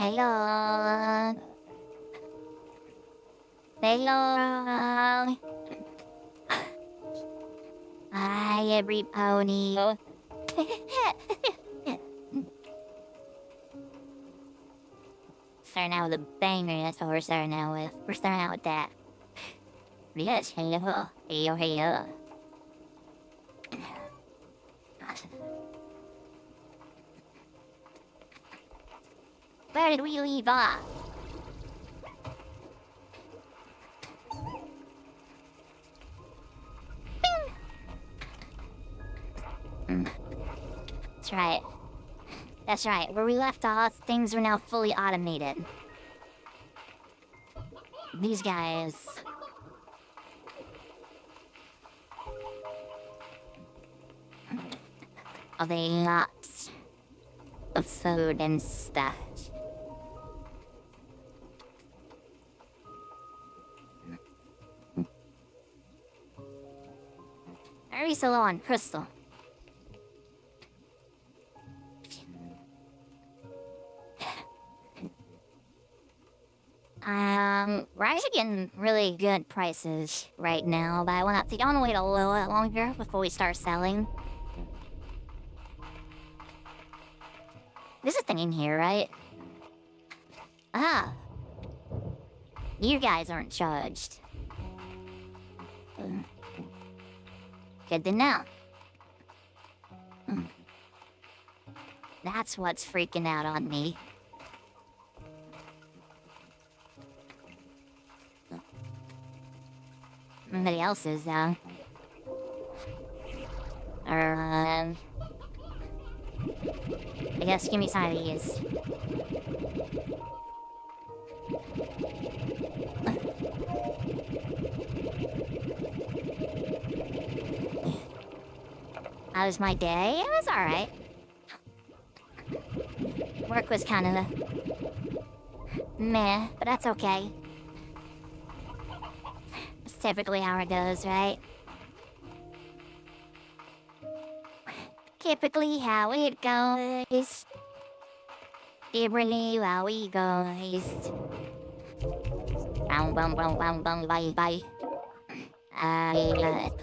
Talion. Talion. Hi, every pony. Starting out with a banger, that's what we're starting out with. We're starting out with that. Yes, hello. Hello, hello. Where did we leave off? That's right. That's right. Where we left off, things are now fully automated. These guys... are they lots of food and stuff? Very so low on crystal. We're actually getting really good prices right now, but I want to wait a little bit longer before we start selling. There's a thing in here, right? Ah. You guys aren't charged. Good to know. That's what's freaking out on me. Nobody else is, though. I guess give me some of these. How was my day? It was alright. Work was kind of meh, but that's okay. It's typically how it goes, right? Typically how it goes. Typically how it goes. Bye.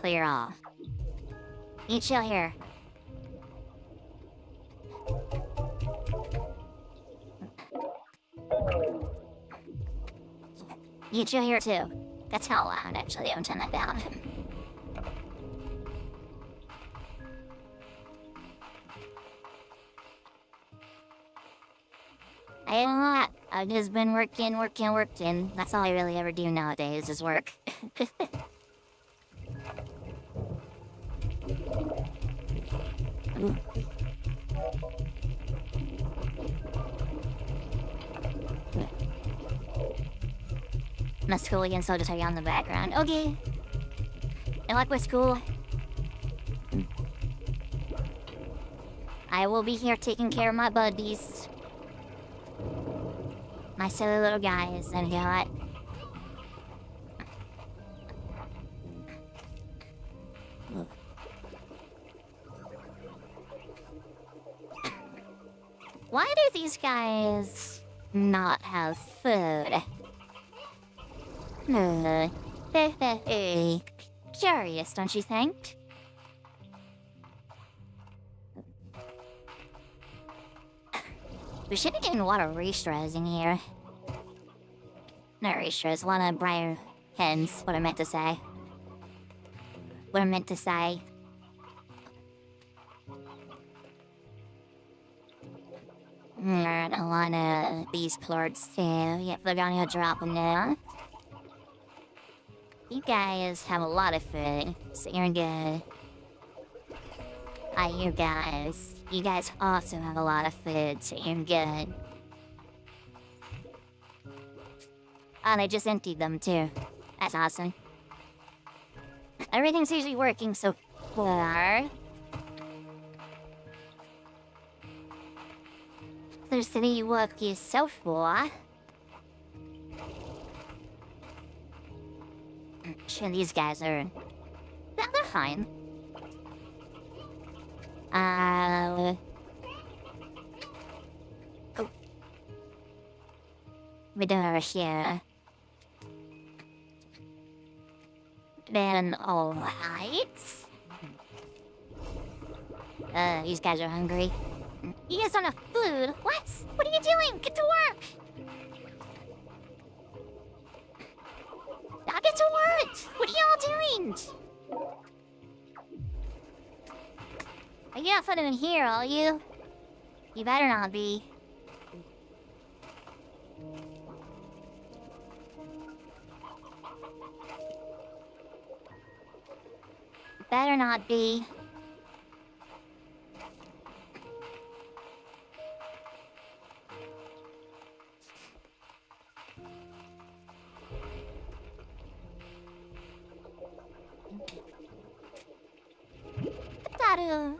Clear off. You chill here. You chill here too. That's how loud, actually. Don't turn that down. I've just been working. That's all I really ever do nowadays is work. My school again, so I'll just tell you on the background. Okay. And like with school, I will be here taking care of my buddies. My silly little guys, and you know what? Why do these guys not have food? Curious, don't you think? We should be getting a lot of restras in here. Not restras, a lot of briar hens, what I meant to say. And a lot of these plorts too. Yep, they're gonna drop them now. You guys have a lot of food, so you're good. You guys. You guys also have a lot of food, so you're good. Oh, they just emptied them too. That's awesome. Everything's usually working so far. The city work is so far. Sure, these guys are... Yeah, they're fine. Oh. we do over here. Then, alright. These guys are hungry. You guys don't have food? What? What are you doing? Get to work! Now get to work! What are y'all doing? Are you not putting in here, are you? You better not be. Better not be. Taru.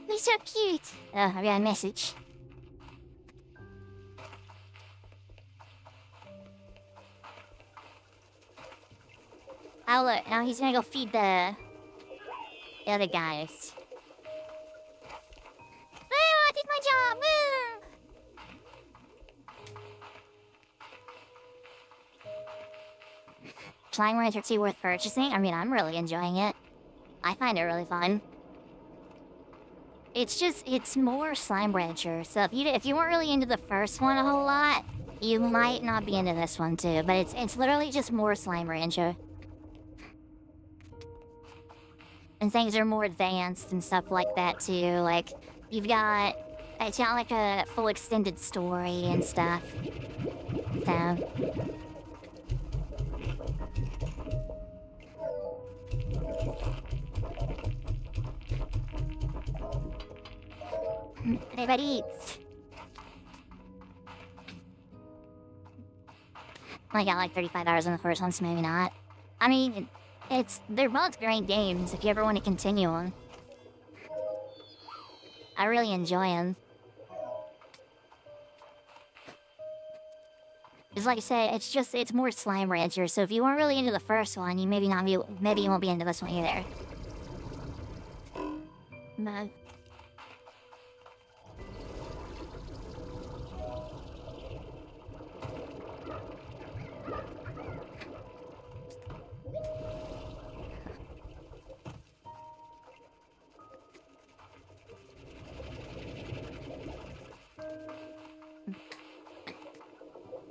You're so cute. Oh, I got a message. Oh look, now he's gonna go feed the other guys. I did my job! Slime Rancher 2 worth purchasing? I mean, I'm really enjoying it. I find it really fun. It's more Slime Rancher. So if you weren't really into the first one a whole lot, you might not be into this one too. But it's literally just more Slime Rancher. And things are more advanced and stuff like that too. Like, it's got like a full extended story and stuff. So. Everybody eats. I got like 35 hours on the first one, so maybe not. I mean, they're both great games if you ever want to continue them. I really enjoy them. It's like I said, it's more Slime Rancher, so if you weren't really into the first one, you maybe you won't be into this one either. But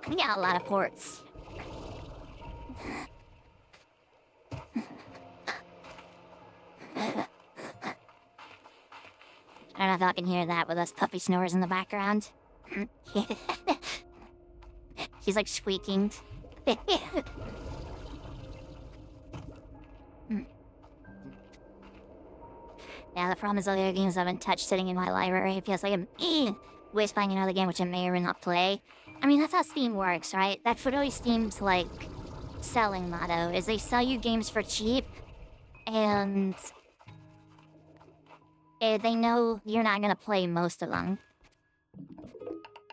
we got a lot of ports. I don't know if y'all can hear that with those puppy snores in the background. He's like squeaking. Yeah, the problem is all the other games I haven't touched sitting in my library. It feels like I'm waste buying another game which I may or may not play. I mean, that's how Steam works, right? That's what always Steam's, like, selling motto, is they sell you games for cheap, and they know you're not gonna play most of them.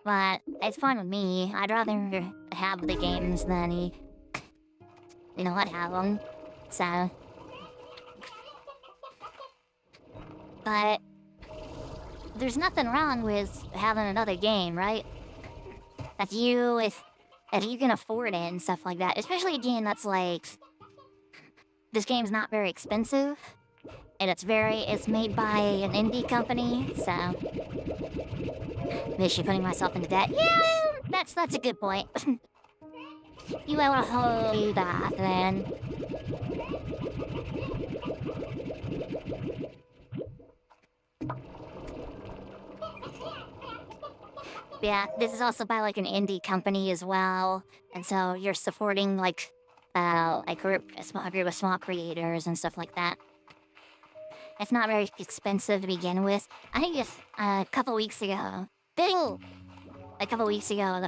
But it's fine with me. I'd rather have the games than, you know what, have them. So. But there's nothing wrong with having another game, right? If you can afford it and stuff like that. Especially a game that's like, this game's not very expensive. And it's made by an indie company, so. Maybe putting myself into debt. Yeah, that's a good point. You will hold that then. Yeah, this is also by like an indie company as well, and so you're supporting like a small group of small creators and stuff like that. It's not very expensive to begin with. I think it's a couple weeks ago, the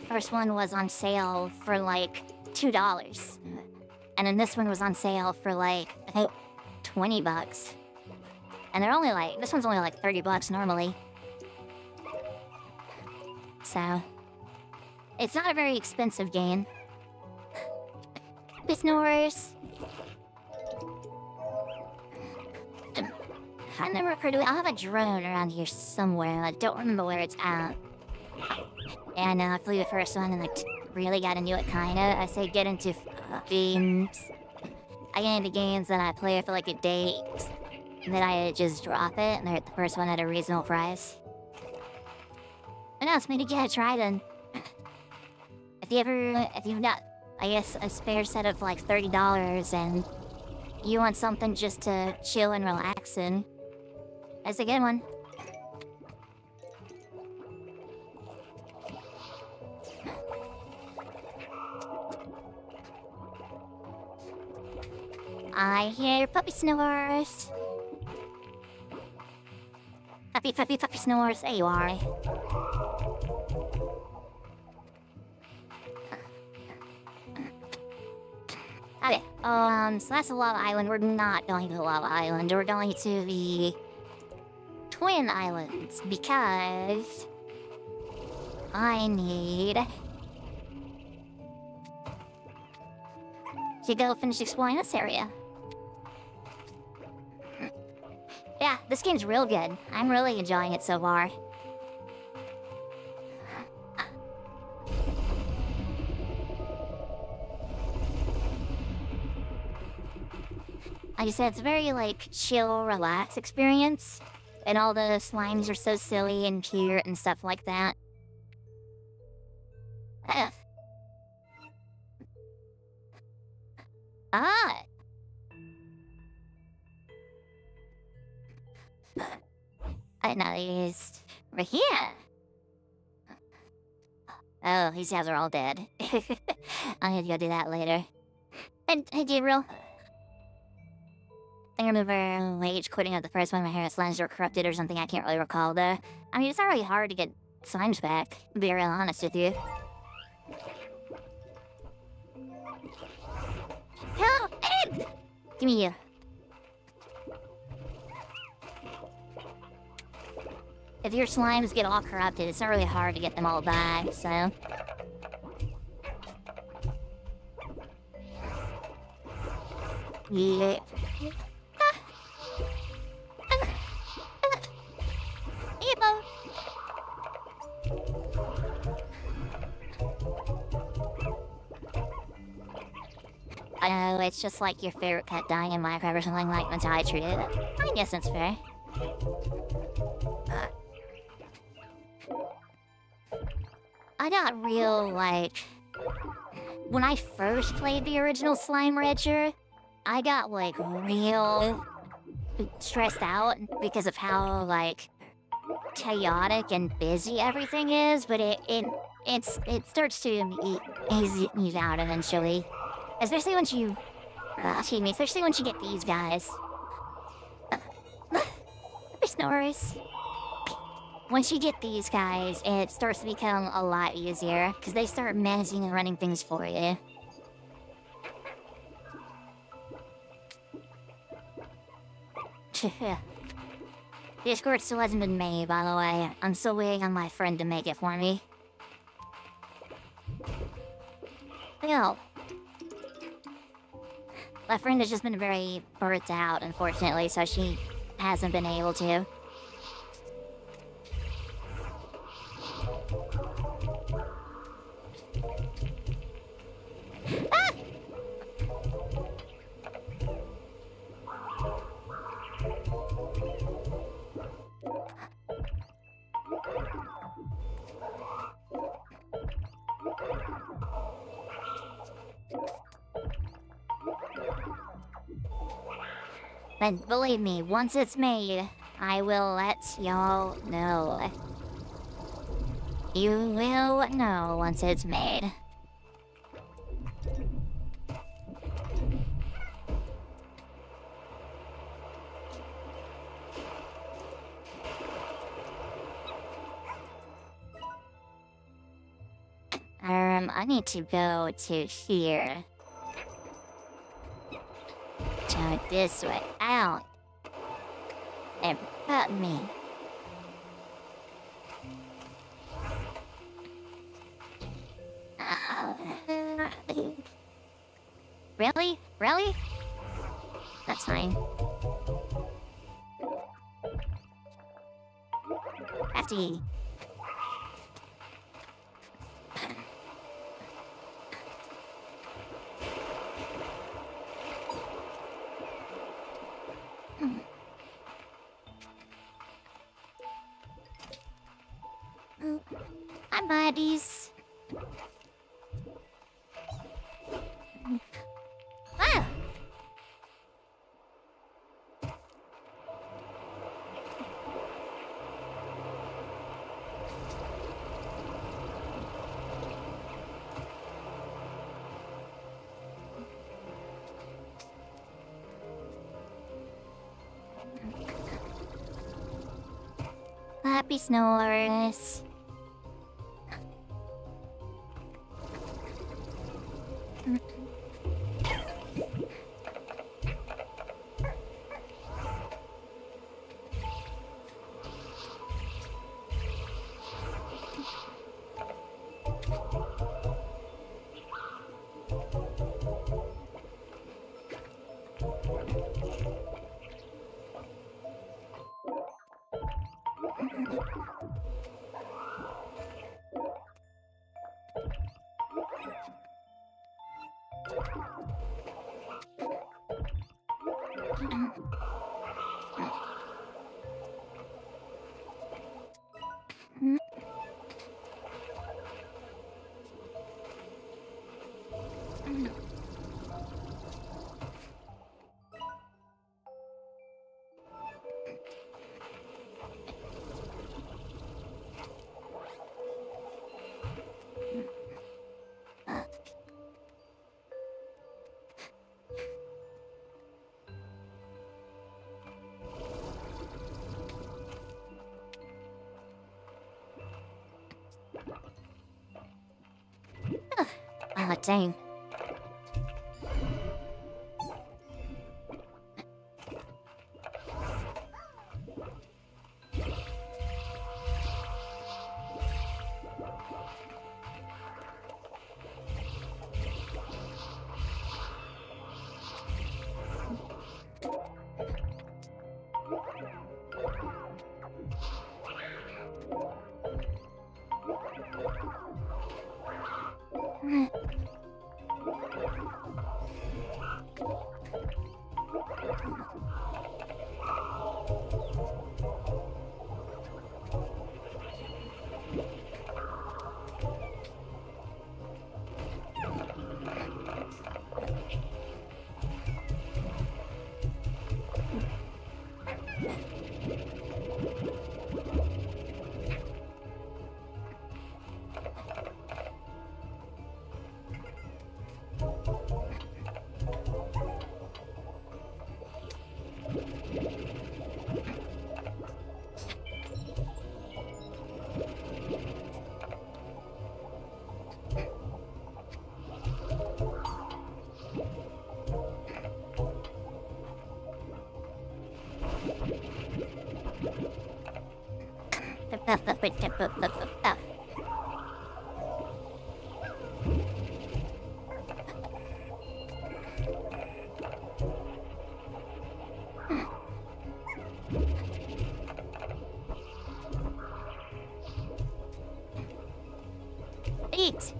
first one was on sale for like $2, and then this one was on sale for like I think $20, and they're only like this one's only like $30 normally. So, it's not a very expensive game. Snores. I never heard of it. I have a drone around here somewhere. I don't remember where it's at. And I flew the first one and like really got into it, kinda. I say get into games. I get into games and I play it for like a day. And then I just drop it and they're the first one at a reasonable price. But no, it's maybe give it a try then. If you've got, I guess, a spare set of like $30 and you want something just to chill and relax in, that's a good one. I hear puppy snores. Puppy snores. There you are. Okay, so that's the Lava Island. We're not going to the Lava Island. We're going to the Twin Islands because I need to go finish exploring this area. Yeah, this game's real good. I'm really enjoying it so far. Like I said, it's a very, like, chill, relaxed experience. And all the slimes are so silly and cute and stuff like that. Ah! I know he's right here. Oh, these guys are all dead. I'm gonna go do that later. And hey, Gabriel. I remember rage quitting at the first one. My hair slimes were corrupted or something. I can't really recall though. I mean, it's not really hard to get slimes back, to be real honest with you. Help! Give me you. If your slimes get all corrupted, it's not really hard to get them all back, so... Yeah. Emo! I know, it's just like your favorite pet dying in Minecraft or something like that's how I treat it. I guess that's fair. I got real, like... When I first played the original Slime Rancher, I got, like, real stressed out because of how, like, chaotic and busy everything is, but it starts to ease out eventually. Especially once you... excuse me, especially once you get these guys. Snores. Once you get these guys, it starts to become a lot easier, because they start managing and running things for you. Discord still hasn't been made, by the way. I'm still waiting on my friend to make it for me. Yo. My friend has just been very burnt out, unfortunately, so she hasn't been able to. Ah! But believe me, once it's made, I will let y'all know. You will know once it's made. I need to go to here. Go this way. Out. And put me. Really? Really? That's fine. empty. Hi, buddies. Ah! Happy snores. Ah, dang. Eat!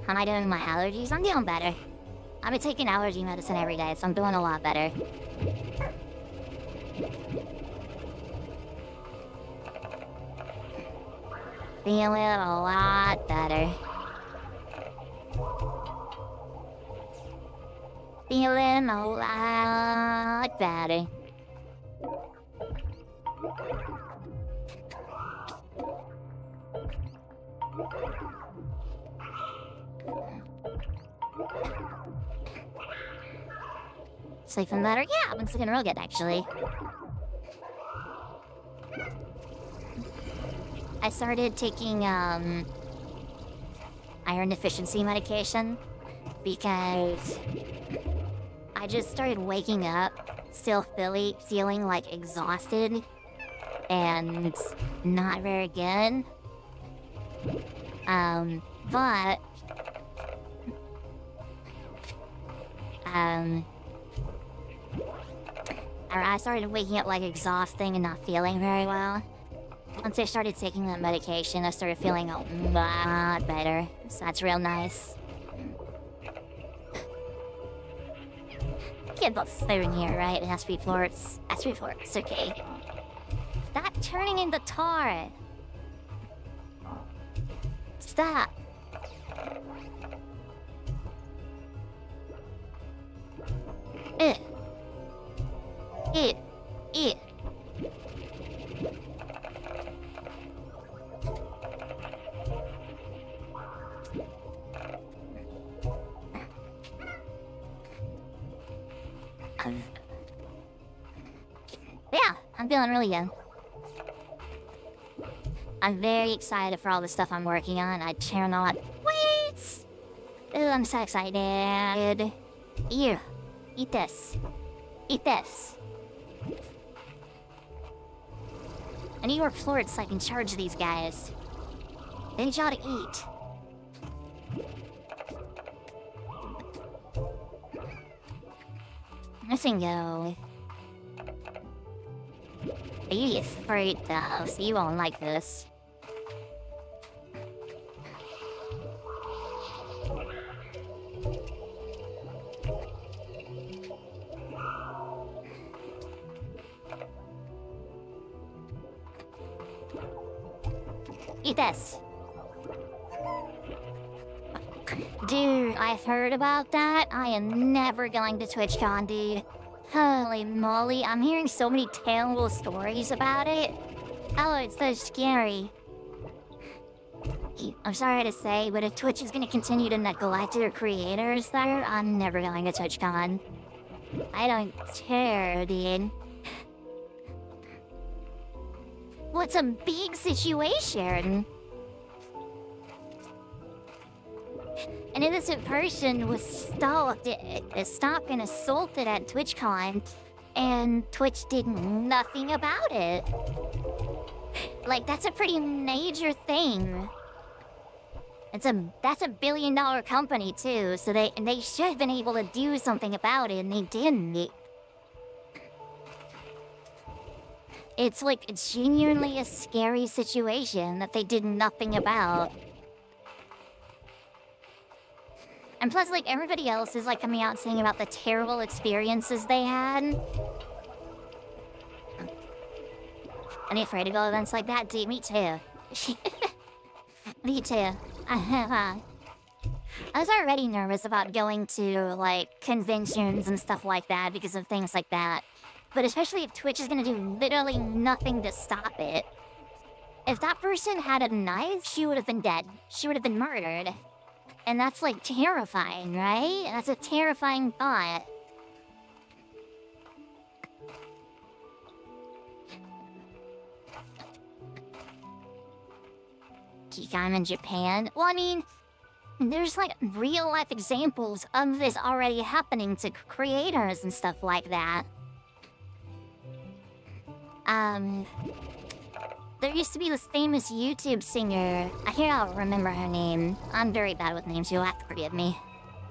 How am I doing with my allergies? I'm doing better. I've been taking allergy medicine every day, so I'm doing a lot better. Feeling a lot better. Feeling a lot better. Sleeping better? Yeah, I've been sleeping real good, actually. I started taking, iron deficiency medication because I just started waking up still feeling like exhausted and not very good. But or I started waking up like exhausting and not feeling very well. Once I started taking that medication, I started feeling a lot better. So that's real nice. Get both there in here, right? It has to be floors. Has to be floors, okay. Stop turning into tar! Stop! Ew. Ew. Ew. Yeah, I'm feeling really good. I'm very excited for all the stuff I'm working on. I cannot wait! Ooh, I'm so excited. Here, eat this. Eat this. I need more floors so I can charge these guys. They need y'all to eat. Missing go. You eat fruit though, so you won't like this. Eat this. Dude, I've heard about that. I am never going to TwitchCon, dude. Holy moly, I'm hearing so many terrible stories about it. Oh, it's so scary. I'm sorry to say, but if Twitch is going to continue to neglect their creators there, I'm never going to TwitchCon. I don't care, dude. What's a big situation? An innocent person was stalked and assaulted at TwitchCon, and Twitch did nothing about it. Like, that's a pretty major thing. That's a $1 billion company too, so they should have been able to do something about it, and they didn't. It's like genuinely a scary situation that they did nothing about. And plus, like, everybody else is, like, coming out saying about the terrible experiences they had. Are you afraid to go to events like that? Dude, me too. Me too. I was already nervous about going to, like, conventions and stuff like that because of things like that. But especially if Twitch is gonna do literally nothing to stop it. If that person had a knife, she would have been dead. She would have been murdered. And that's, like, terrifying, right? That's a terrifying thought. I'm in Japan? Well, I mean, there's, like, real-life examples of this already happening to creators and stuff like that. There used to be this famous YouTube singer. I think I'll remember her name. I'm very bad with names, you'll have to forgive me.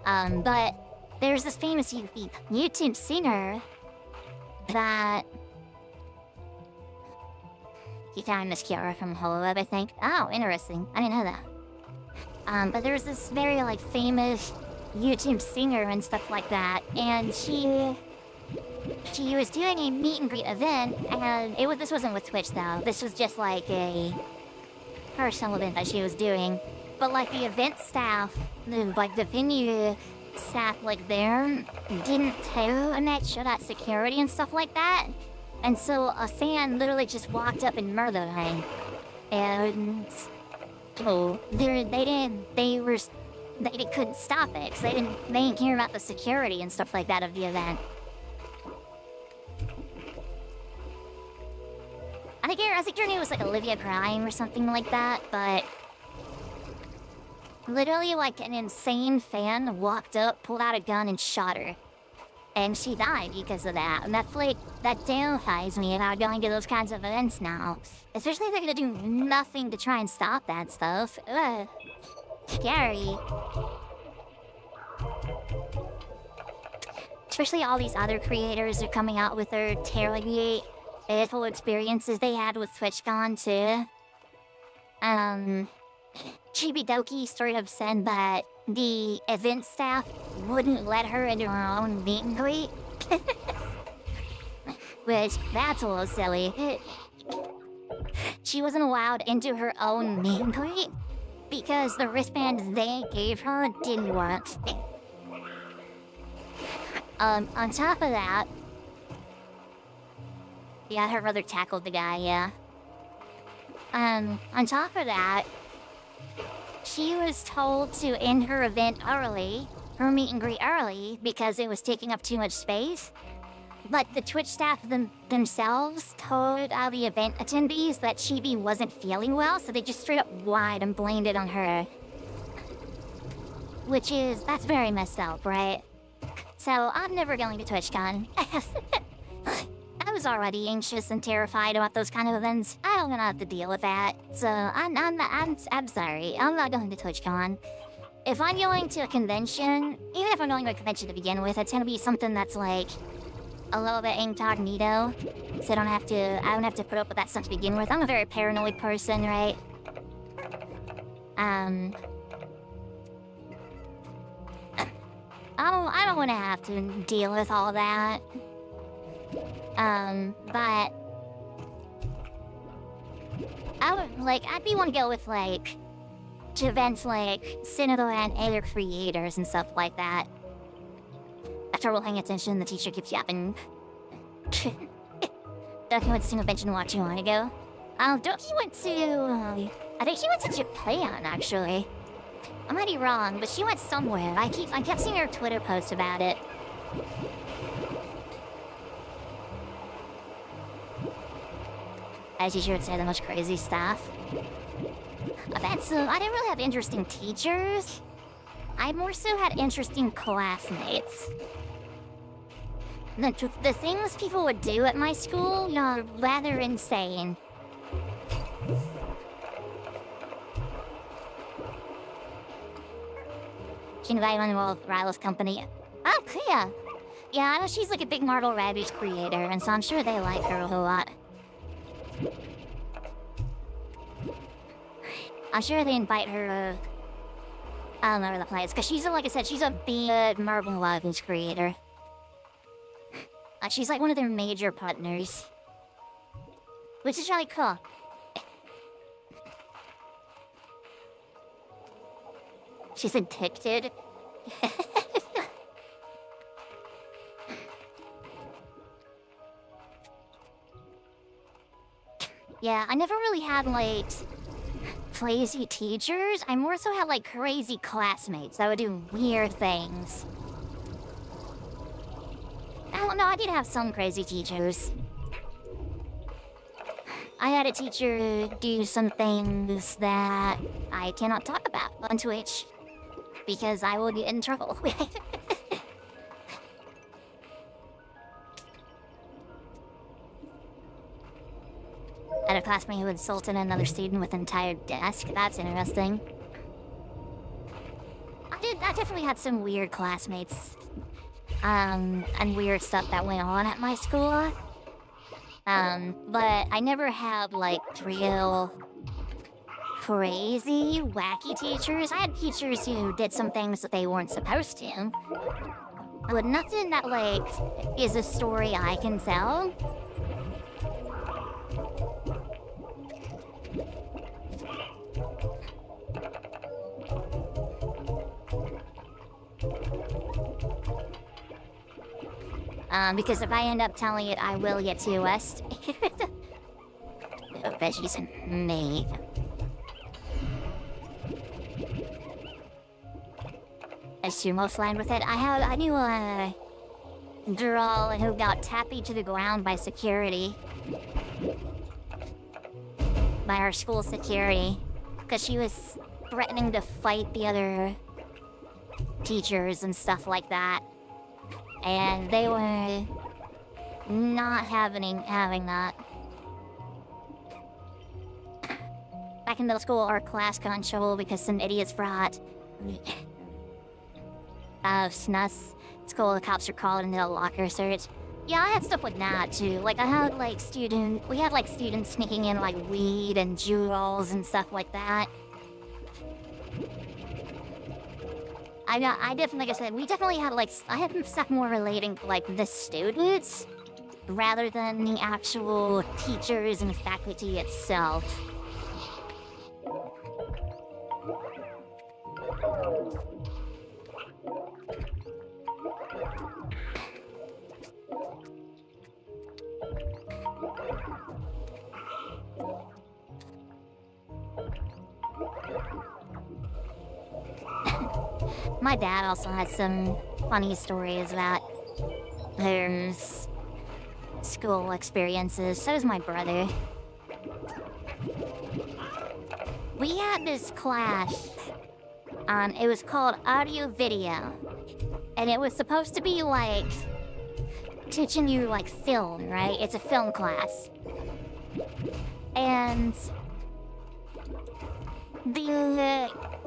But there's this famous YouTube singer that... He found Miss Kiara from Hallo, I think. Oh, interesting. I didn't know that. But there's this very, like, famous YouTube singer and stuff like that, and she was doing a meet and greet event, and this wasn't with Twitch though. This was just like a personal event that she was doing. But like the event staff, the venue staff, like there, didn't tell and that shut out security and stuff like that. And so a fan literally just walked up and murdered her. And so they couldn't stop it because they didn't care about the security and stuff like that of the event. I think her name was like Olivia Grime or something like that, but literally like an insane fan walked up, pulled out a gun, and shot her. And she died because of that. And that's like, that terrifies me about going to those kinds of events now. Especially if they're gonna do nothing to try and stop that stuff. Ugh. Scary. especially all these other creators are coming out with their terribly awful experiences they had with TwitchCon too. Chibidoki sort of said that the event staff wouldn't let her into her own meet and greet. Which, that's a little silly. She wasn't allowed into her own meet and greet because the wristbands they gave her didn't work. On top of that... Yeah, her brother tackled the guy, yeah. On top of that, she was told to end her event early, her meet and greet early, because it was taking up too much space. But the Twitch staff themselves told all the event attendees that Chibi wasn't feeling well, so they just straight up lied and blamed it on her. That's very messed up, right? So, I'm never going to TwitchCon. I was already anxious and terrified about those kind of events. I don't want to have to deal with that. So, I'm sorry. I'm not going to TwitchCon. If I'm going to a convention, even if I'm going to a convention to begin with, it's gonna be something that's like a little bit incognito, so I don't have to put up with that stuff to begin with. I'm a very paranoid person, right? I don't want to have to deal with all that. But I'd be one to go with to events like Synodal and other creators and stuff like that. After we're paying attention, the teacher keeps yapping. Doki went to a convention not too long ago. Doki went to... I think she went to Japan, actually. I might be wrong, but she went somewhere. I kept seeing her Twitter post about it. As teacher would say the most crazy stuff. I didn't really have interesting teachers. I more so had interesting classmates. The things people would do at my school are rather insane. She invited me to Ryla's company. Oh, Clea! Yeah, I know she's like a big Marble Rabbids creator, and so I'm sure they like her a whole lot. I'm sure they invite her I don't know the place, because she's, like I said, she's a big Marble Rabbids creator. She's like one of their major partners. Which is really cool. She's addicted. Yeah, I never really had, like, crazy teachers. I more so had, like, crazy classmates that would do weird things. I don't know, I did have some crazy teachers. I had a teacher do some things that I cannot talk about on Twitch because I will get in trouble. I had a classmate who insulted another student with an entire desk. That's interesting. I definitely had some weird classmates. And weird stuff that went on at my school. But I never had, like, real crazy, wacky teachers. I had teachers who did some things that they weren't supposed to. But nothing that, like, is a story I can tell. Because if I end up telling it, I will get TOS. Veggies and me. As to most line with it, I knew a girl who got tapped to the ground by security. By our school security. Because she was threatening to fight the other teachers and stuff like that. And they were not having that. Back in middle school, our class got in trouble because some idiots brought snus school, the cops are called into a locker search. Yeah, I had stuff like that too. Like I had like we had like students sneaking in like weed and jewels and stuff like that. I definitely, like I said, we definitely had like, I had stuff more relating to like the students rather than the actual teachers and faculty itself. My dad also has some funny stories about his school experiences. So does my brother. We had this class, it was called audio video, and it was supposed to be like teaching you like film, right? It's a film class. And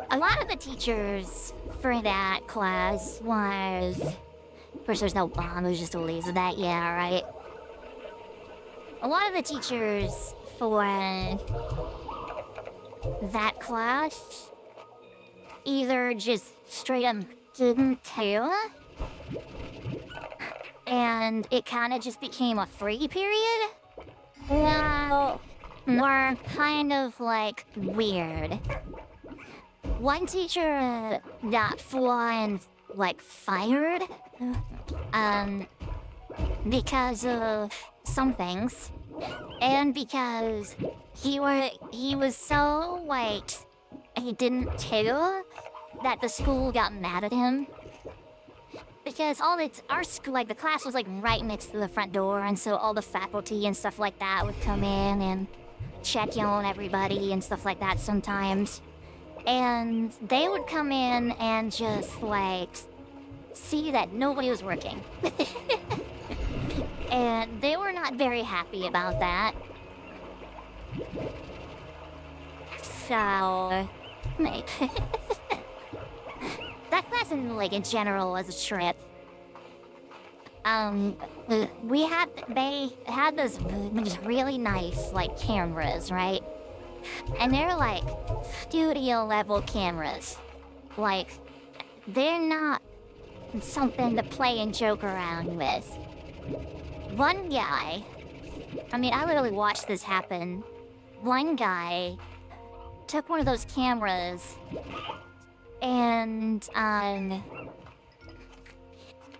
a lot of the teachers for that class was, of course there's no bomb, it was just a laser that, yeah, right? A lot of the teachers for that class either just straight up didn't tell, and it kind of just became a free period, or kind of like weird. One teacher got full-on like fired because of some things, and because he was so like he didn't tell that the school got mad at him. Because our school, like the class was like right next to the front door, and so all the faculty and stuff like that would come in and check on everybody and stuff like that sometimes. And they would come in and just like see that nobody was working. And they were not very happy about that. So that class in general was a trip. They had those just really nice like cameras, right? And they're like studio level cameras. Like they're not something to play and joke around with. One guy, I mean, I literally watched this happen. One guy took one of those cameras and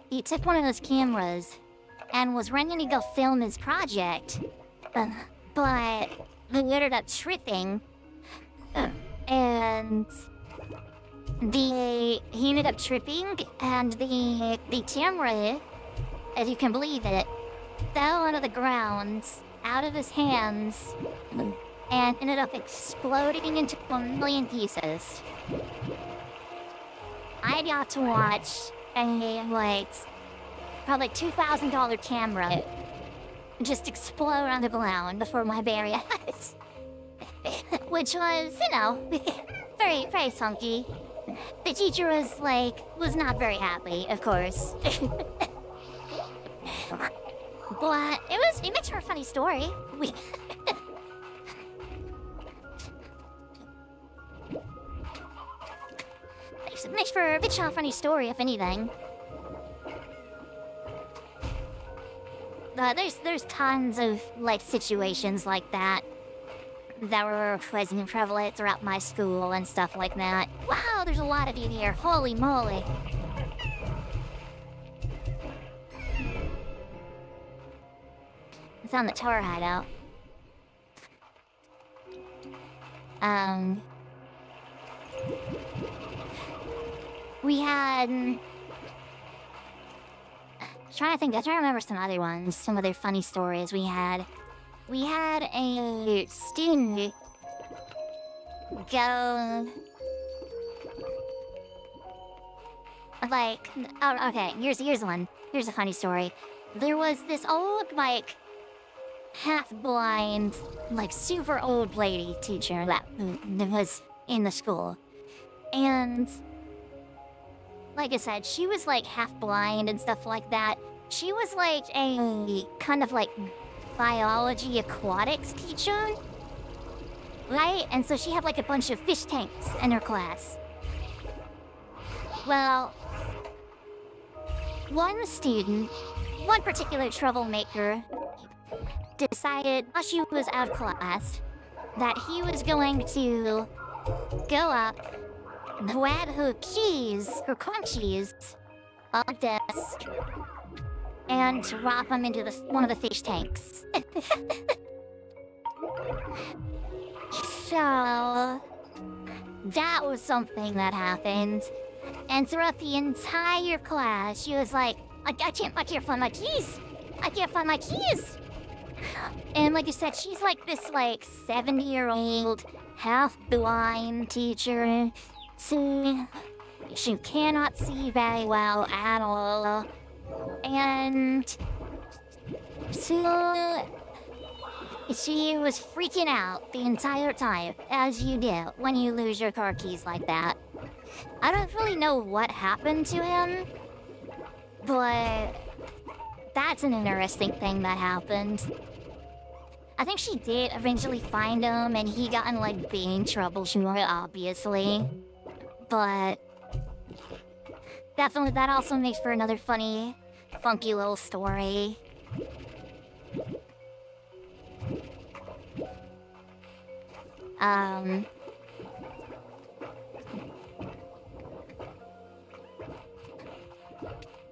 he took one of those cameras and was ready to go film his project, but he ended up tripping, and he ended up tripping, and the camera, if you can believe it, fell onto the ground out of his hands and ended up exploding into a million pieces. I got to watch a probably $2,000 camera just explode on the ground before my very eyes. Which was, very, very funky. The teacher was not very happy, of course. But it makes for a funny story. It makes for a bit of a funny story, if anything. There's tons of situations like that were present prevalent throughout my school and stuff like that. Wow, there's a lot of you here. Holy moly. I found the tower hideout. We had... I'm trying to remember some other ones, some other funny stories we had. We had a student go... oh, okay, here's one. Here's a funny story. There was this old, half-blind, super old lady teacher that was in the school. And like I said, she was like half blind and stuff like that. She was like a kind of like biology aquatics teacher, right? And so she had like a bunch of fish tanks in her class. Well, one student, one particular troublemaker, decided while she was out of class that he was going to go up, grab her keys, her crunchies, on the desk, and drop them into one of the fish tanks. So, that was something that happened. And throughout the entire class, she was like, I can't find my keys. I can't find my keys. And like I said, she's like this like 70-year-old half-blind teacher. So she cannot see very well at all. And so she was freaking out the entire time, as you do when you lose your car keys like that. I don't really know what happened to him, but that's an interesting thing that happened. I think she did eventually find him, and he got in like being troubleshooter, obviously. But definitely that also makes for another funny, funky little story.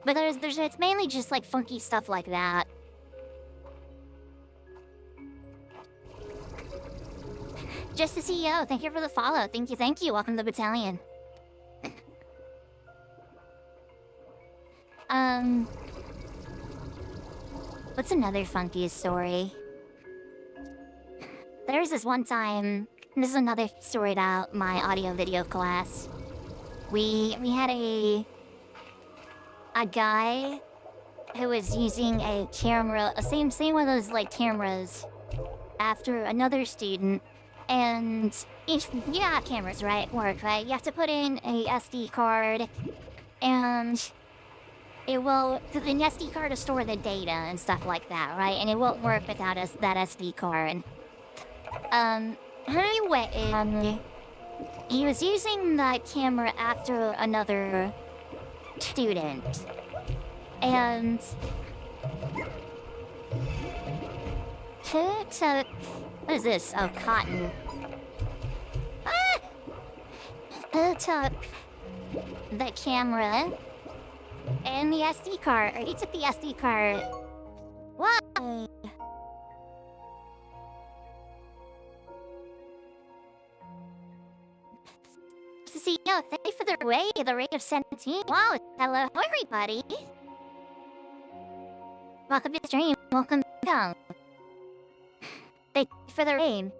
But it's mainly just like funky stuff like that. Just the CEO, thank you for the follow. Thank you. Welcome to the battalion. What's another funky story? There's this one time, this is another story about my audio-video class. We had a guy who was using a camera, same one of those like cameras, after another student. And you got cameras, right? Work, right? You have to put in a SD card, and it will, the SD card will store the data and stuff like that, right? And it won't work without that SD card. Anyway, he was using the camera after another student, and who took, what is this? Oh, cotton. Ah! Who took the camera and the SD card, or he took the SD card. Why? CEO, thank you for the rate of 17. Wow, hello everybody. Welcome to the stream, welcome down. Thank you for the rain.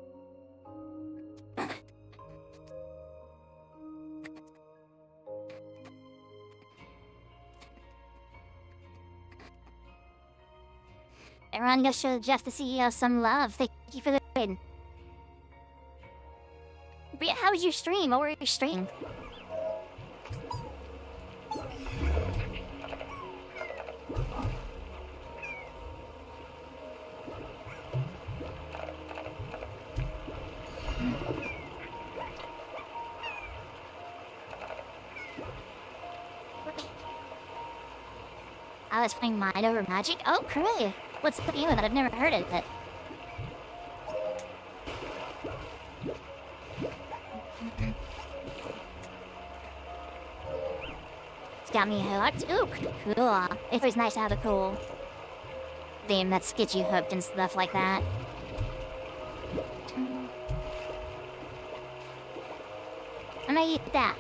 Everyone go show Jeff the CEO some love. Thank you for the rain. But how was your stream? What were your stream? I was playing Mind Over Magic. Oh, great! What's the name of that? I've never heard of it. It's got me hooked. Ooh, cool. It's always nice to have a cool theme that gets you hooked and stuff like that. I'm gonna eat that.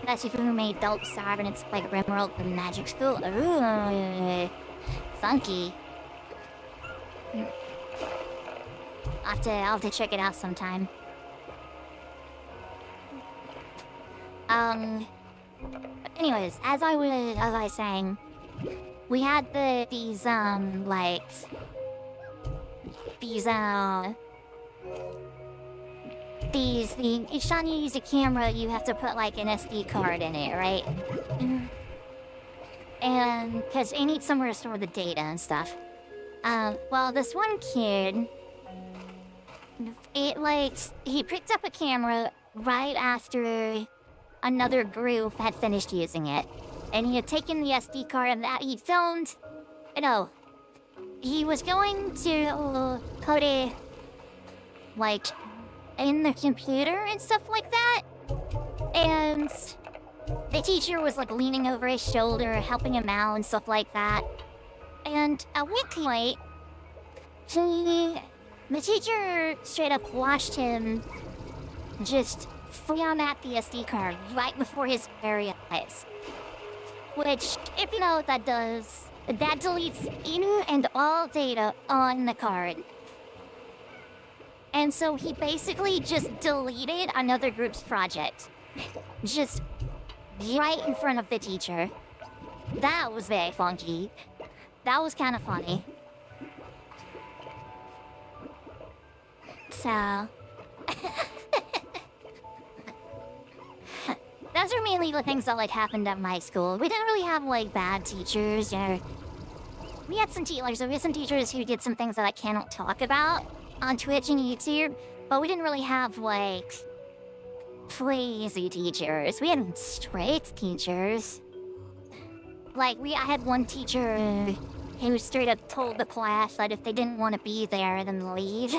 That's if you made adult star and it's like Rimworld and Magic School. Ooh, funky. I'll have to check it out sometime. But anyways, as I was saying, we had these each time you use a camera, you have to put like an SD card in it, right? And because it needs somewhere to store the data and stuff. Well, this one kid, he picked up a camera right after another group had finished using it. And he had taken the SD card and that he filmed, he was going to put it, like, in the computer and stuff like that. And the teacher was, like, leaning over his shoulder, helping him out and stuff like that. And at one point, the teacher straight up watched him just format the SD card right before his very eyes. Which, if you know what that does, that deletes any and all data on the card. And so he basically just deleted another group's project. Just right in front of the teacher. That was very funky. That was kind of funny. So... those are mainly the things that, like, happened at my school. We didn't really have, like, bad teachers, or... We had some teachers who did some things that I cannot talk about on Twitch and YouTube, but we didn't really have, like, crazy teachers. We had straight teachers. Like, I had one teacher who straight up told the class that if they didn't want to be there, then leave.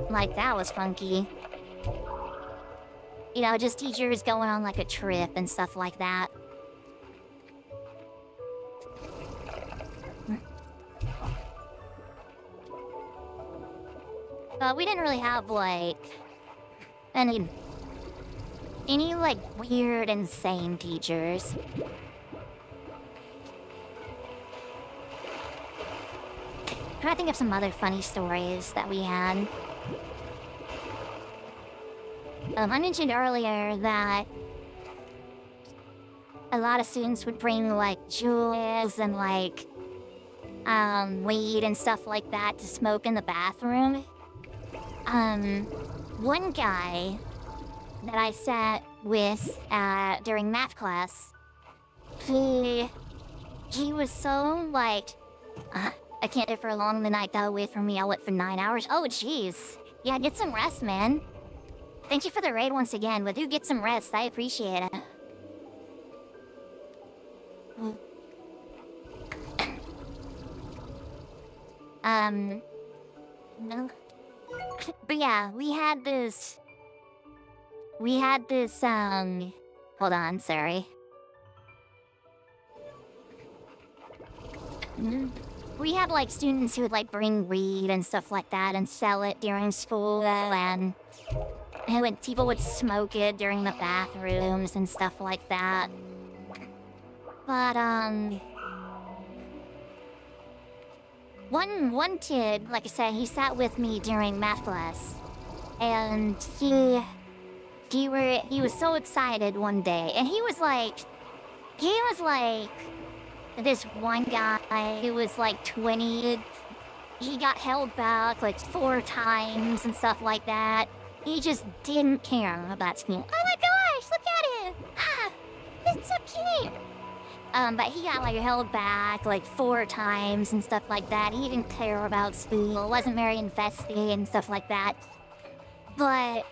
Like, that was funky. You know, just teachers going on, like, a trip and stuff like that. But we didn't really have, like, any, like, weird, insane teachers. I'm trying to think of some other funny stories that we had. I mentioned earlier that a lot of students would bring, like, jewels and, like, weed and stuff like that to smoke in the bathroom. One guy that I sat with during math class, he was so, like, I can't do for a long the night though, wait for me, I'll wait for 9 hours. Oh, jeez. Yeah, get some rest, man. Thank you for the raid once again, but do get some rest, I appreciate it. No. But yeah, we had this, hold on, sorry. We had, like, students who would, like, bring weed and stuff like that and sell it during school, and when people would smoke it during the bathrooms and stuff like that. But, one kid, like I said, he sat with me during math class, and he was so excited one day, and he was like this one guy who was like 20. He got held back like 4 times and stuff like that. He just didn't care about school. Oh my gosh, look at him! Ah, it's so cute! But he got, like, held back, like, 4 times and stuff like that. He didn't care about school, wasn't very invested and stuff like that. But...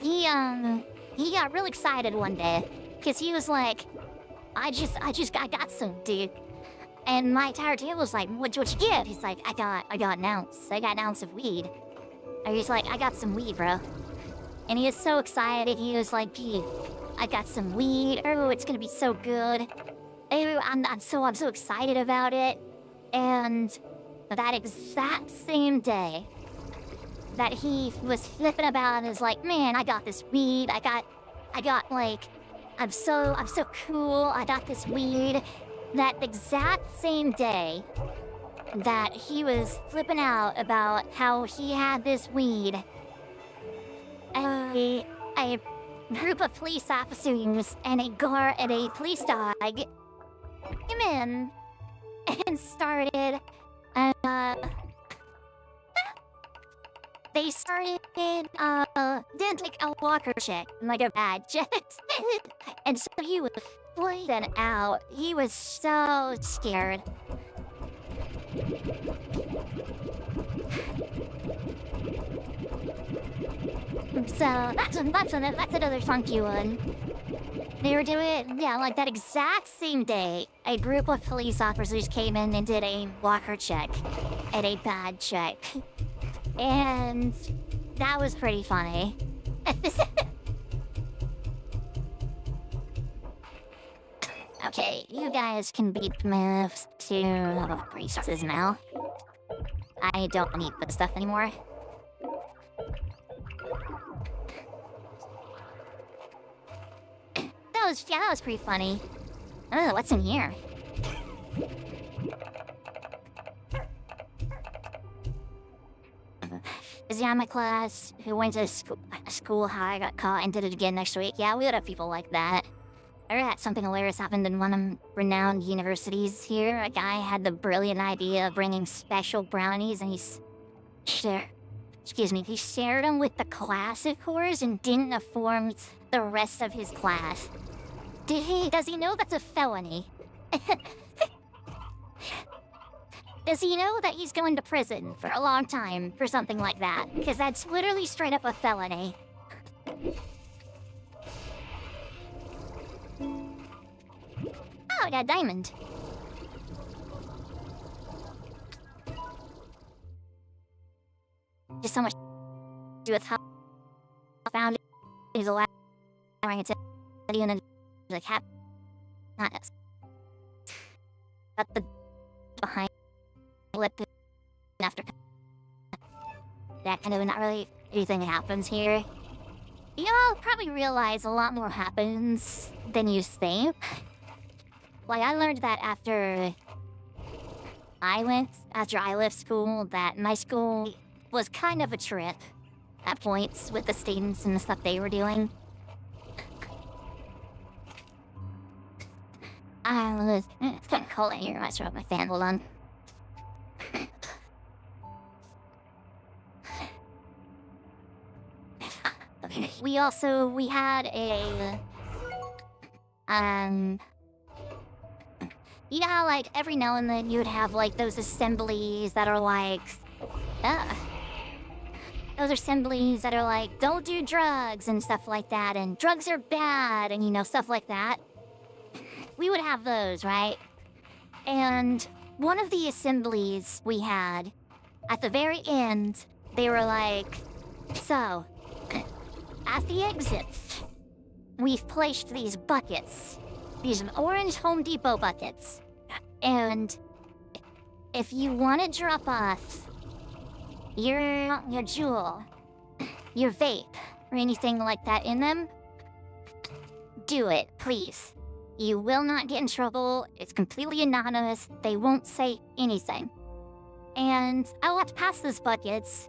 he got real excited one day, because he was like, I got some, dude. And my entire table was like, what'd you get? He's like, I got an ounce. I got an ounce of weed. And he's like, I got some weed, bro. And he was so excited, he was like, dude, I got some weed. Oh, it's gonna be so good. Oh, I'm so excited about it. And that exact same day that he was flipping about and was like, man, I got this weed. I got like, I'm so cool. I got this weed. That exact same day that he was flipping out about how he had this weed, a group of police officers and a police dog came in and started they started, did like a walker check, like a bad check. And so he was freaking out. He was so scared. So that's another funky one. They were doing, yeah, like that exact same day, a group of police officers came in and did a walker check and a bad check. And that was pretty funny. Okay, you guys can beat me to resources now. I don't need this stuff anymore. That was pretty funny. Oh, what's in here? Yeah, my class who went to school how I got caught and did it again next week. Yeah, we would have people like that. I read something hilarious happened in one of renowned universities here. A guy had the brilliant idea of bringing special brownies and he shared them with the class, of course, and didn't inform the rest of his class. Does he know that's a felony? Does he know that he's going to prison for a long time for something like that? Because that's literally straight up a felony. Oh, I got a diamond. Just so much to do with how I found it. He's allowing it to Talion and the cat. Not us. But the behind lip after that kind of not really anything happens here. You'll probably realize a lot more happens than you think. Like, I learned that after I left school, that my school was kind of a trip at points with the students and the stuff they were doing. It's kind of cold in here. I might throw up my fan. Hold on. We had a, you know how, like, every now and then you would have, like, those assemblies that are like, those assemblies that are like, don't do drugs and stuff like that, and drugs are bad, and, you know, stuff like that. We would have those, right? And one of the assemblies we had, at the very end, they were like, so, at the exits, we've placed these buckets, these orange Home Depot buckets, and if you want to drop off your jewel, your vape, or anything like that in them, do it, please. You will not get in trouble. It's completely anonymous. They won't say anything. And I walked past those buckets,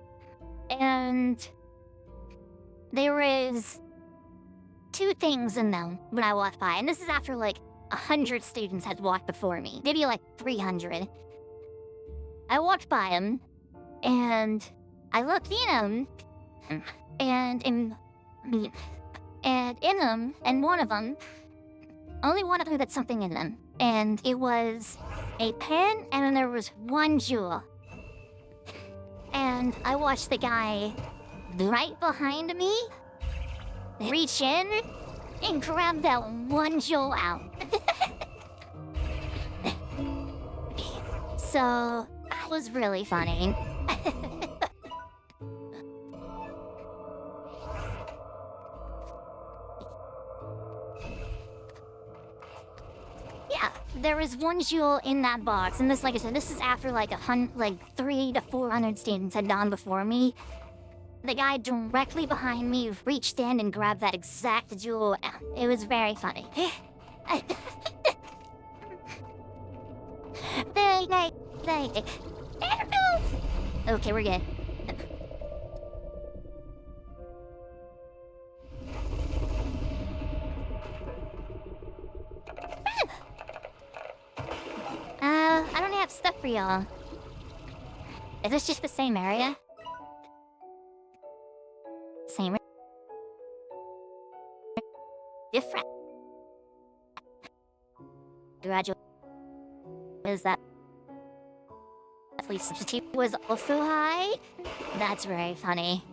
and there was 2 things in them when I walked by. And this is after like 100 students had walked before me. Maybe like 300. I walked by them, and I looked in them, and in them, and one of them, only one of them had something in them. And it was a pen, and then there was 1 jewel. And I watched the guy right behind me reach in and grab that 1 jewel out. So, that was really funny. Yeah, there was 1 jewel in that box, and this, like I said, this is after like 300 to 400 students had gone before me. The guy directly behind me reached in and grabbed that exact jewel out. It was very funny. Okay, we're good. I don't have stuff for y'all. Is this just the same area? different. Graduate is that substitute was also high. That's very funny.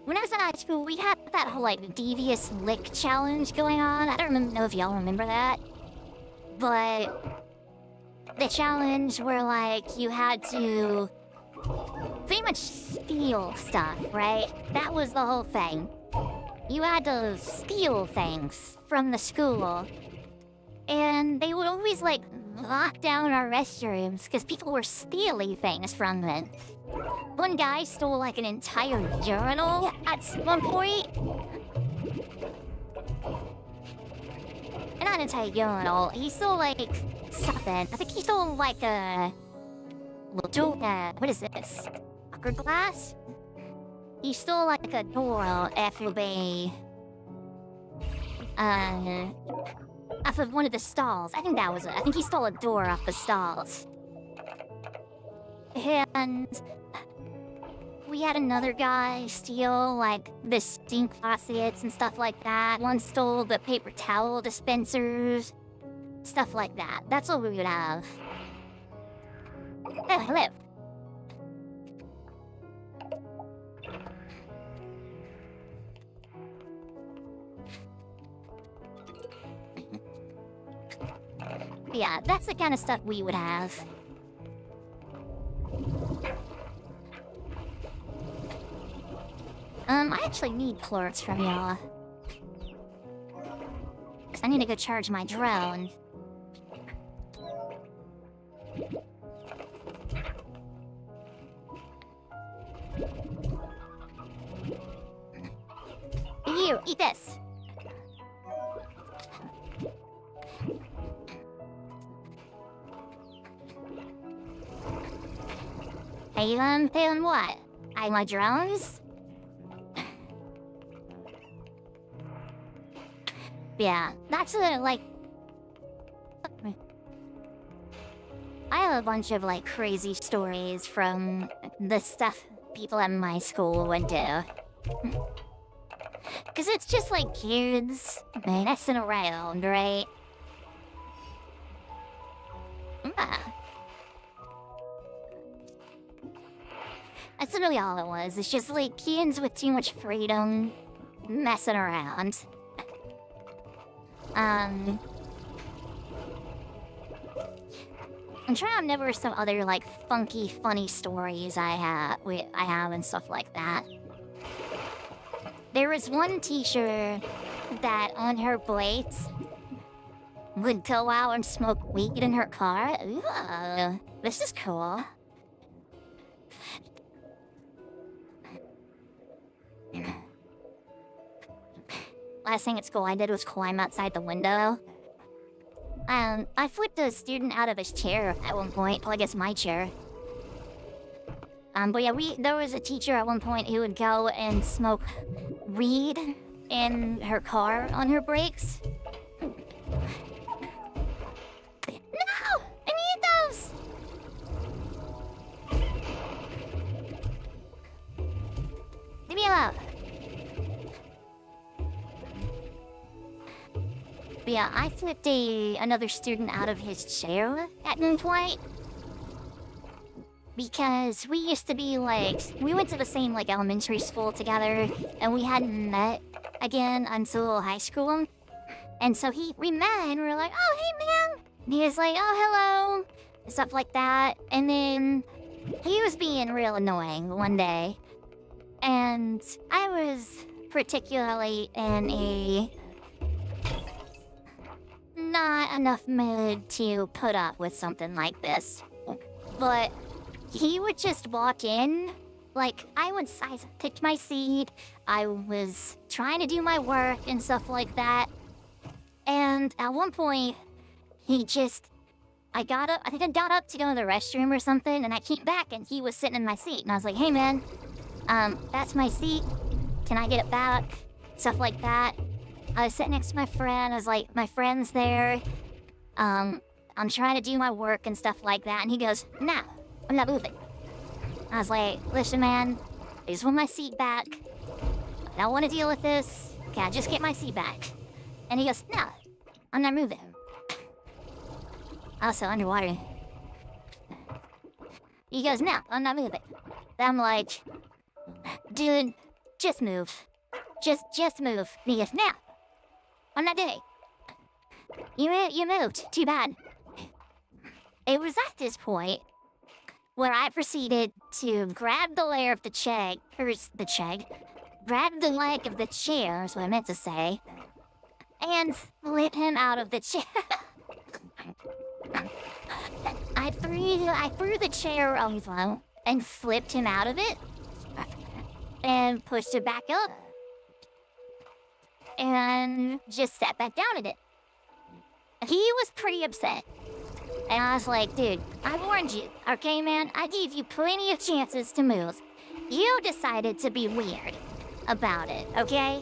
When I was in high school, we had that whole like devious lick challenge going on. I don't know if y'all remember that, but the challenge where like you had to pretty much steal stuff, right? That was the whole thing. You had to steal things from the school. And they would always, like, lock down our restrooms because people were stealing things from them. One guy stole, like, an entire urinal at one point. And not an entire urinal. He stole, like, something. I think he stole, like, a... what is this? Soccer glass? He stole, like, a door after they... off of one of the stalls. I think that was it. I think he stole a door off the stalls. And we had another guy steal, like, the sink faucets and stuff like that. One stole the paper towel dispensers. Stuff like that. That's what we would have. Oh, hello. Yeah, that's the kind of stuff we would have. I actually need plorts from y'all. 'Cause I need to go charge my drone. You, eat this! Hey, paying what? My drones? Yeah, that's like... I have a bunch of, like, crazy stories from the stuff people at my school would do. Because it's just, like, kids messing around, right? That's literally all it was. It's just, like, kids with too much freedom messing around. I'm trying to remember some other, like, funky, funny stories I have and stuff like that. There was one teacher that on her breaks would go out and smoke weed in her car. Ooh, this is cool. Last thing at school I did was climb outside the window. I flipped a student out of his chair at one point. Well, I guess my chair. But yeah, there was a teacher at one point who would go and smoke weed in her car on her breaks. No! I need those! Leave me alone. But yeah, I flipped another student out of his chair at one point. Because we used to be like, we went to the same like elementary school together, and we hadn't met again until high school. And so we met and we were like, oh hey man! And he was like, oh hello! And stuff like that. And then he was being real annoying one day. And I was particularly in a not enough mood to put up with something like this. But he would just walk in, like, I picked my seat, I was trying to do my work and stuff like that, and at one point, I think I got up to go to the restroom or something, and I came back and he was sitting in my seat, and I was like, hey man, that's my seat, can I get it back? Stuff like that. I was sitting next to my friend, I was like, my friend's there, I'm trying to do my work and stuff like that, and he goes, nah, I'm not moving. I was like, listen man, I just want my seat back, I don't want to deal with this, can I just get my seat back? And he goes, no, I'm not moving. Also underwater. He goes, no, I'm not moving. I'm like, dude, just move. Just move. And he goes, no, I'm not doing it. You moved. Too bad. It was at this point where I proceeded to grab the layer of the cheg, grab the leg of the chair, is what I meant to say, and flip him out of the chair. I threw the chair over and flipped him out of it, and pushed it back up, and just sat back down in it. He was pretty upset. And I was like, dude, I warned you, okay, man? I gave you plenty of chances to move. You decided to be weird about it, okay?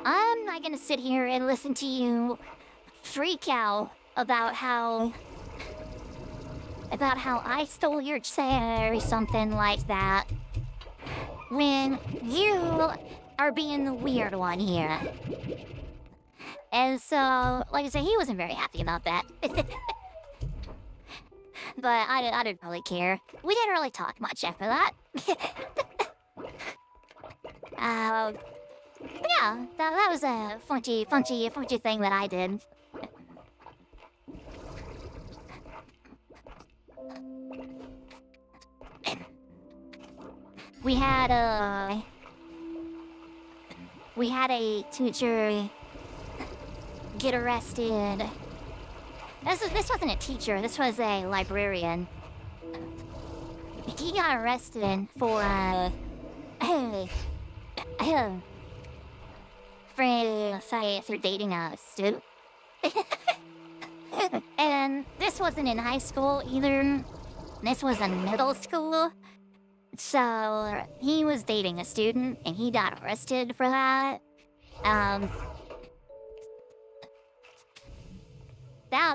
I'm not gonna sit here and listen to you freak out about how I stole your chair or something like that when you are being the weird one here. And so, like I said, he wasn't very happy about that. But I didn't really care. We didn't really talk much after that. Yeah, that was a funky thing that I did. We had a teacher get arrested. This wasn't a teacher, this was a librarian. He got arrested for for dating a student. And this wasn't in high school either. This was in middle school. So he was dating a student and he got arrested for that.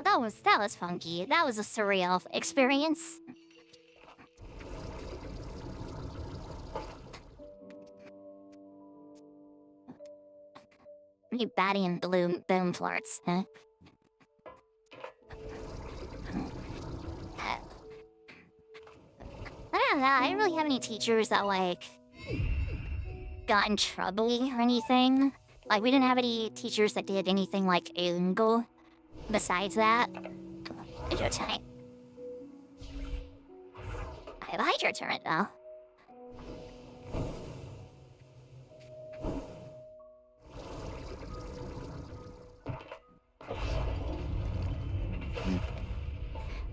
That was funky. That was a surreal experience. You batty and boom flirts, huh? I don't know, I didn't really have any teachers that, like, got in trouble or anything. Like, we didn't have any teachers that did anything, like, illegal. Besides that, it's your turn. I like your turn, though.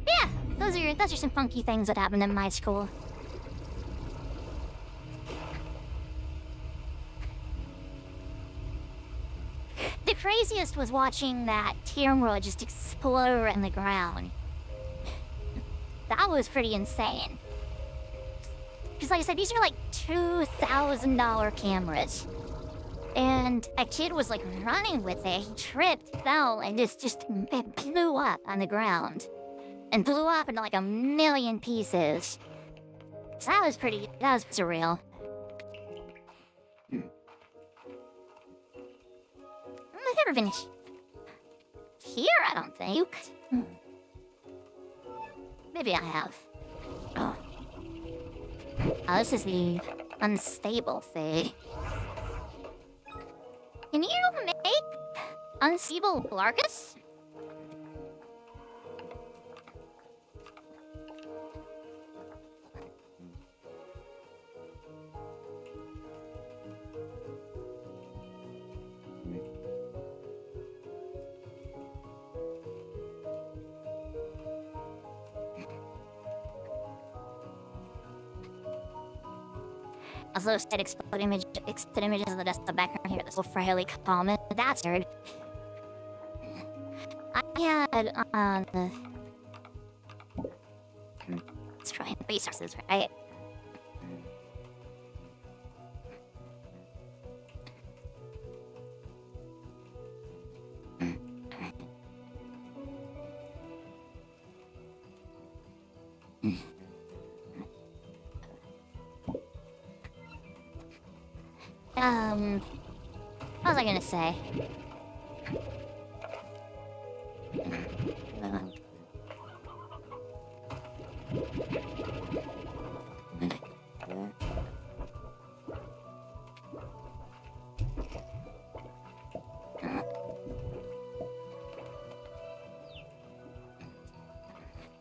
Yeah, those are some funky things that happened in my school. The craziest was watching that camera just explode in the ground. That was pretty insane. Because like I said, these are like $2,000 cameras. And a kid was like running with it. He tripped, fell, and just blew up on the ground. And blew up into like a million pieces. So that was surreal. I've never been here, I don't think. Maybe I have. Oh, this is the unstable thing. Can you make unstable Larkus? Also, said explode images of the desktop background here. This will fairly common. That's weird. I had let's try resources, right? What was I gonna say?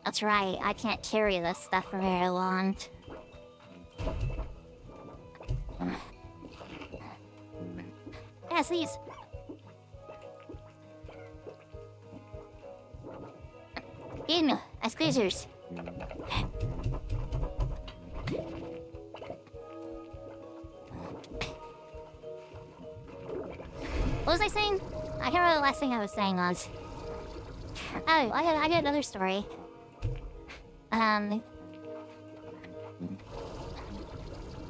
That's right, I can't carry this stuff for very long. Yes, these. In, squeezers. What was I saying? I can't remember the last thing I was saying was. Oh, I got another story.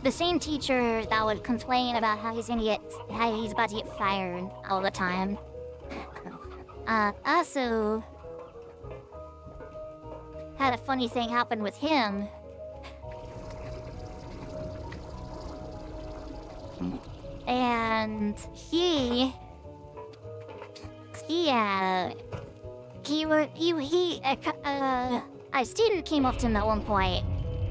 The same teacher that would complain about how he's about to get fired all the time. Also had a funny thing happen with him. And a student came up to him at one point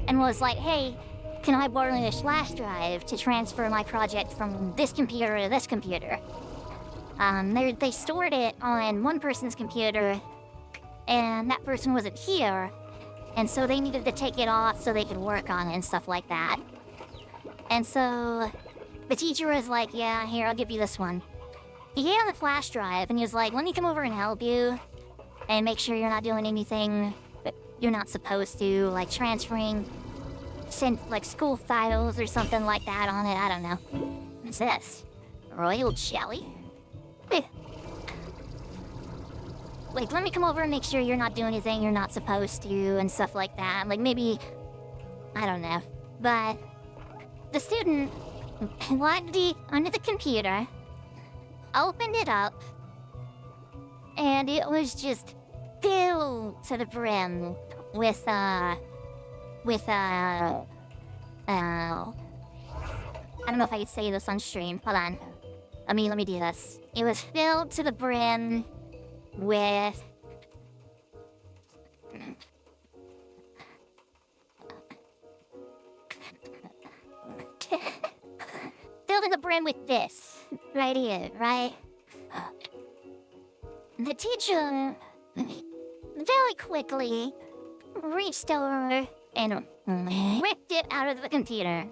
and was like, "Hey, can I borrow this flash drive to transfer my project from this computer to this computer?" They stored it on one person's computer, and that person wasn't here, and so they needed to take it off so they could work on it and stuff like that. And so the teacher was like, "Yeah, here, I'll give you this one." He gave him the flash drive, and he was like, "Let me come over and help you, and make sure you're not doing anything that you're not supposed to, like transferring like school files or something like that on it. I don't know. What's this? Royal jelly? Like, let me come over and make sure you're not doing anything you're not supposed to and stuff like that. Like, maybe, I don't know. But the student logged onto the computer, opened it up, and it was just filled to the brim with I don't know if I could say this on stream. Hold on. Let me do this. It was filled to the brim with filled to the brim with this right here, right? The teacher very quickly reached over and ripped it out of the computer.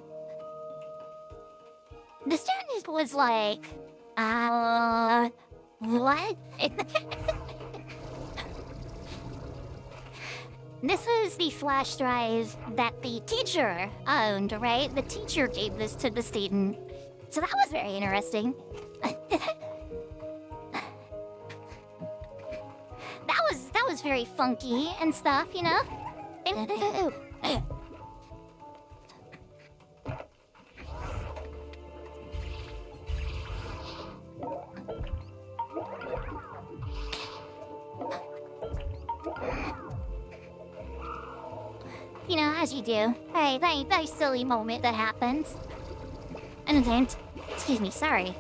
The student was like, what? This was the flash drive that the teacher owned, right? The teacher gave this to the student. So that was very interesting. That was very funky and stuff, you know? You know, as you do. Hey, very silly moment that happens. And then, excuse me, sorry.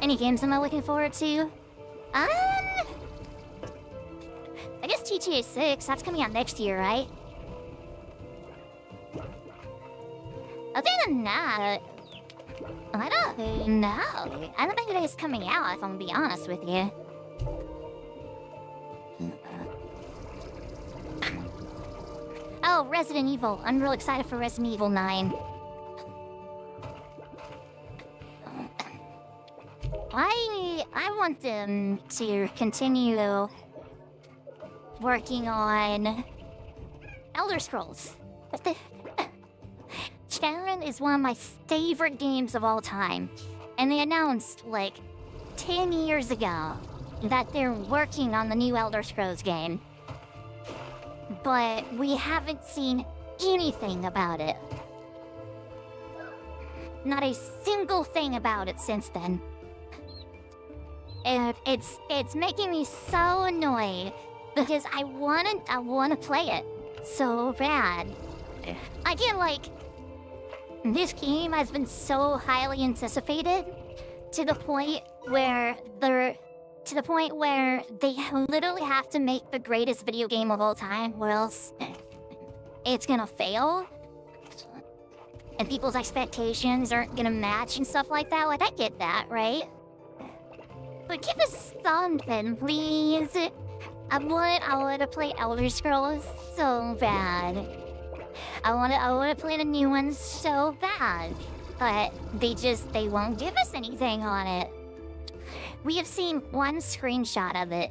Any games am I looking forward to? I guess GTA 6, that's coming out next year, right? Other than that, I don't know. I don't think it is coming out, if I'm gonna be honest with you. Oh, Resident Evil. I'm real excited for Resident Evil 9. I want them to continue working on Elder Scrolls. Skyrim is one of my favorite games of all time. And they announced, like, 10 years ago that they're working on the new Elder Scrolls game. But we haven't seen anything about it. Not a single thing about it since then. And it's making me so annoyed because I wanna play it so bad. Again, like, this game has been so highly anticipated to the point where they literally have to make the greatest video game of all time, or else it's gonna fail. And people's expectations aren't gonna match and stuff like that. Like, I get that, right? But give us something, please. I want to play Elder Scrolls so bad. I want to play the new ones so bad. But they won't give us anything on it. We have seen one screenshot of it,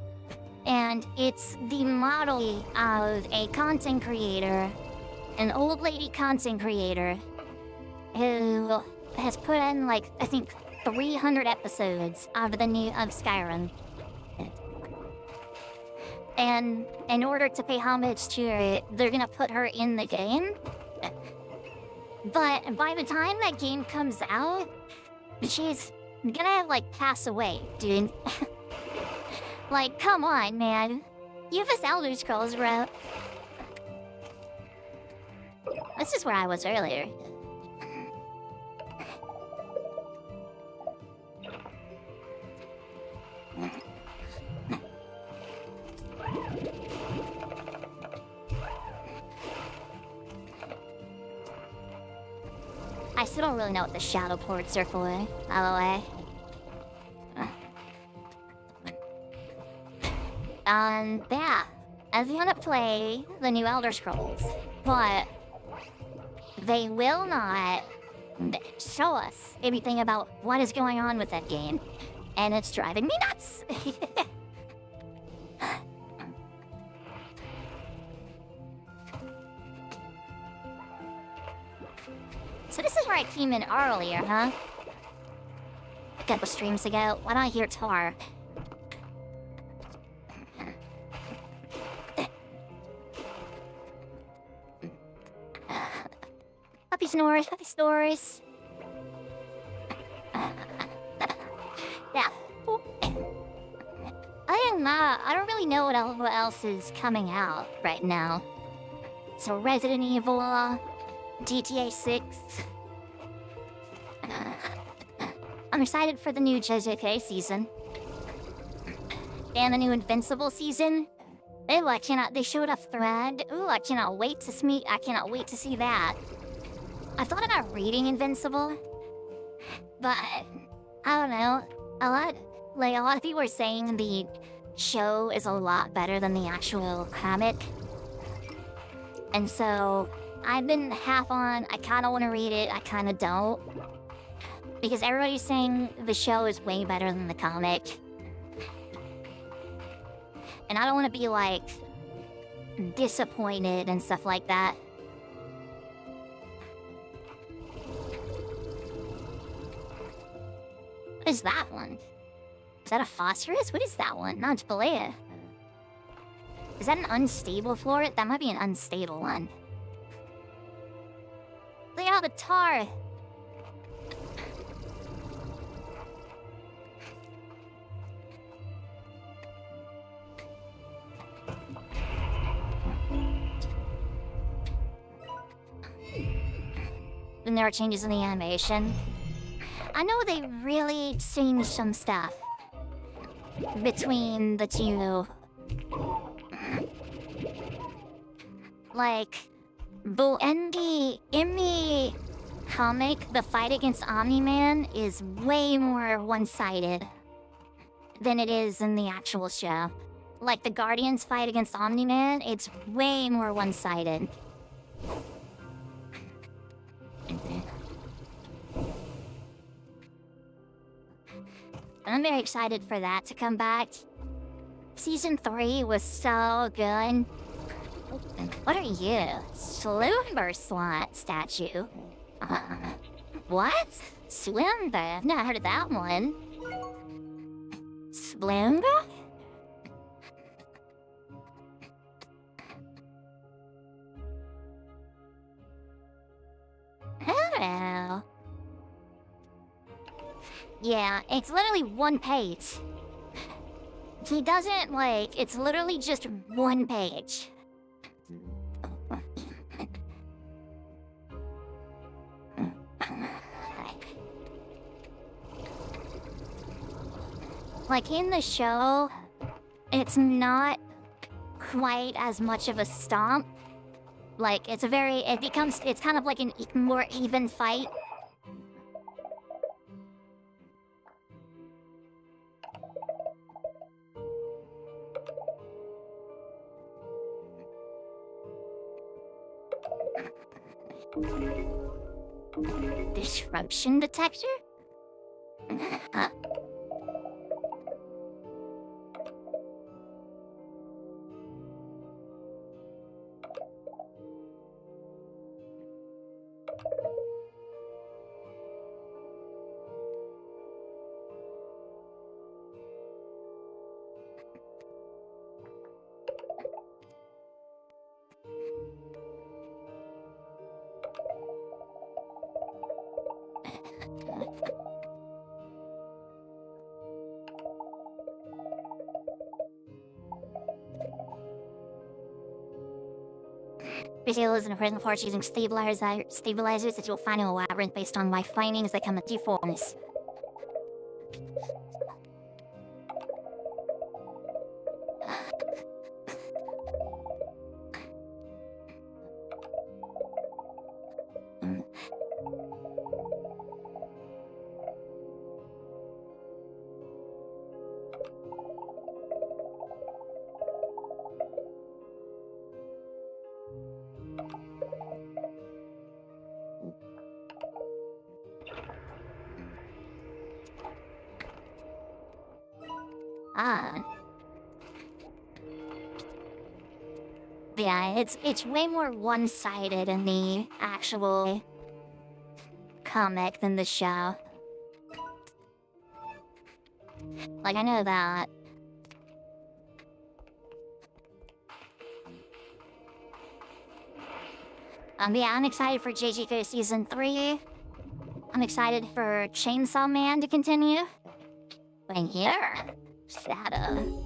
and it's the model of a content creator, an old lady content creator, who has put in, like, I think 300 episodes of Skyrim. And in order to pay homage to her, they're gonna put her in the game. But by the time that game comes out, she's gonna, like, pass away, dude. Like, come on, man. Give us Elder Scrolls, bro. This is where I was earlier. I still don't really know what the shadow ports are for, by the way. Yeah. I want to play the new Elder Scrolls, but they will not show us anything about what is going on with that game, and it's driving me nuts. So this is where I came in earlier, huh? A couple streams ago, when I hear Tar. Puppy snores, puppy snores. Yeah. Other than that, I don't really know what else is coming out right now. So Resident Evil, GTA 6. I'm excited for the new JJK season. And the new Invincible season. They showed a thread. Ooh, I cannot wait to see that. I thought about reading Invincible, but I don't know. A lot of people are saying the show is a lot better than the actual comic. And so I've been half on, I kind of want to read it, I kind of don't. Because everybody's saying the show is way better than the comic. And I don't want to be, like, disappointed and stuff like that. What is that one? Is that a phosphorus? What is that one? No, it's Balea. Is that an unstable floret? That might be an unstable one. Look at all the tar! And there are changes in the animation. I know they really changed some stuff between the two. Like, in the comic, the fight against Omni-Man is way more one-sided than it is in the actual show. Like, the Guardians fight against Omni-Man, it's way more one-sided. I'm very excited for that to come back. Season 3 was so good. What are you? Slumber Slot statue? What? Slumber? I've not heard of that one. Slumber? Hello. Yeah, it's literally one page. He doesn't, like, it's literally just one page. Like, in the show, it's not quite as much of a stomp. Like, it's kind of like a more even fight. Disruption detector? Huh? Visual is in a present force using stabilizers that you'll find in a labyrinth based on my findings that come in two forms. Ah. Yeah, it's way more one-sided in the actual comic than the show. Like, I know that. Yeah, I'm excited for JGK Season 3. I'm excited for Chainsaw Man to continue. But here, Shadow.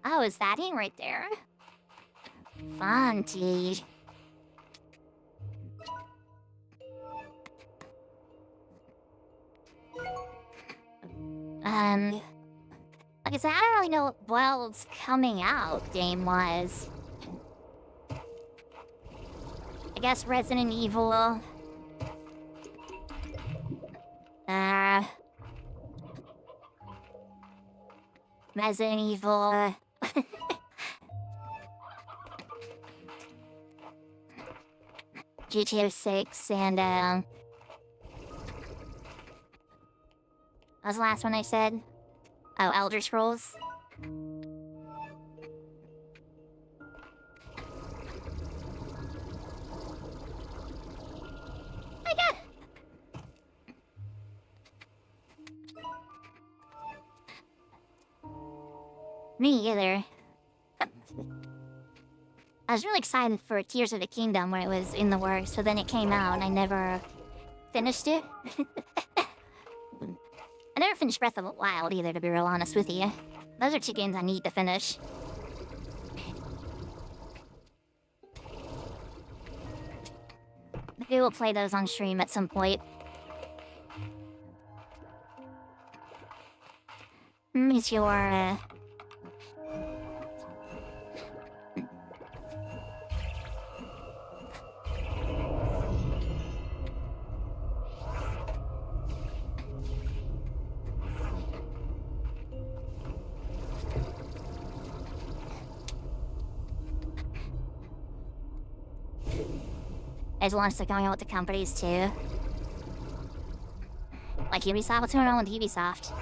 Oh, is that him right there? Fun, dude. Like I said, I don't really know what world's coming out game-wise. I guess Resident Evil. Resident Evil. GTA 6 and what was the last one I said? Oh, Elder Scrolls. My God. Me either. I was really excited for Tears of the Kingdom where it was in the works, so then it came out and I never finished it. I never finished Breath of the Wild either, to be real honest with you. Those are two games I need to finish. Maybe we'll play those on stream at some point. Is your, There's lots of going out with the companies too. Like Ubisoft, what's going on with Ubisoft?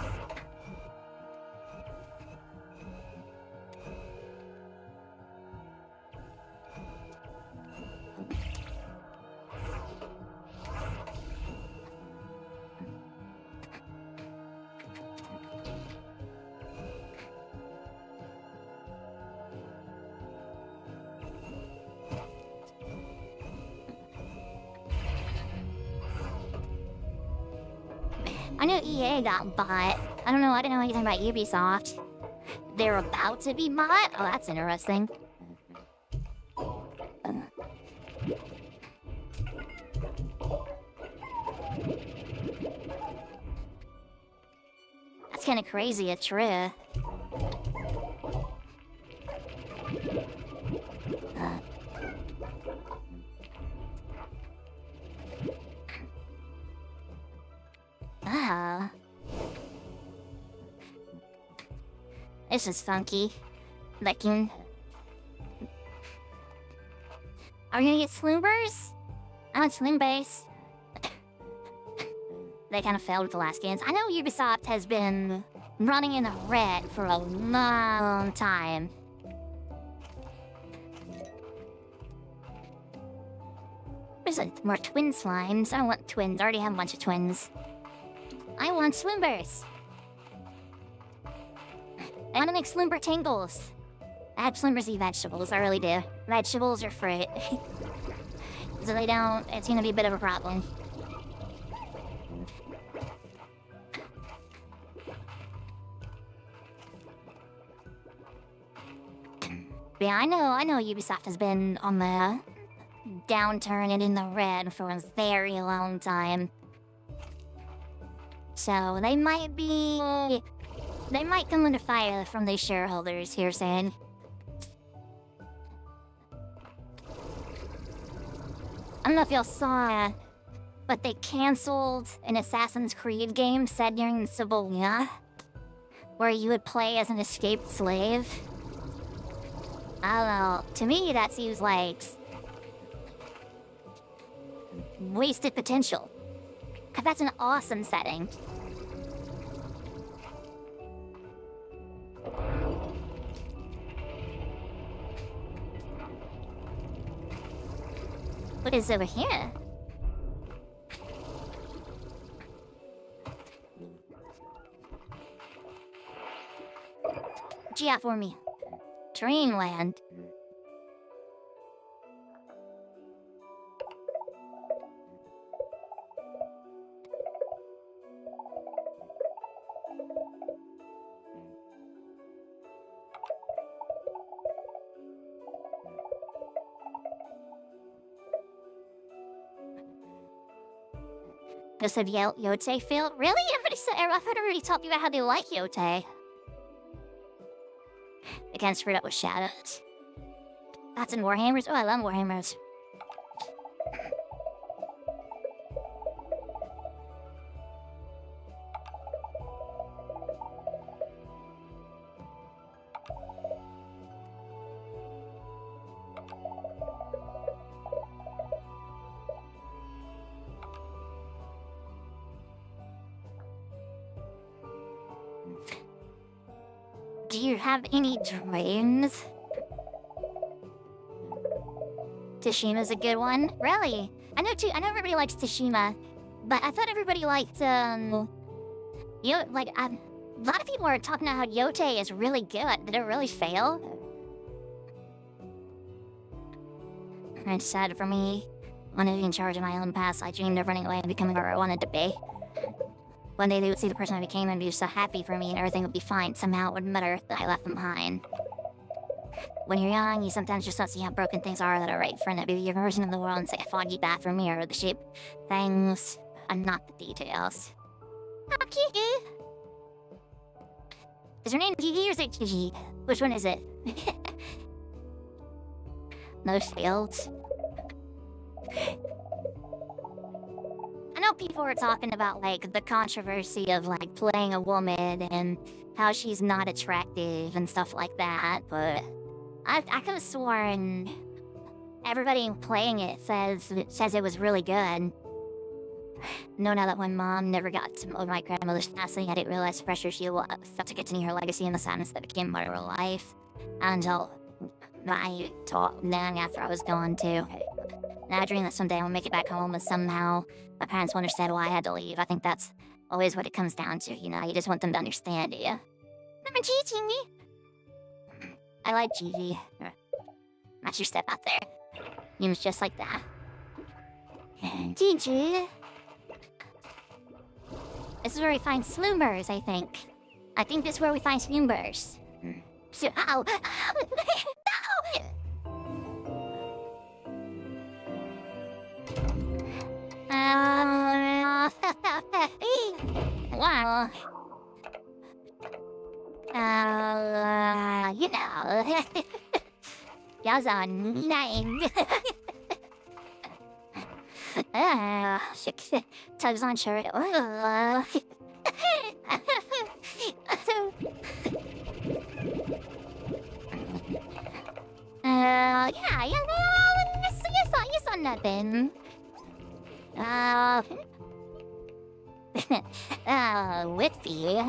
I know EA got bought. I don't know, I didn't know anything about Ubisoft. they're about to be bought? Oh, that's interesting. That's kind of crazy, it's true. Ah. This is funky. Looking. Are we gonna get Sloombers? I want Sloombase. They kind of failed with the last games. I know Ubisoft has been running in the red for a long time. There's more twin slimes. I don't want twins. I already have a bunch of twins. I want Sloombers. I want to make Sloomber tangles. I have Sloombers eat vegetables, I really do. Vegetables or fruit. So they don't, it's gonna be a bit of a problem. But yeah, I know Ubisoft has been on the downturn and in the red for a very long time. So they might come under fire from the shareholders here soon. I don't know if y'all saw, but they canceled an Assassin's Creed game set during the Civil War, where you would play as an escaped slave. I don't know, to me that seems like wasted potential. That's an awesome setting. What is over here? What you got for me? Dreamland. Just said Yote failed? Really? Everybody said, I've heard everybody talk about how they like Yote. Again, screwed up with shadows. That's in Warhammers? Oh, I love Warhammers. Do you have any dreams? Tashima's a good one. Really? I know everybody likes Tashima, but I thought everybody liked, a lot of people are talking about how Yote is really good. Did it really fail? It's sad for me. I wanted to be in charge of my own past. I dreamed of running away and becoming where I wanted to be. One day they would see the person I became and be so happy for me and everything would be fine. Somehow it wouldn't matter that I left them behind. When you're young, you sometimes just don't see how broken things are that are right in front of you. Your version of the world and say a foggy bathroom mirror, the shape, things, and not the details. Oh, Kiki! Is her name Kiki or is it Gigi? Which one is it? No fields. I know people were talking about, like, the controversy of, like, playing a woman and how she's not attractive and stuff like that, but I could have sworn everybody playing it says it was really good. No, now that my mom never got to know my grandmother's passing, I didn't realize the pressure she felt to continue her legacy in the sadness that became my real life. Until I taught long after I was gone, too. And I dream that someday I'll make it back home, and somehow my parents will understand why I had to leave. I think that's always what it comes down to, you know? You just want them to understand you. I'm cheating me. I like Gigi. That's your step out there. You was just like that. Gigi. This is where we find Sloombers, I think. I think this is where we find Sloombers. Ow! Wow. You know. Y'all's on name. Shit. Tugs on shirt. Yeah, you saw nothing. Whitby.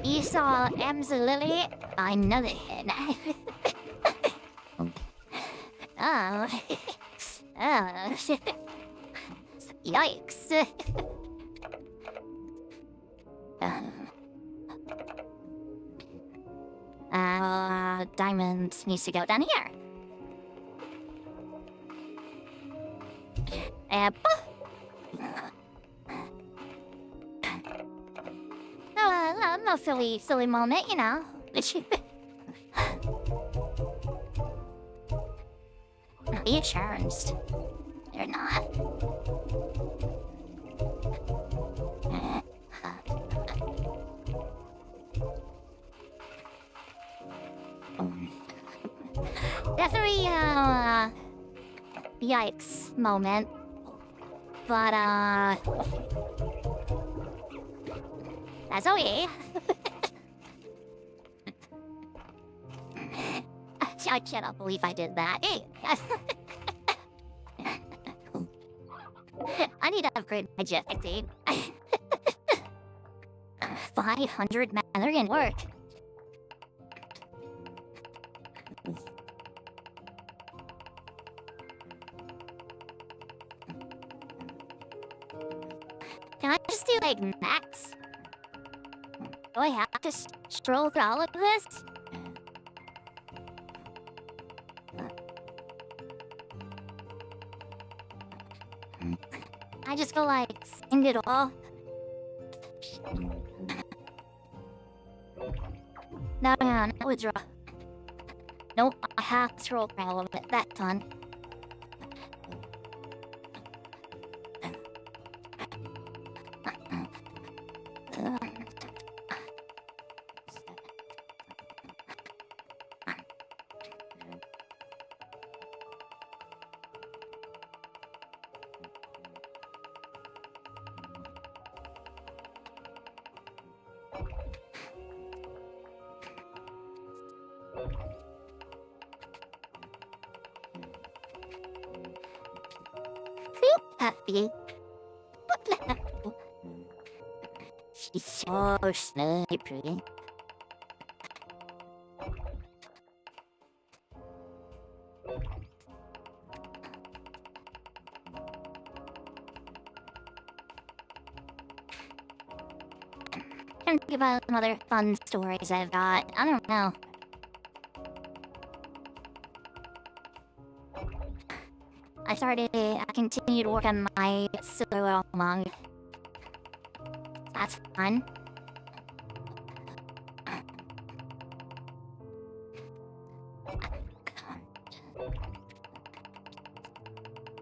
You saw absolutely another head. Oh. Oh. Yikes. Diamond needs to go down here. No silly moment, you know. Reassurance. They're not. Definitely yikes moment. But that's okay. I cannot believe I did that. I need to upgrade my jetpack, dude. 500, man, they're gonna work. Can I just do, like, max? Do I have to stroll through all of this? I just go, like, send it all? No, withdraw. Nope, I have to scroll through all of it. That's done. Happy. She's so sleepy. Can't think about some other fun stories I've got. I don't know. I continued to work on my solo manga. That's fun.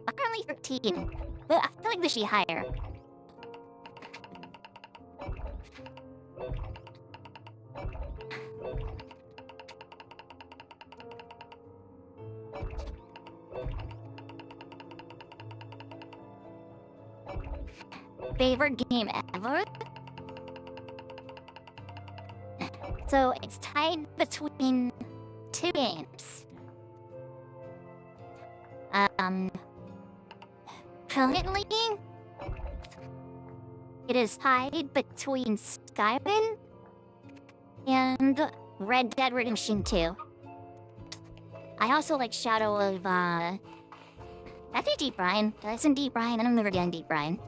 I'm currently 13, but I feel like this should be higher. Favorite game ever? So it's tied between two games. Currently, it is tied between Skyrim and Red Dead Redemption 2. I also like Shadow of, I did Deep Brine. Did I send Deep Brine? I don't remember getting Deep Brine.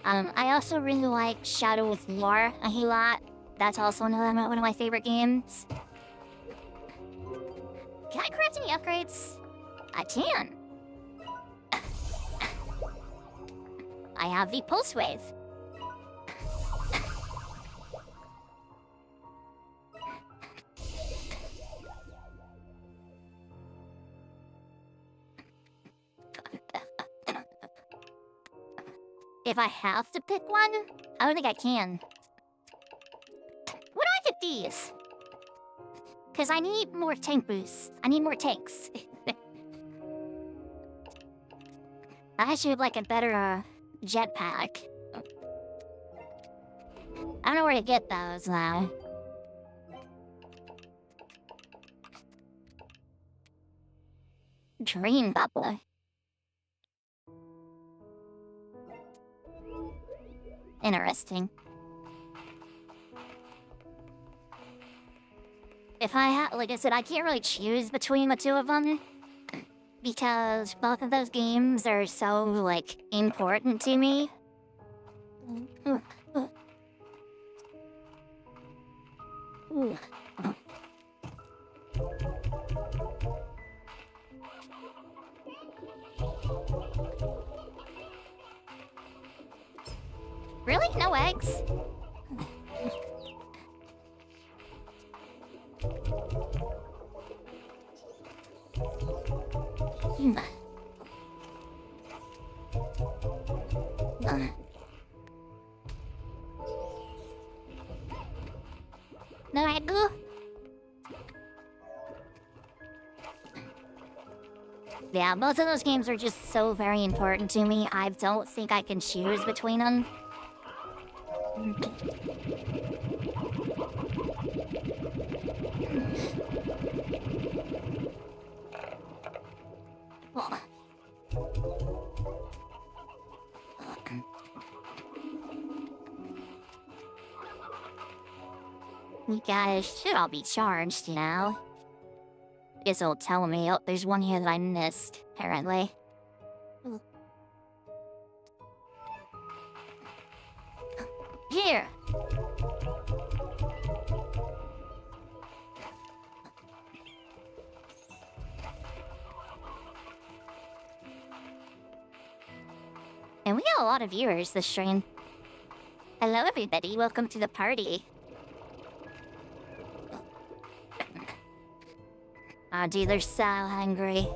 I also really like Shadow of War a whole lot. That's also one of my favorite games. Can I craft any upgrades? I can. I have the Pulse Wave. If I have to pick one, I don't think I can. What do I pick these? Because I need more tank boosts. I need more tanks. I should have like a better jetpack. I don't know where to get those now. Dream bubble. Interesting. If I had, like I said, I can't really choose between the two of them. Because both of those games are so, like, important to me. Really? No eggs? No egg? Yeah, both of those games are just so very important to me. I don't think I can choose between them. You guys should all be charged, you know? Guess it'll tell me, oh, there's one here that I missed, apparently. Here! And we got a lot of viewers this stream. Hello everybody, welcome to the party. Oh dude, they're so hungry.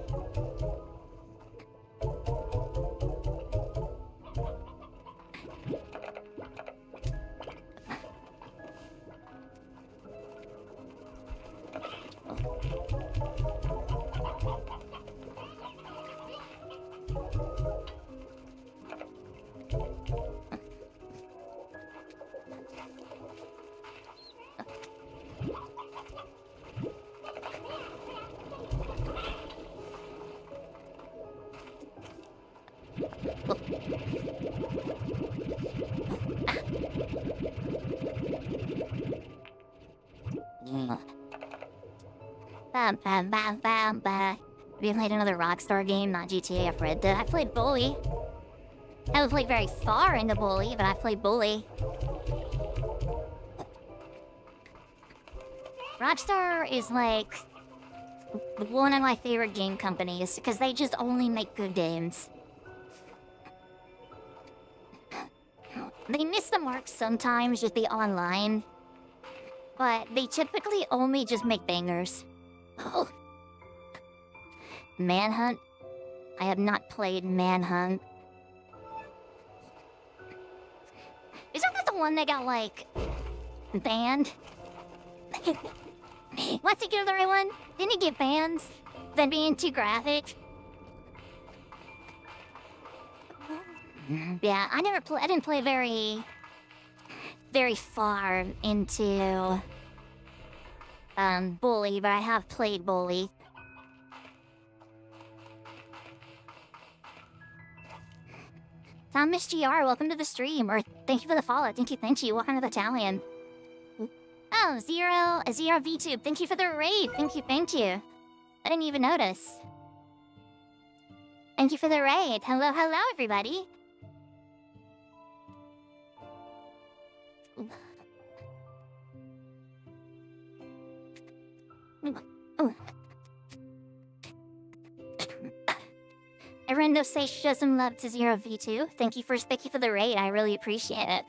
Bam, bam, bam, bam, bam. Have you played another Rockstar game, not GTA? I've read that. I played Bully. I haven't played very far into Bully, but I played Bully. Rockstar is like one of my favorite game companies because they just only make good games. They miss the mark sometimes with the online, but they typically only just make bangers. Oh. Manhunt? I have not played Manhunt. Isn't that the one that got, like, banned? What's the other one? Didn't it get banned? Then being too graphic? Yeah, I didn't play very far into Bully, but I have played Bully. Thomas GR, welcome to the stream, or thank you for the follow. Thank you. Welcome to the Talion. Oh, Zero VTube, thank you for the raid. Thank you. I didn't even notice. Thank you for the raid. Hello, everybody. Arendo say show some love to Zero V2. Thank you for the raid. I really appreciate it.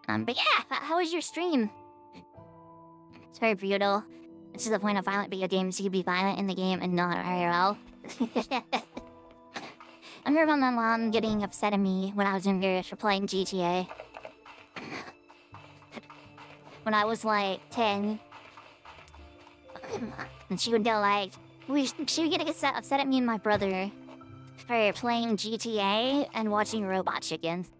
But yeah, how was your stream? It's very brutal. It's to the point of violent video games. You can be violent in the game and not IRL. I remember my mom getting upset at me when I was younger for playing GTA. When I was like 10. And she would go like... She would get upset at me and my brother for playing GTA and watching Robot Chickens.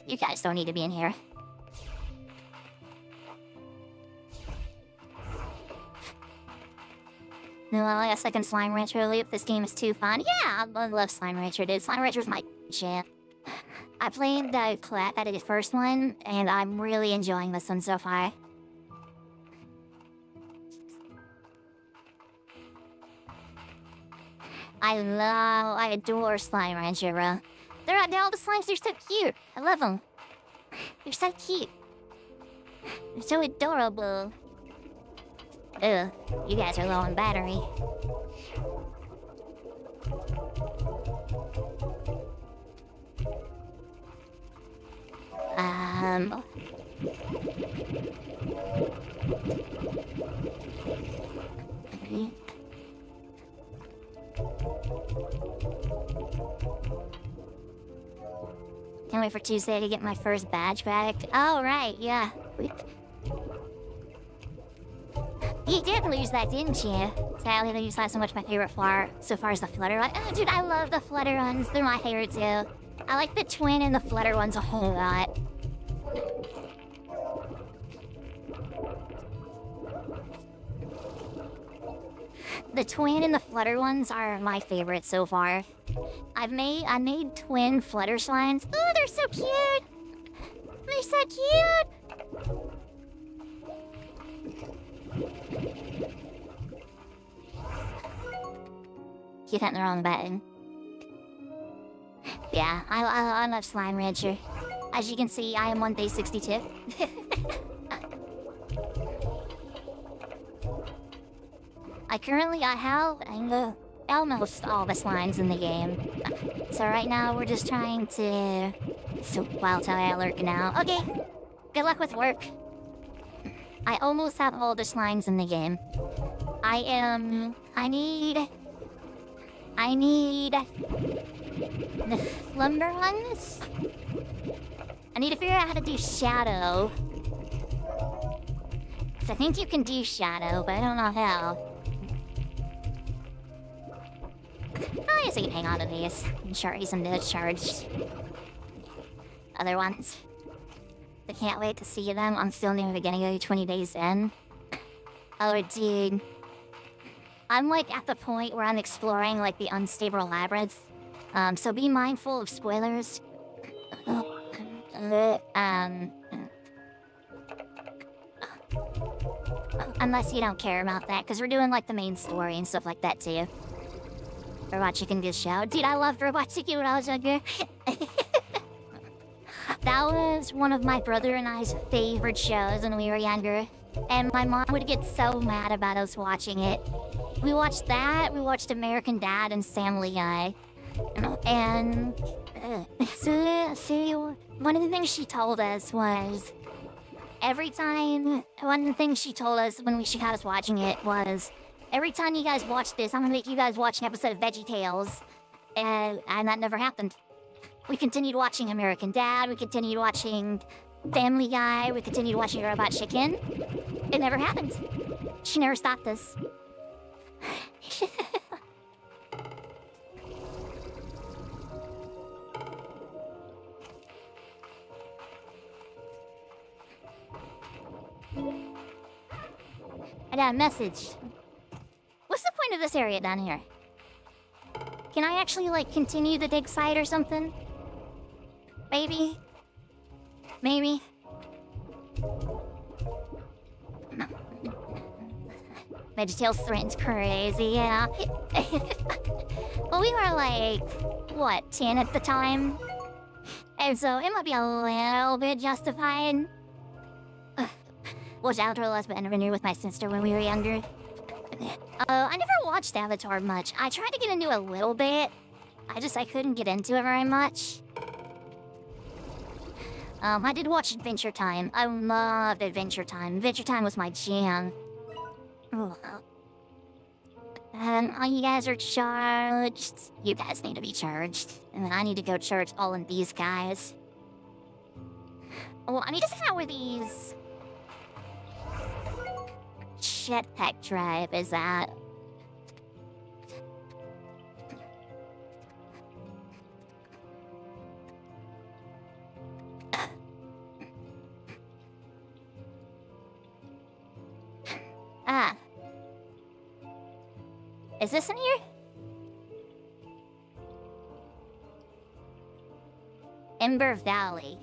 You guys don't need to be in here. No, I guess I can Slime Rancher loop. This game is too fun. Yeah, I love Slime Rancher, dude. Slime Rancher's my shit. I played the first one, and I'm really enjoying this one so far. I adore Slime Rancher, bro. They're all the slimes, they're so cute. I love them. They're so cute. They're so adorable. Ugh, you guys are low on battery. Can't wait for Tuesday to get my first badge back. Oh, right, yeah. You did lose that, didn't you? Sadly, you saw so much my favorite flower so far is the flutter run. Oh, dude, I love the flutter runs. They're my favorite, too. I like the twin and the flutter ones a whole lot. The twin and the flutter ones are my favorite so far. I made twin flutter slimes. Oh, they're so cute! They're so cute! You hit the wrong button. Yeah, I love Slime Rancher. As you can see, I am on day 62. I have almost all the slimes in the game. So right now we're just trying to... So, wow, Tali, I lurk now. Okay, good luck with work. I almost have all the slimes in the game. I need the lumber ones. I need to figure out how to do shadow. I think you can do shadow, but I don't know how. I guess I can hang on to these. I'm sure he's in discharged. Other ones. I can't wait to see them. I'm still near the beginning of 20 days in. Oh, dude. I'm like at the point where I'm exploring like the unstable labyrinth. So be mindful of spoilers. Unless you don't care about that, because we're doing like the main story and stuff like that too. Robot Chicken gets shout. Dude, I loved Robot Chicken when I was younger. That was one of my brother and I's favorite shows when we were younger. And my mom would get so mad about us watching it. We watched that, we watched American Dad and Family Guy. And... so, one of the things she told us was... one of the things she told us when she had us watching it was... Every time you guys watch this, I'm gonna make you guys watch an episode of VeggieTales. And that never happened. We continued watching American Dad, we continued watching Family Guy, we continued watching Robot Chicken. It never happened. She never stopped us. I got a message. What's the point of this area down here? Can I actually, like, continue the dig site or something? Maybe? Maybe? VeggieTales threaten's crazy, yeah. Well, we were like, what, 10 at the time? And so it might be a little bit justified. Watched outdoor last but renewed with my sister when we were younger. I never watched Avatar much. I tried to get into it a little bit. I couldn't get into it very much. I did watch Adventure Time. I loved Adventure Time. Adventure Time was my jam. You guys are charged. You guys need to be charged. And then I need to go charge all of these guys. Oh, I need to figure out where these... jetpack drive is at. Ah. Is this in here? Ember Valley.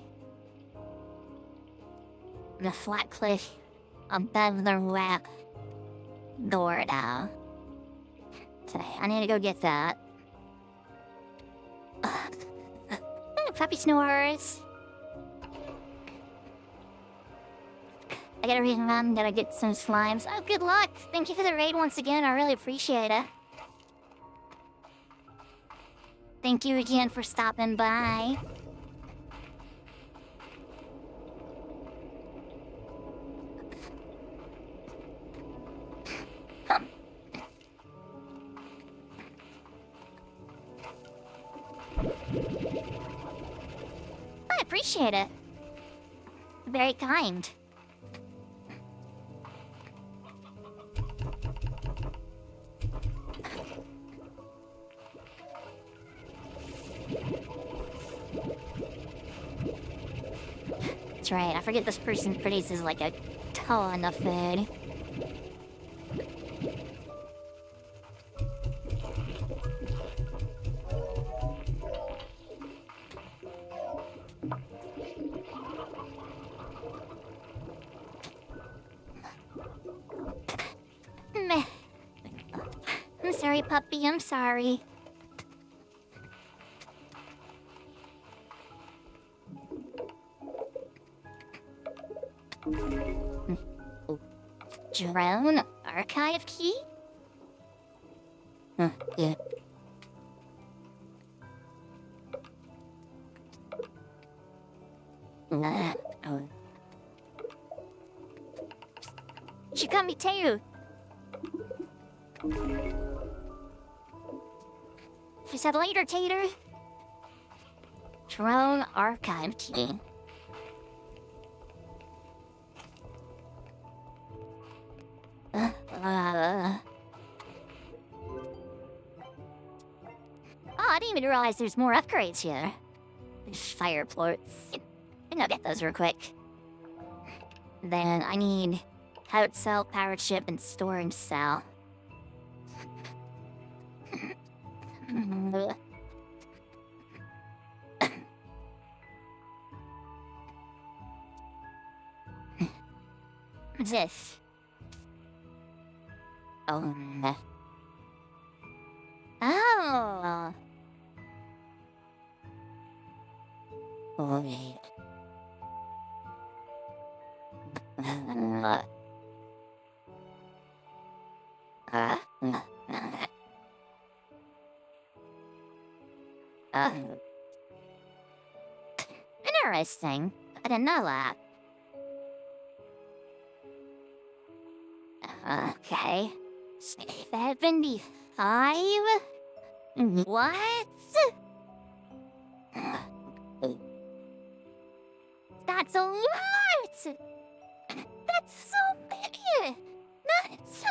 The flat cliff above the rock door now. So I need to go get that. Puppy snores. I gotta read around, gotta get some slimes. Oh, good luck! Thank you for the raid once again, I really appreciate it. Thank you again for stopping by. I appreciate it. Very kind. That's right, I forget this person produces like a ton of food. Meh. I'm sorry, puppy, I'm sorry. Drone archive key? Yeah. Oh. She got me too. She said later, Tater. Drone archive key. Oh, I didn't even realize there's more upgrades here. There's fire ports. I can go get those real quick. Then I need pouch cell, powered ship, and storage cell. What's this? Oh. Oh. Oh, wait. Interesting. I didn't know that. Okay. 75? What? That's a lot! That's so big! That's so...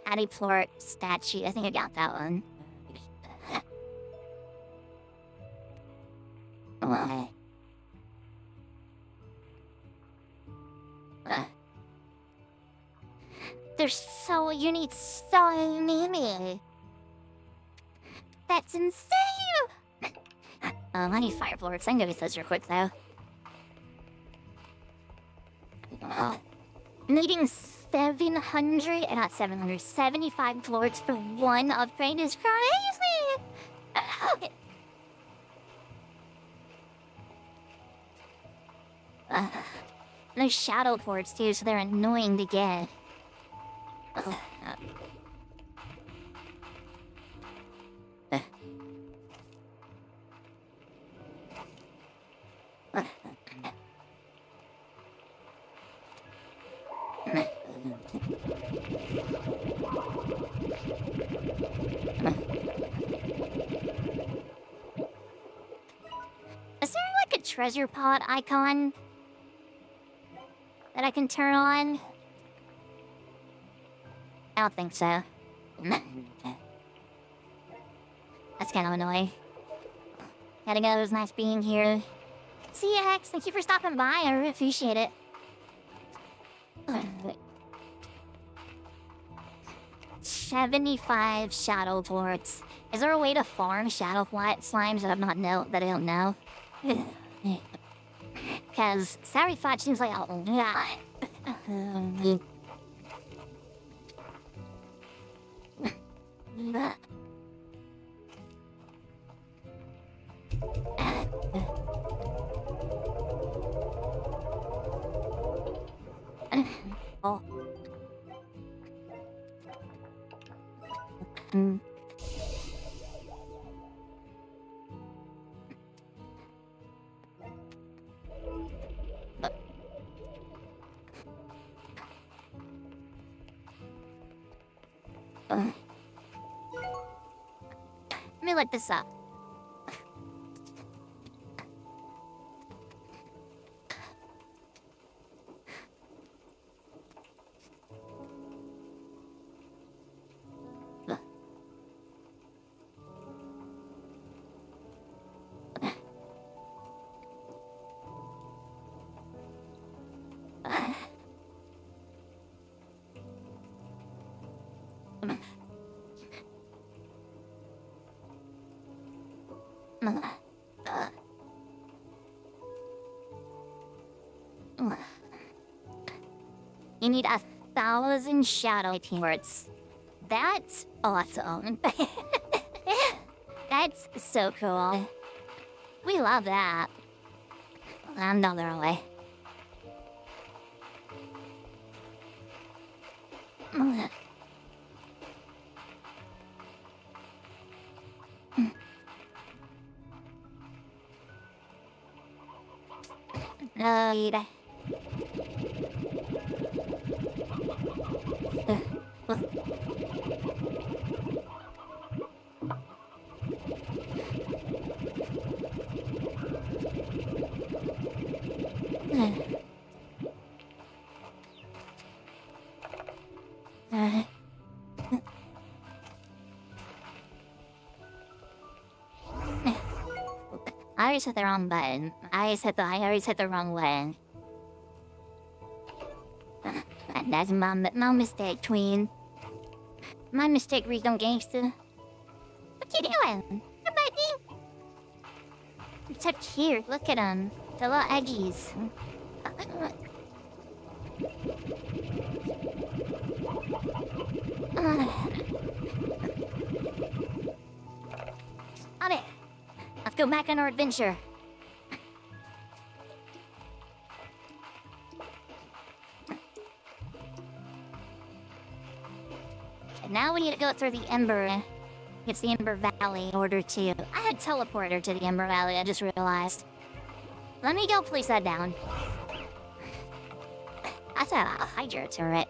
Hattie Plort statue. I think I got that one. Okay. You need so many. That's insane! I need fire plorts. I can go get those real quick, though. Needing 700, not 775 plorts for one upgrade is crazy! Those shadow plorts, too, so they're annoying to get. Is there like a treasure pod icon that I can turn on? I don't think so. That's kind of annoying. Gotta go, it was nice being here. See ya, Hex. Thank you for stopping by. I really appreciate it. 75 shadow plorts. Is there a way to farm shadow slimes that I don't know? Because Sarifat seems like a lot. Oh. Let me look this up. You need 1,000 shadow plorts. That's awesome. That's so cool. We love that. Another way. No, I always hit the wrong button. I always hit the wrong one. That's my mistake, tween. My mistake, Recon Gangster. What you doing? Hey, buddy. You're so cute. Look at them. The little eggies. On it. Let's go back on our adventure. And now we need to go through the Ember. It's the Ember Valley in order to... I had teleporter to the Ember Valley, I just realized. Let me go place that down. That's a Hydra turret.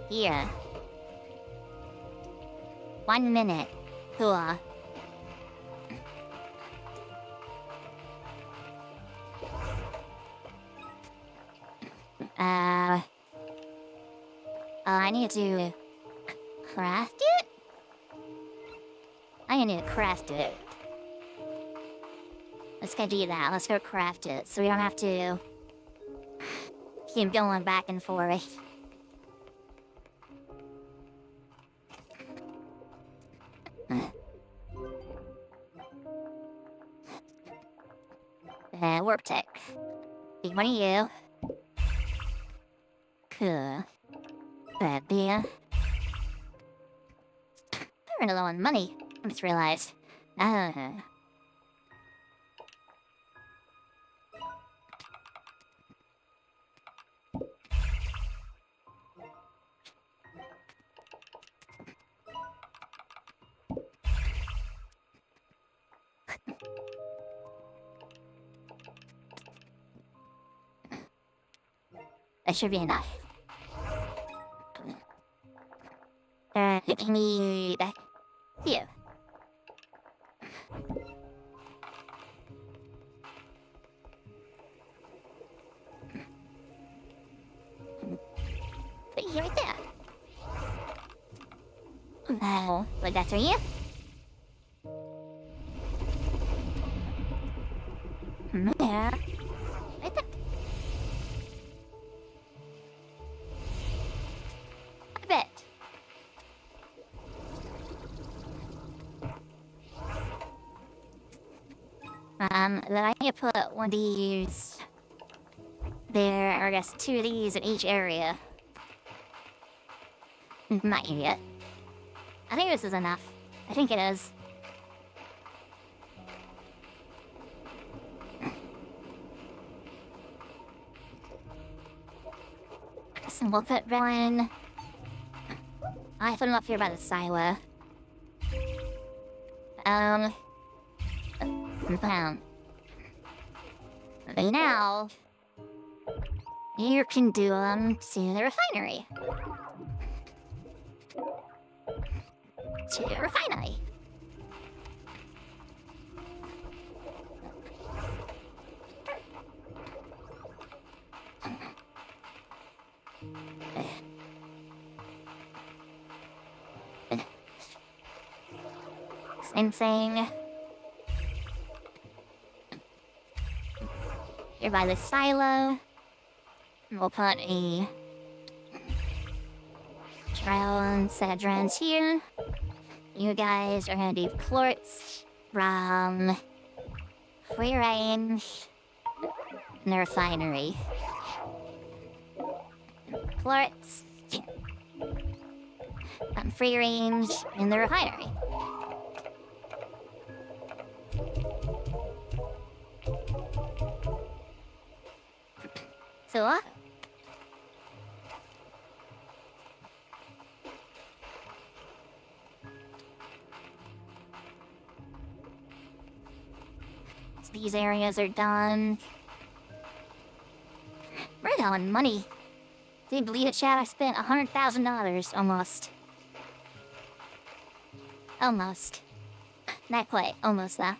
Here. 1 minute. Cool. I need to craft it? I need to craft it. Let's go do that. Let's go craft it so we don't have to keep going back and forth. warp tech. Big one of you. Cool. Bad beer. I'm running low on money. I just realized. That should be enough. Me back. You. Put you right there. Oh, like that's for you. Yeah. Right there. I bet. Then I need to put one of these there, or I guess 2 of these in each area. Not here yet. I think this is enough. I think it is. And we'll put one. I put them up here by the silo. Down. And now, you can do them to the refinery. To the refinery. Same thing. Here by the silo. We'll put a drone set of drones here. You guys are gonna do plorts from free range in the refinery. Plorts from free range in the refinery. So, these areas are done. We're down money. Can you believe it, Chad? I spent $100,000 almost. Almost. Not quite. Almost, though.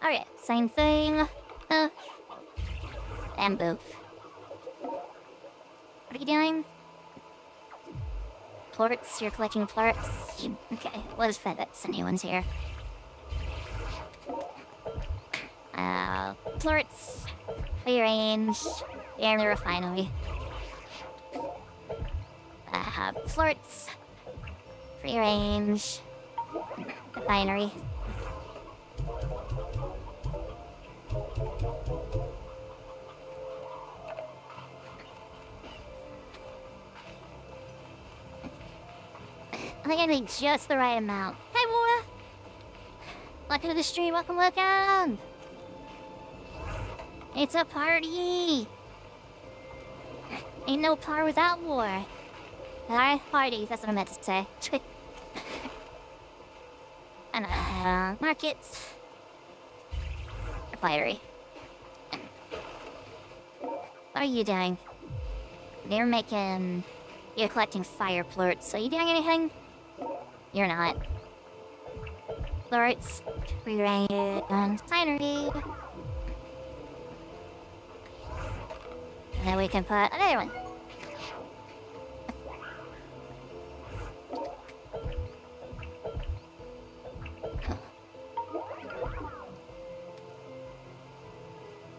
Alright, same thing. And boof. What are you doing? Plorts? You're collecting plorts? Okay, what is FedEx? New one's here. Plorts. Free range. Air in the refinery. Plorts. Free range. Refinery. I think I need just the right amount. Hey, boy! Welcome to the stream, welcome! It's a party! Ain't no par without war. Alright, parties, that's what I meant to say. And, markets. Refinery. What are you doing? You're collecting fire plorts. Are you doing anything? You're not. Plorts. Free range. Refinery. And then we can put another one.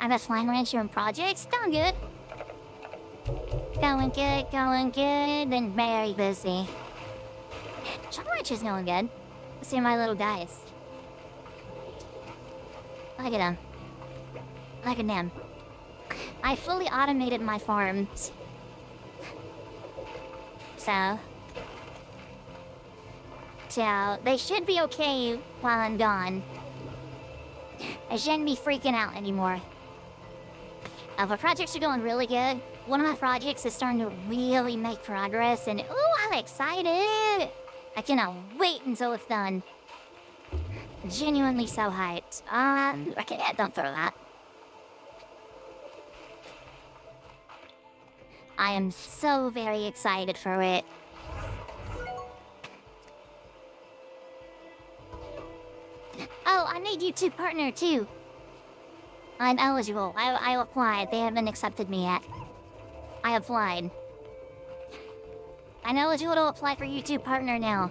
I'm a flying rancher in projects. Going good. Going good, going good, and very busy. Flying rancher's going good. See my little guys. Look at them. Look at them. I fully automated my farms. So they should be okay while I'm gone. I shouldn't be freaking out anymore. The projects are going really good. One of my projects is starting to really make progress, and ooh, I'm excited! I cannot wait until it's done. Genuinely so hyped. Okay, don't throw that. I am so very excited for it. Oh, I need YouTube partner too. I'm eligible. I applied. They haven't accepted me yet. I applied. I'm eligible to apply for YouTube partner now.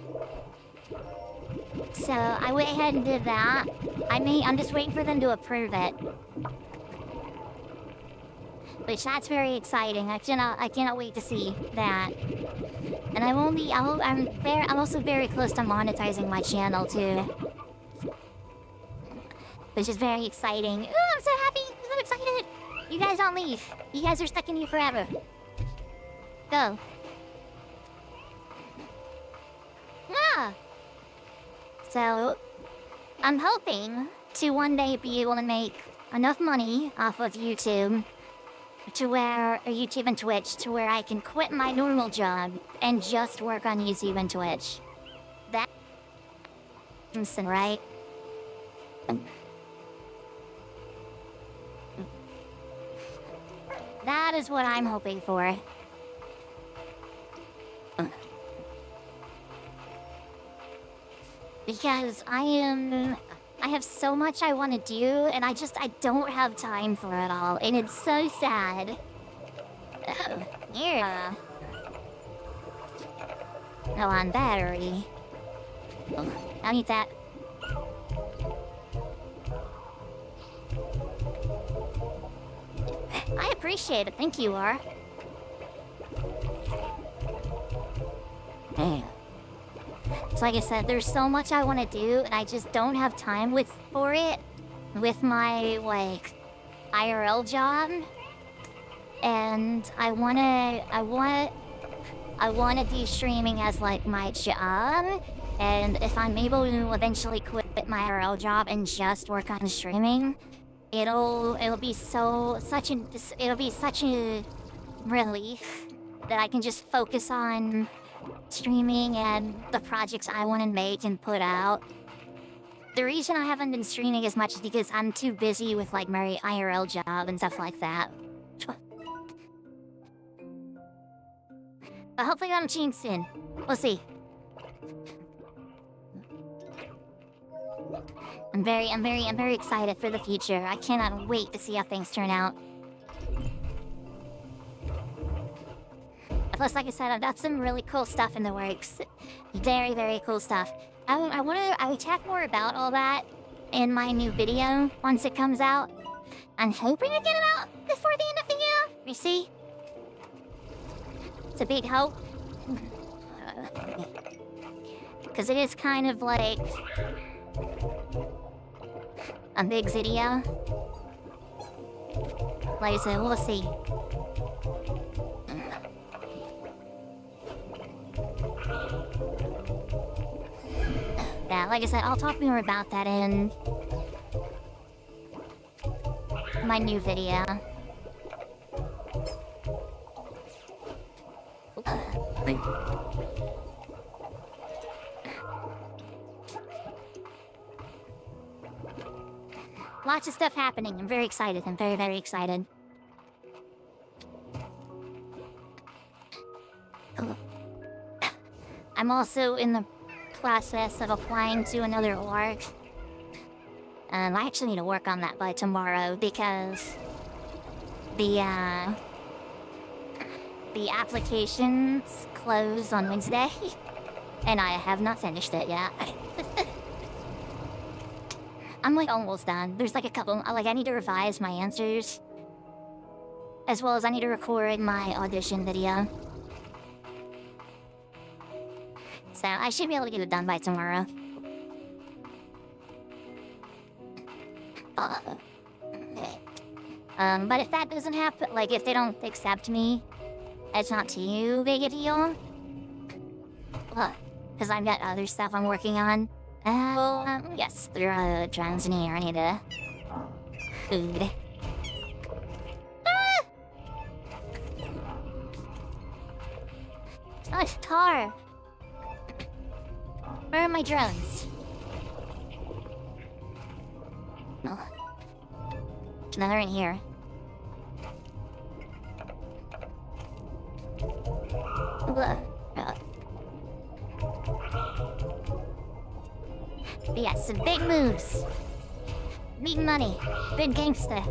So I went ahead and did that. I'm just waiting for them to approve it. Which that's very exciting. I cannot wait to see that. And I'm also very close to monetizing my channel too. Which is very exciting. Ooh, I'm so happy! I'm so excited! You guys don't leave. You guys are stuck in here forever. Go. Ah! So, I'm hoping to one day be able to make enough money off of YouTube YouTube and Twitch to where I can quit my normal job and just work on YouTube and Twitch. That's insane, right? That is what I'm hoping for. Because I have so much I want to do, and I don't have time for it all, and it's so sad. Oh, yeah. No, on battery. Oh, I need that. I appreciate it. Thank you, Laura. So like I said, there's so much I want to do, and I just don't have time for it with my, like, IRL job. And I wanna do streaming as, like, my job. And if I'm able to eventually quit my IRL job and just work on streaming, it'll be such a relief that I can just focus on streaming and the projects I want to make and put out. The reason I haven't been streaming as much is because I'm too busy with, like, my IRL job and stuff like that. But hopefully that'll change soon. We'll see. I'm very excited for the future. I cannot wait to see how things turn out. Plus, like I said, I've got some really cool stuff in the works. Very cool stuff. I will talk more about all that in my new video once it comes out. I'm hoping to get it out before the end of the year. You see? It's a big hope. Because it is kind of like a big video. Like I said, we'll see. Yeah, like I said, I'll talk more about that in my new video. Lots of stuff happening. I'm very excited. I'm very excited. I'm also in the process of applying to another org. I actually need to work on that by tomorrow because the applications close on Wednesday, and I have not finished it yet. I'm like almost done. There's like a couple, like I need to revise my answers. As well as I need to record my audition video. So I should be able to get it done by tomorrow. But if that doesn't happen, like if they don't accept me, it's not too big a deal. Because I've got other stuff I'm working on. Yes, there are drones in here. I need food. Ah! It's not a tar. Where are my drones? Oh. There's another in here. But yeah, some big moves. Big money. Big gangsta.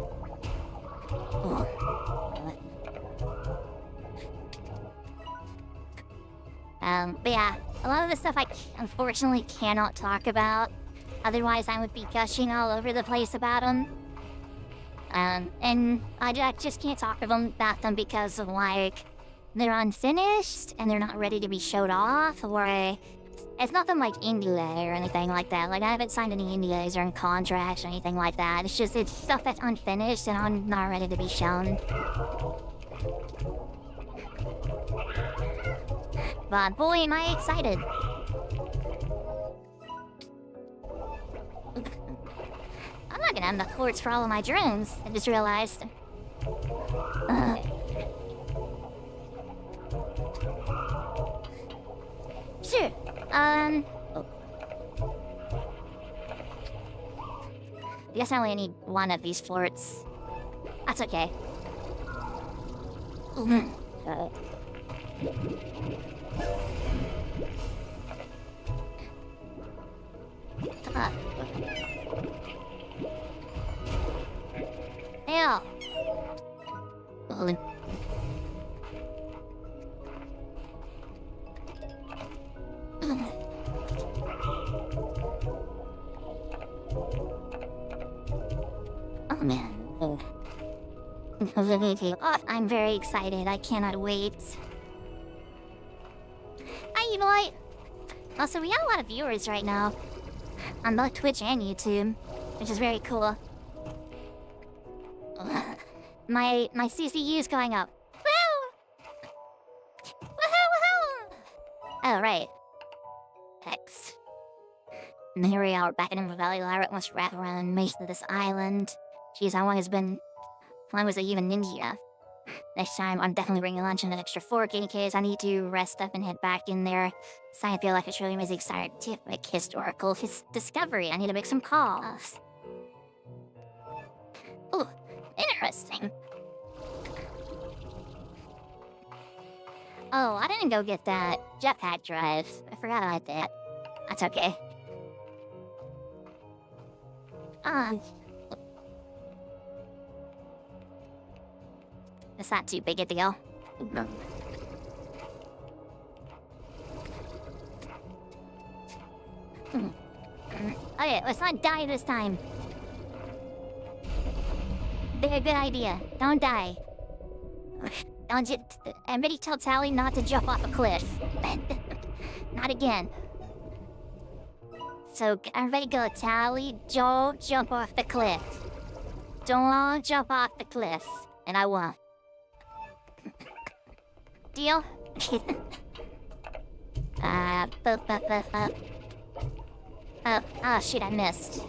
Oh. But yeah, a lot of the stuff I unfortunately cannot talk about. Otherwise, I would be gushing all over the place about them. And I just can't talk about them because of, like, they're unfinished and they're not ready to be showed off, or it's nothing like NDA or anything like that. Like, I haven't signed any NDAs or any contracts or anything like that. It's just, it's stuff that's unfinished and I'm not ready to be shown. But boy, am I excited. I'm not gonna have enough ports for all of my drones, I just realized. Sure. I guess I only need one of these forts. That's okay. Ew. Oh man. Oh, I'm very excited. I cannot wait. You know what? Also, we got a lot of viewers right now on both Twitch and YouTube, which is very cool. My CCU is going up. Woo! Woohoo! Oh, right. Hex. And here we are back in Ember Valley. Lyra must wrap around most of this island. Jeez, how long has it been? How long was it even India? Next time, I'm definitely bringing lunch and an extra fork in case I need to rest up and head back in there. So I feel like it's really amazing scientific historical discovery. I need to make some calls. Ooh, interesting. Oh, I didn't go get that jetpack drive. I forgot about that. That's okay. It's not too big a deal. Okay, let's not die this time. Very good idea. Don't die. Everybody tell Tali not to jump off a cliff. Not again. So, everybody go, Tali, don't jump off the cliff. Don't jump off the cliff. And I won't. Deal? Oh, shit, I missed.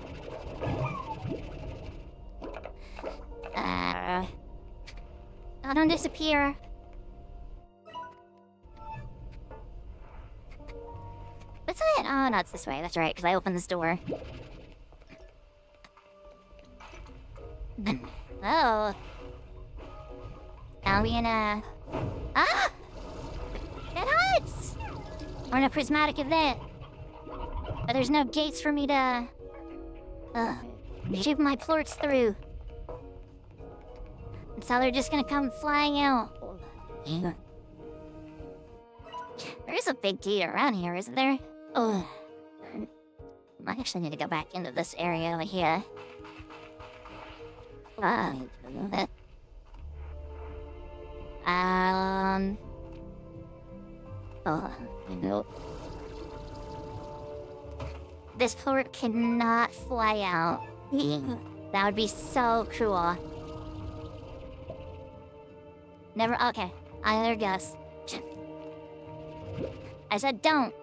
Oh, don't disappear. What's it? Oh, no, it's this way. That's right, because I opened this door. Oh. Now we in a... Ah! That hurts! We're in a prismatic event. But there's no gates for me to... shoot my plorts through. So they're just gonna come flying out. There is a big gate around here, isn't there? Oh. I actually need to go back into this area over here. Oh, nope. This port cannot fly out. That would be so cruel. Never. Okay, I guess. I said don't.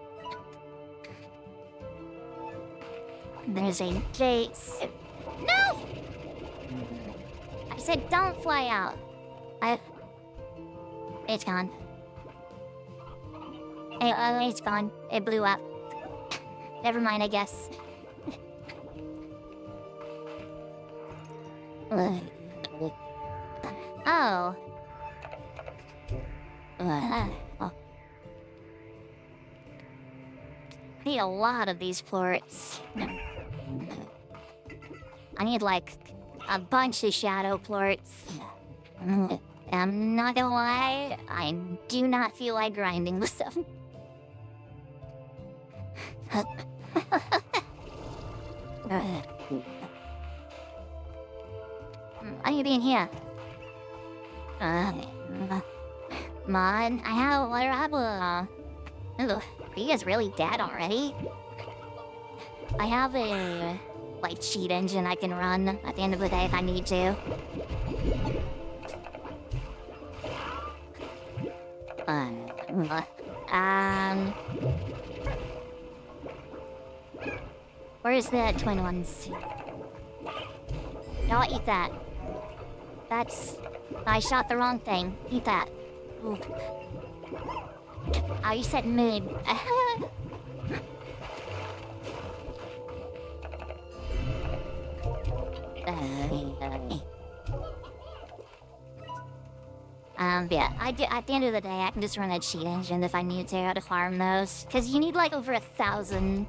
There's a gate. No! I said don't fly out. It's gone. It's gone. It blew up. Never mind, I guess. Oh. I need a lot of these plorts. I need like a bunch of shadow plorts. I'm not gonna lie, I do not feel like grinding this stuff. I need to be in here. Mod, I have a problem. Hello, are you guys really dead already? I have a like cheat engine I can run at the end of the day if I need to. Where's the twin ones? No, eat that. That's... I shot the wrong thing. Eat that. Ooh. Oh, you said mid. Yeah, at the end of the day, I can just run a cheat engine if I need to farm those. Because you need like over 1,000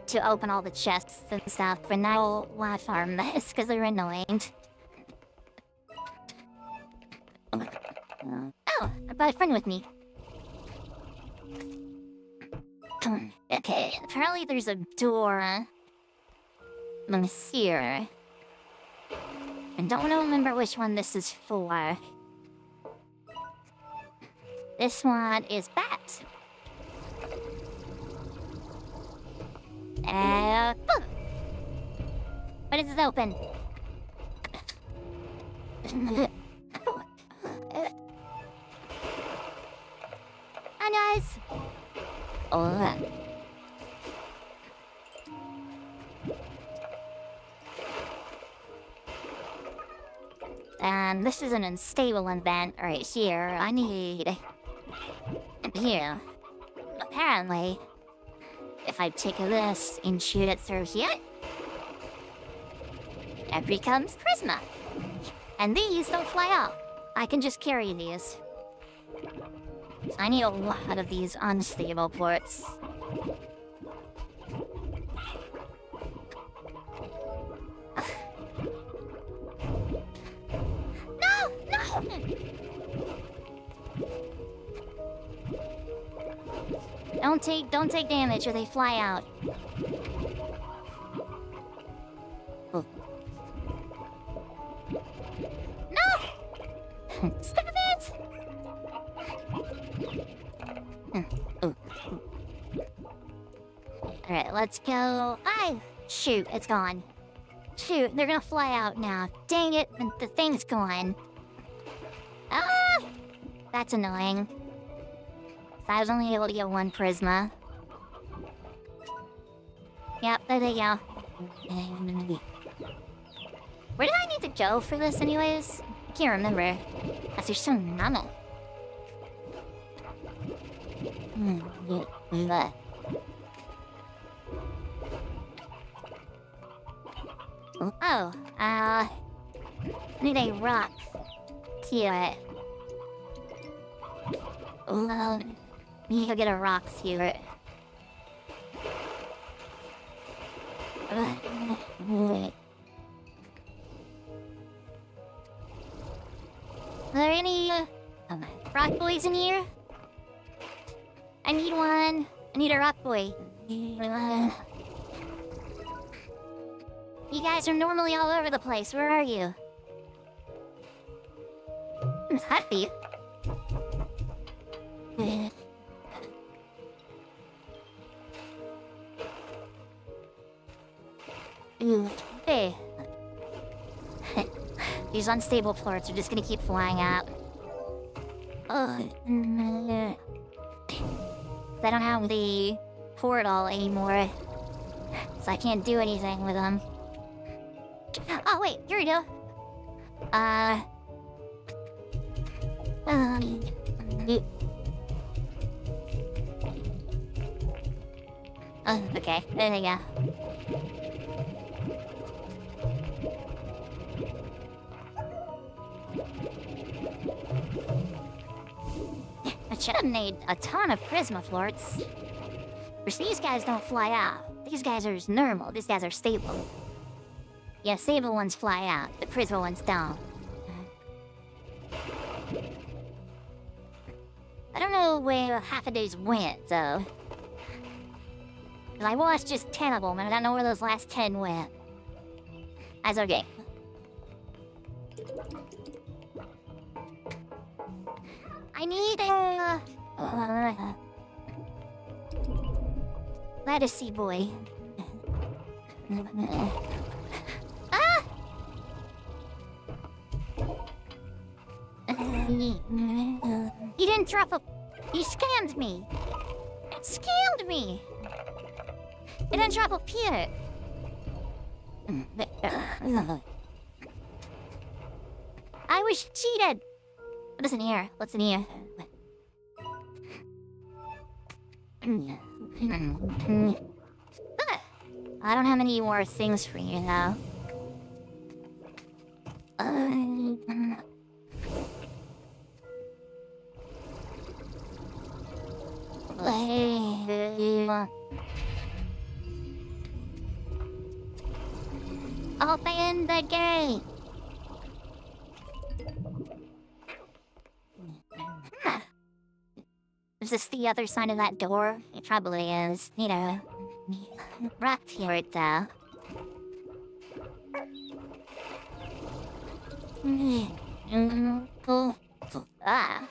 to open all the chests and stuff. But now, why farm this? Because they're annoying. Oh, I brought a friend with me. Okay, apparently there's a door here. I don't remember which one this is for. This one is bat. But it's open. Hi guys. Oh. And this is an unstable event right here. I need... here. Apparently, if I take this and shoot it through here, it becomes Prisma. And these don't fly out. I can just carry these. So I need a lot of these unstable ports. No! No! Don't take damage or they fly out. Oh. No! Stop it! Oh. Alright, let's go. Shoot, it's gone. Shoot, they're gonna fly out now. Dang it, the thing's gone. Ah! That's annoying. So I was only able to get one Prisma. Yep, there they go. Where did I need to go for this anyways? I can't remember. As there's so normal. Oh, I need a rock here. Oh, need to go get a rock here. Are there any rock boys in here? I need one. I need a rock boy. You guys are normally all over the place. Where are you? I'm happy. Hey. These unstable floors are just gonna keep flying out. I don't have the portal anymore, so I can't do anything with them. Oh wait, here we go. Okay, there we go. I should have made a ton of Prisma Florts. Which these guys don't fly out. These guys are normal. These guys are stable. Yeah, stable ones fly out. The Prisma ones don't. I don't know where half of these went, though. Cause I watched just 10 of them, and I don't know where those last 10 went. That's okay. I need a... lettucey boy. Ah! He didn't drop a... He scammed me. It scammed me. It didn't drop a peanut. I was cheated. What is in here? What's in here? I don't have any more things for you now. Open the gate! Is this the other side of that door? It probably is. You know, right here though. Ah,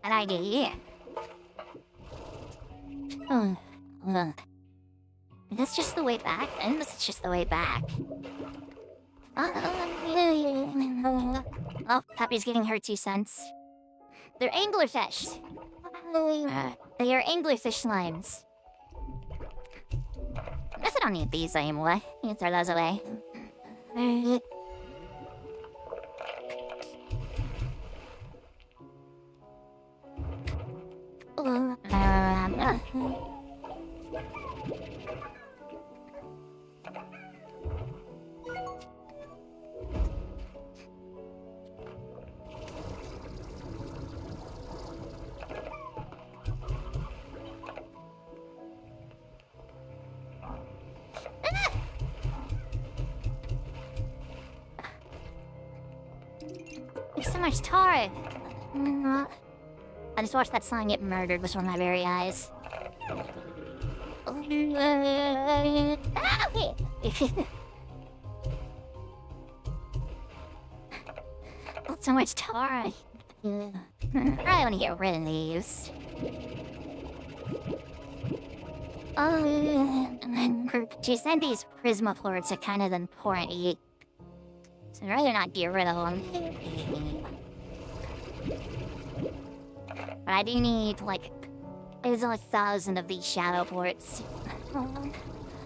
an idea. Is this just the way back? And this is just the way back. Oh, Puppy's getting her 2 cents. They're anglerfish. They are anglerfish slimes. I guess I don't need these anymore. You can throw those away. There's so much tar. I just watched that slime get murdered before my very eyes. Oh, so much tar. I want to get rid of these. She said these Prisma Florts are kind of important. So I'd rather not get rid of them. But I do need, like, there's 1,000 of these shadow ports.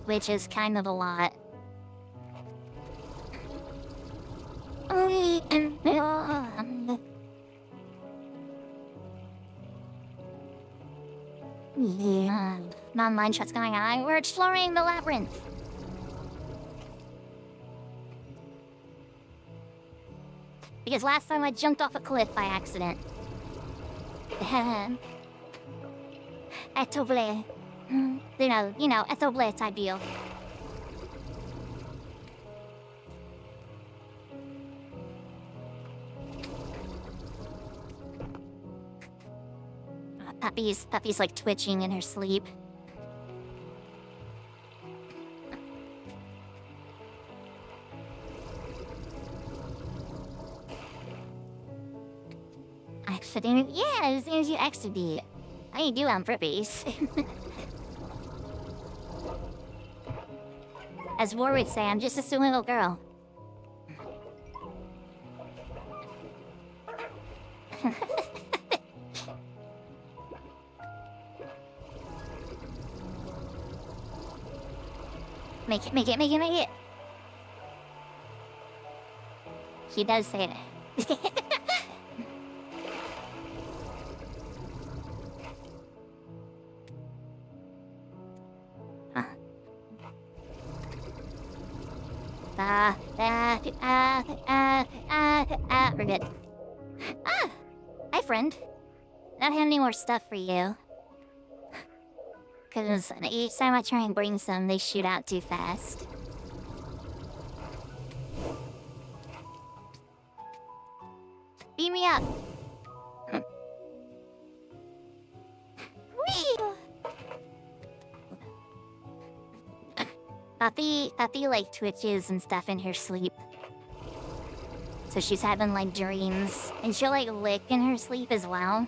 Which is kind of a lot. Non-mine shots going on. We're exploring the labyrinth. Because last time I jumped off a cliff by accident. Etoble. You know, Etoble type deal. Puppy's like twitching in her sleep. accident? Yeah, as soon as you exited. I didn't do it on purpose. As War would say, I'm just a sweet little girl. Make it. He does say that. We're good. Hi, friend. Not have any more stuff for you. Because each time I try and bring some, they shoot out too fast. Beam me up! Whee! Papi like twitches and stuff in her sleep. So she's having like dreams. And she'll like lick in her sleep as well.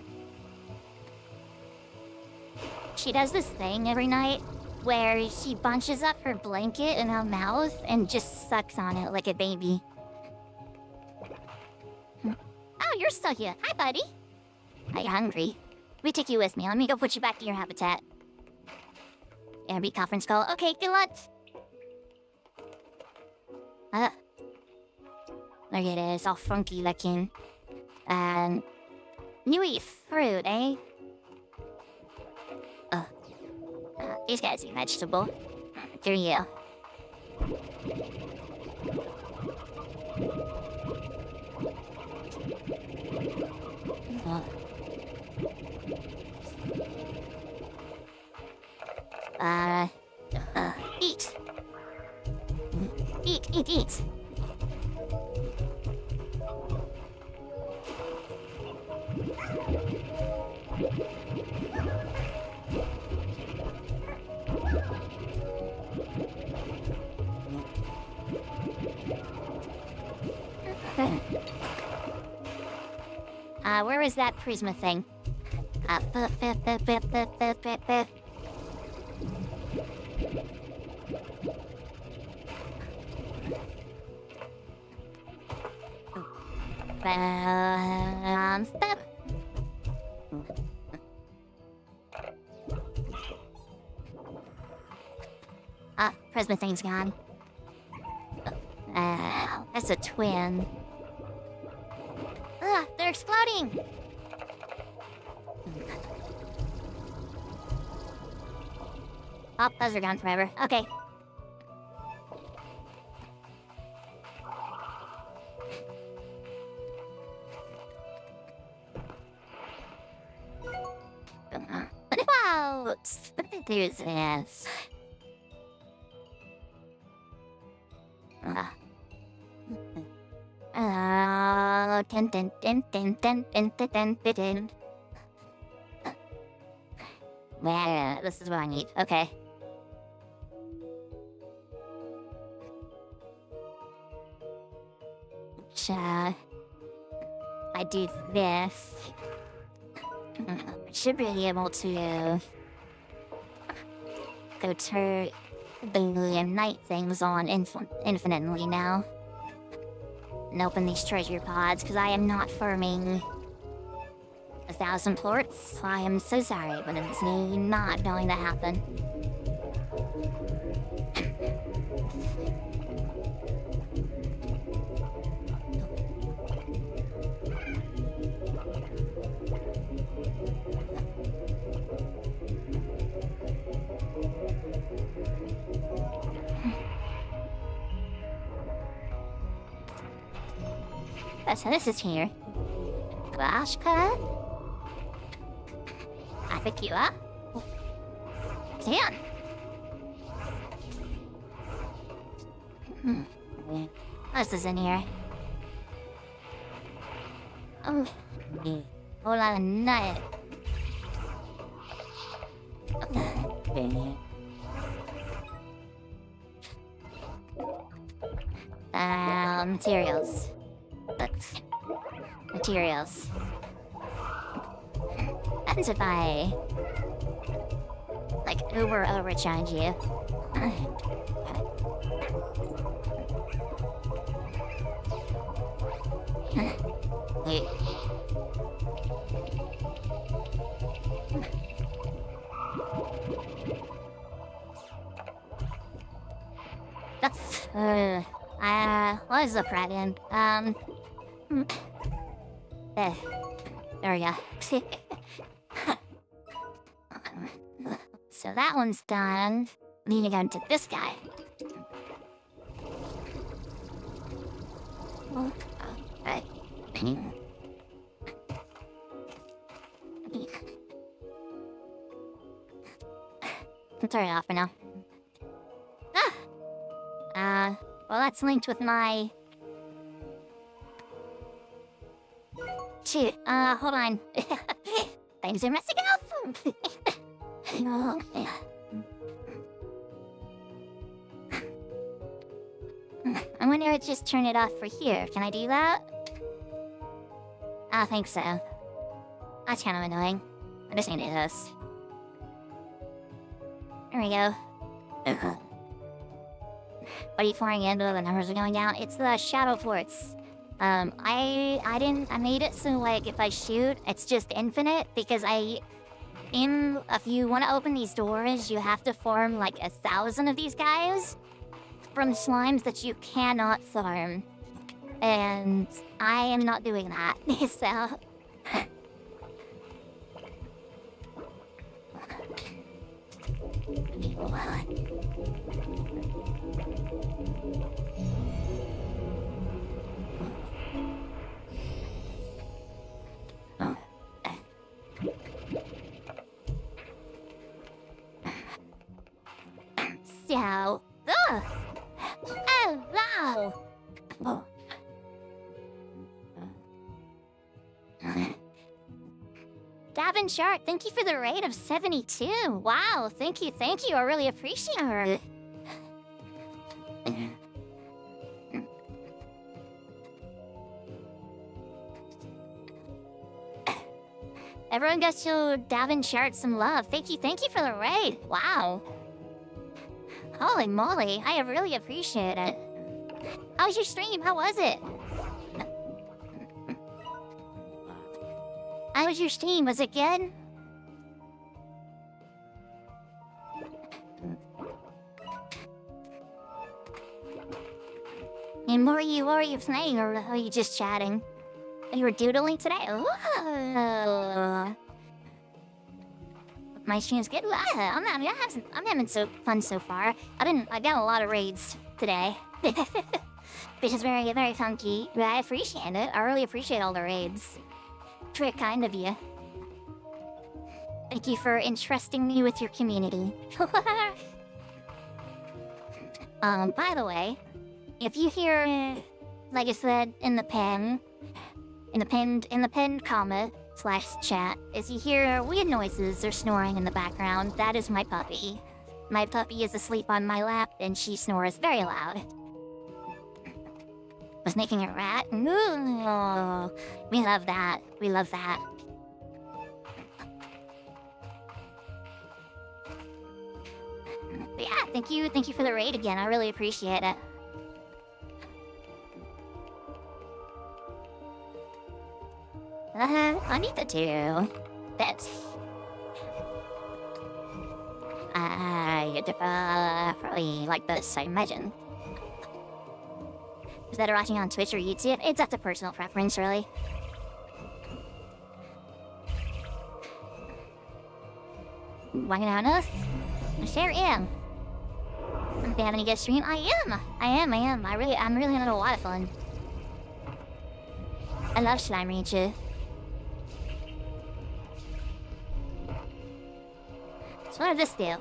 She does this thing every night where she bunches up her blanket in her mouth and just sucks on it like a baby. Oh, you're still here. Hi, buddy. Are you hungry? We take you with me. Let me go put you back in your habitat. Airbeat conference call. Okay, good luck. Look at this, all funky looking. Newy fruit, eh? These guys eat vegetable. Here you. Eat. Eat. Where is that Prisma thing? Stop. Prisma thing's gone. That's a twin. They're exploding! Oh, those are gone forever. Okay. What about... There's this. Man, this is what I need. Okay. I do this. Should be able to go turn the night things on infinitely now. And open these treasure pods, because I am not farming 1,000 ports. I am so sorry, but it's not going to happen. So this is here. Glashka. Afakua. Damn. What else is in here? Oh. Whole lot of nut. Materials. Materials. happens if I, like, overcharge you? What is up, Dragon? There we go. So that one's done. Then you go to this guy. Right. I'll turn it off for now. Well, that's linked with my... Shoot, hold on. Things are messing up! I wonder if I just turn it off for here. Can I do that? I think so. That's kind of annoying. I just need to do this. There we go. What are you flying into? The numbers are going down. It's the shadow forts. I made it so, like, if I shoot, it's just infinite, because if you want to open these doors, you have to form, like, 1,000 of these guys from slimes that you cannot farm. And I am not doing that, so... So... Ugh! Oh, wow! Oh. Davin Shark, thank you for the raid of 72. Wow, thank you, I really appreciate it. Everyone got to Davin Shark some love. Thank you for the raid. Wow. Holy moly, I really appreciate it. How was your stream? How was it? How was your stream? Was it good? And what are you playing, or are you just chatting? You were doodling today? Ooh. My stream's good. I'm having so fun so far. I got a lot of raids today. Which is very, very funky. But I appreciate it. I really appreciate all the raids. Very kind of you. Thank you for entrusting me with your community. By the way, if you hear, like I said in the pinned comment / chat, if you hear weird noises or snoring in the background, that is my puppy. My puppy is asleep on my lap and she snores very loud. Was making a rat? Ooh, we love that. We love that. But yeah, thank you for the raid again. I really appreciate it. I need to do that. You'd probably like this, I imagine. Is that watching on Twitch or YouTube? It's up to personal preference, really. Walking out enough? I sure am. I'm having a good stream. I am. I'm really having a lot of fun. I love slime reacher. So what does this do?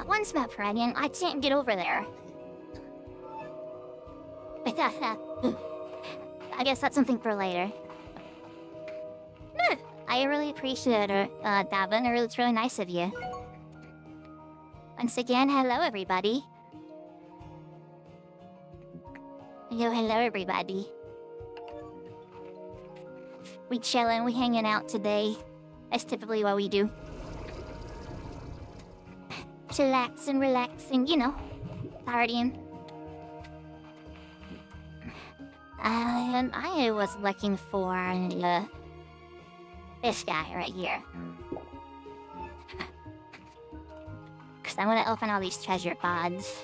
Once about Pradian, I can't get over there. I guess that's something for later. I really appreciate it, Davin. It's really nice of you. Once again, hello everybody. Yo, hello everybody. We chillin', we hanging out today. That's typically what we do. Chillaxing, relaxing, you know, partying. And I was looking for this guy right here. Because I want to open all these treasure pods.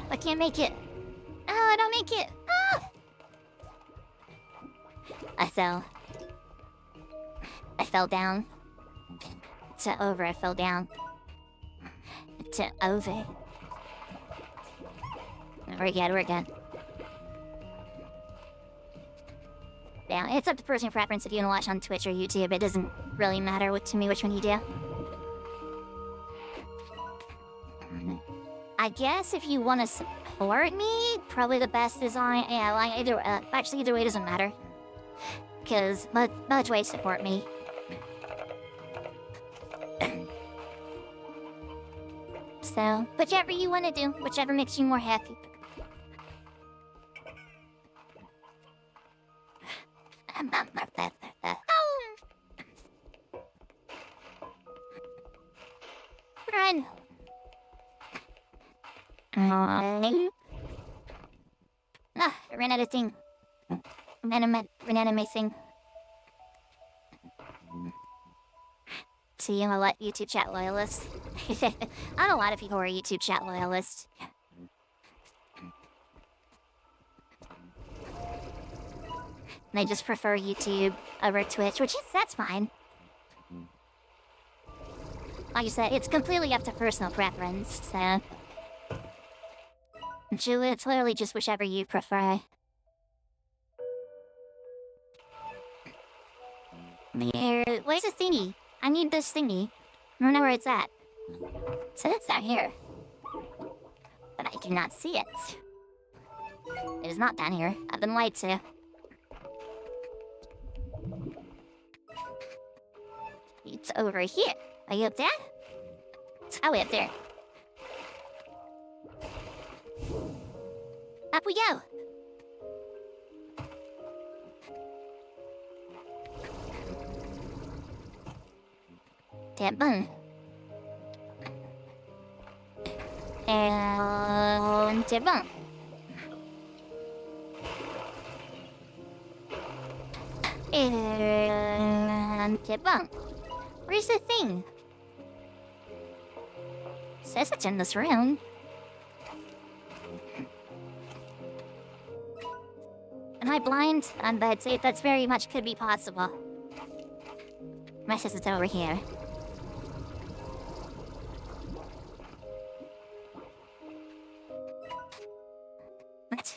I can't make it. Oh, I don't make it. Ah! I fell down. To over, I fell down. To over. We're good. Yeah, it's up to personal preference if you want to watch on Twitch or YouTube. It doesn't really matter to me which one you do. I guess if you want to support me, probably the best is on... Yeah, like actually, either way doesn't matter. Because much way support me. So, whichever you want to do, whichever makes you more happy. Run! I ran out of thing. Reanimating. See, I'm a YouTube chat loyalist. Not a lot of people are YouTube chat loyalists. They just prefer YouTube over Twitch, that's fine. Like you said, it's completely up to personal preference, so... It's literally just whichever you prefer. Where's the thingy? I need this thingy. I don't know where it's at. So it's down here. But I do not see it. It is not down here. I've been lied to. It's over here. Are you up there? It's all the way up there. Up we go! Tabun. And tabun. And tabun. Where's the thing? Says it's in this room. Am I blind? I'd say that's very much could be possible. My says it's over here. What?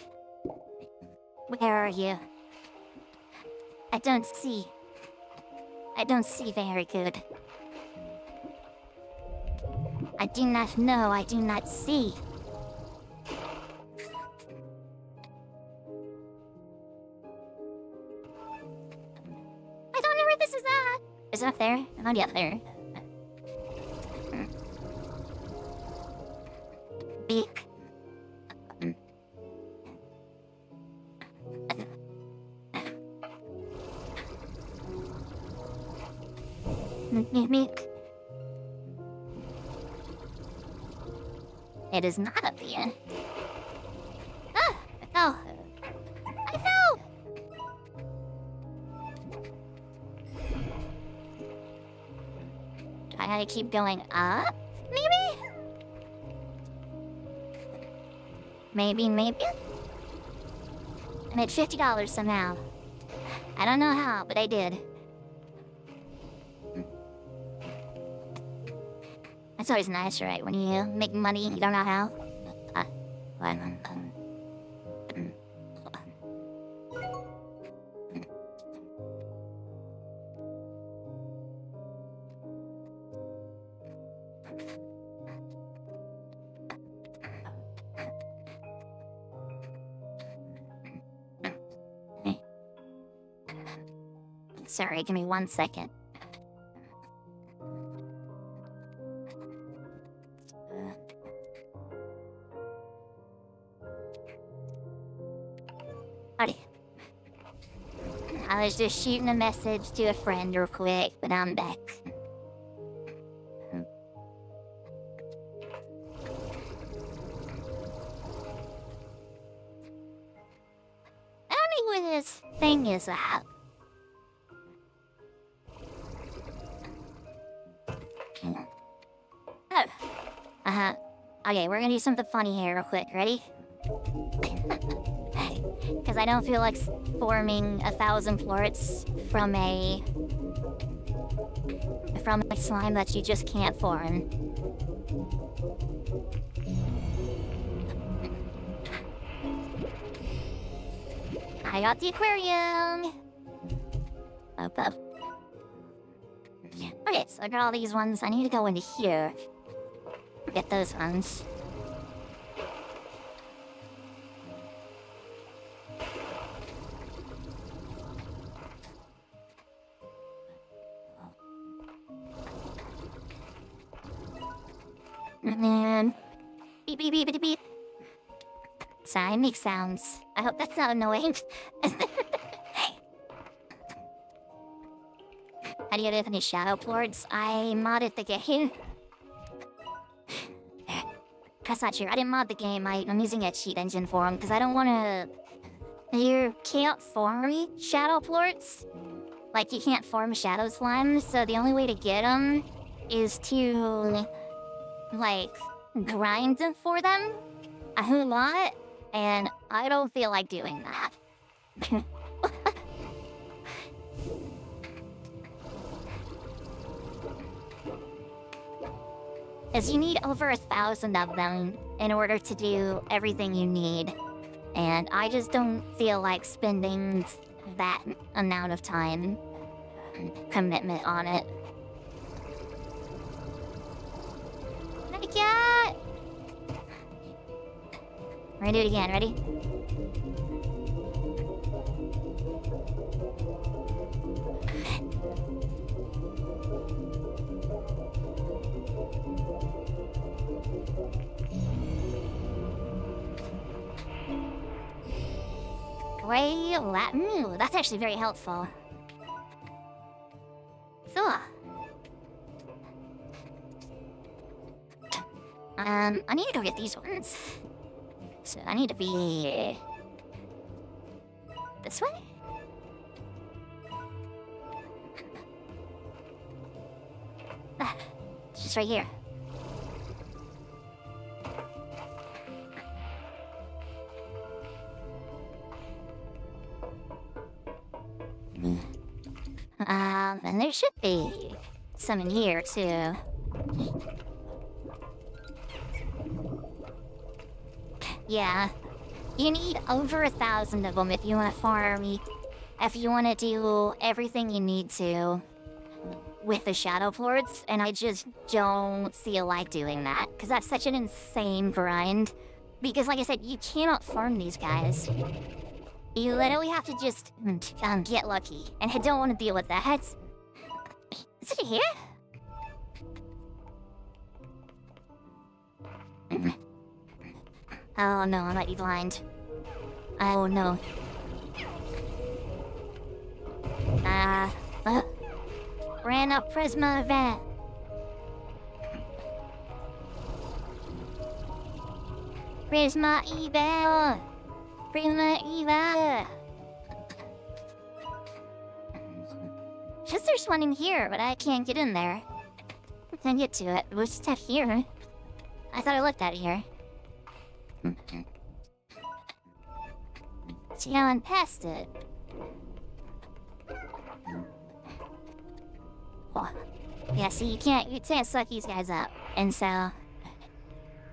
Where are you? I don't see. I don't see very good. I do not know. I do not see. I don't know where this is at. Is it up there? It might be up there. Beak. Meek. It is not up here. Ah! I fell. I fell! Do I gotta keep going up? Maybe? Maybe? I made $50 somehow. I don't know how, but I did. It's always nice, right? When you make money, you don't know how. Sorry, give me 1 second. Alright. I was just shooting a message to a friend real quick, but I'm back. I don't know where this thing is at. Oh. Uh-huh. Okay, we're gonna do something funny here real quick. Ready? Because I don't feel like forming 1,000 florets from a slime that you just can't form. I got the aquarium. Up. Okay, so I got all these ones. I need to go into here. Get those ones. And then beep beep beep beep beep. Sorry, I make sounds. I hope that's not annoying. How do you get any shadow plords? I modded the game. That's not true. I didn't mod the game. I'm using a cheat engine for them because I don't want to. You can't form shadow plorts. Like, you can't form shadow slimes, so the only way to get them is to, like, grind them for them a whole lot, and I don't feel like doing that. Because you need over 1,000 of them in order to do everything you need, and I just don't feel like spending that amount of time commitment on it. Not yet! We're gonna do it again, ready? Gray Latin? Ooh, that's actually very helpful. So, I need to go get these ones. So I need to be this way? It's just right here. And there should be some in here too. Yeah, you need over 1,000 of them if you want to farm. If you want to do everything you need to with the shadow plords, and I just don't feel like doing that because that's such an insane grind. Because, like I said, you cannot farm these guys. You literally have to just get lucky, and I don't want to deal with that. Is it here? Oh no, I might be blind. Oh no. Ran up Prisma event. Prisma event. Prisma event. Just there's one in here, but I can't get in there. I can't get to it. We'll just have here. I thought I looked at it here. See, I went past it. Oh. Yeah, see, you can't suck these guys up. And so,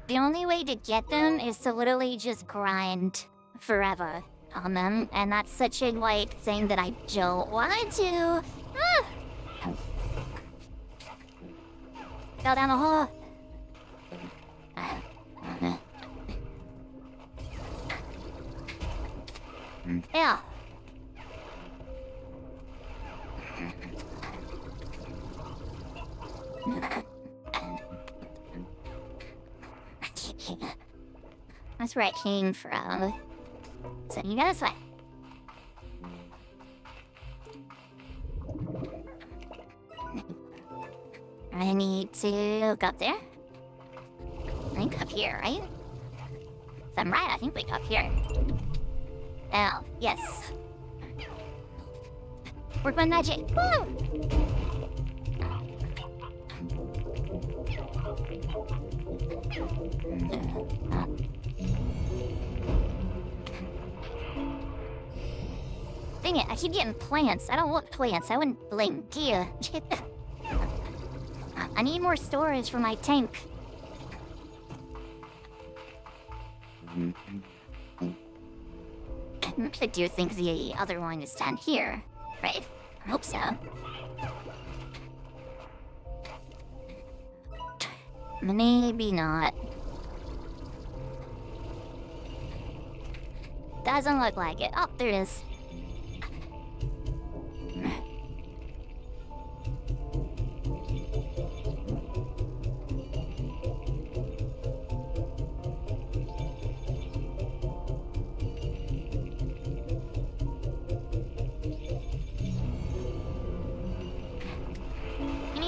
the only way to get them is to literally just grind forever on them. And that's such a, like, thing that I don't want to. Ah! Fell down the hole. Yeah. That's where I came from. So you go this way. I need to go up there. I think up here, right? If I'm right, I think we go up here. Oh, yes. Work my magic. Woo! Dang it, I keep getting plants. I don't want plants. I want blink gear. I need more storage for my tank. I do think the other one is down here, right? I hope so. Maybe not. Doesn't look like it. Oh, there it is.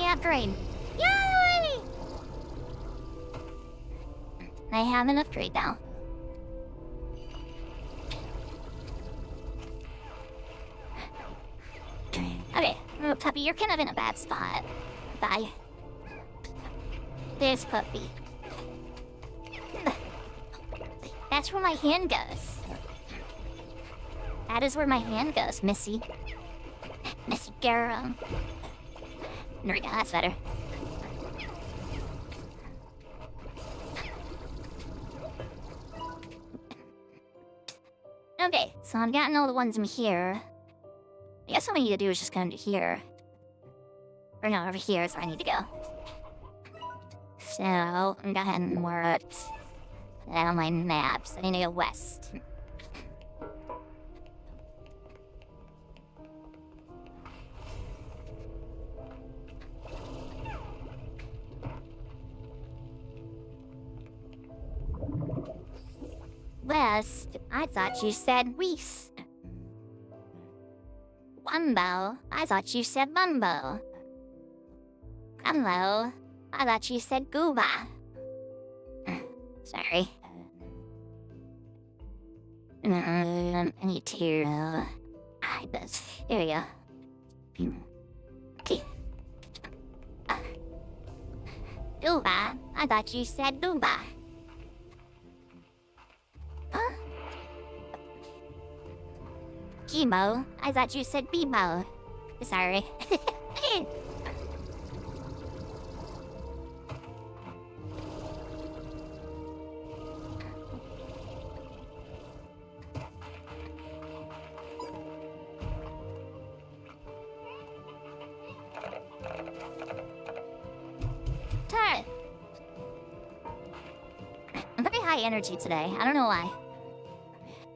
Upgrade. Yay! I have an upgrade now. Okay, oh, puppy, you're kind of in a bad spot. Bye. There's puppy. That's where my hand goes. That is where my hand goes, Missy. Missy girl. There we go, that's better. Okay, so I've gotten all the ones in here. I guess what we need to do is just go into here. Or no, over here is where I need to go. So, I'm go ahead and work on my maps. I need to go west. West? I thought you said west. Wumbo? I thought you said bumbo. Hello? I thought you said gooba. Sorry. I need to hide this. Here we go. Okay. Gooba? I thought you said gooba. Huh? Chemo? I thought you said Bebo. Sorry. Turn! I'm very high energy today. I don't know why.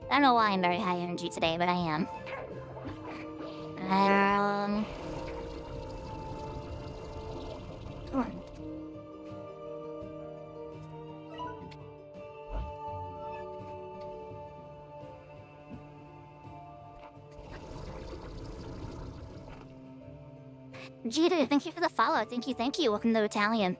I don't know why I'm very high energy today, but I am. Jita, thank you for the follow. Thank you. Welcome to Talion.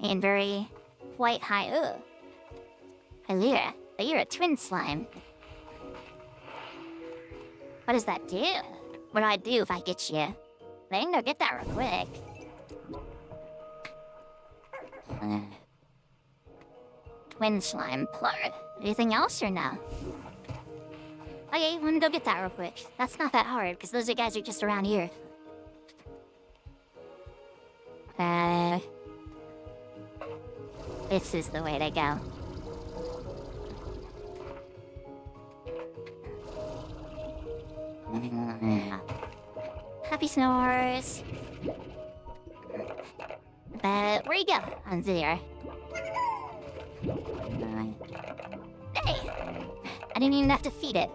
And very quite high. Ugh. Hallo, you're a twin slime. What does that do? What do I do if I get you? I think I'll get that real quick. Twin slime plug. Anything else or no? Okay, let me go get that real quick. That's not that hard, because those guys are just around here. This is the way to go. Happy snores. But where you go? On there. Hey! I didn't even have to feed it.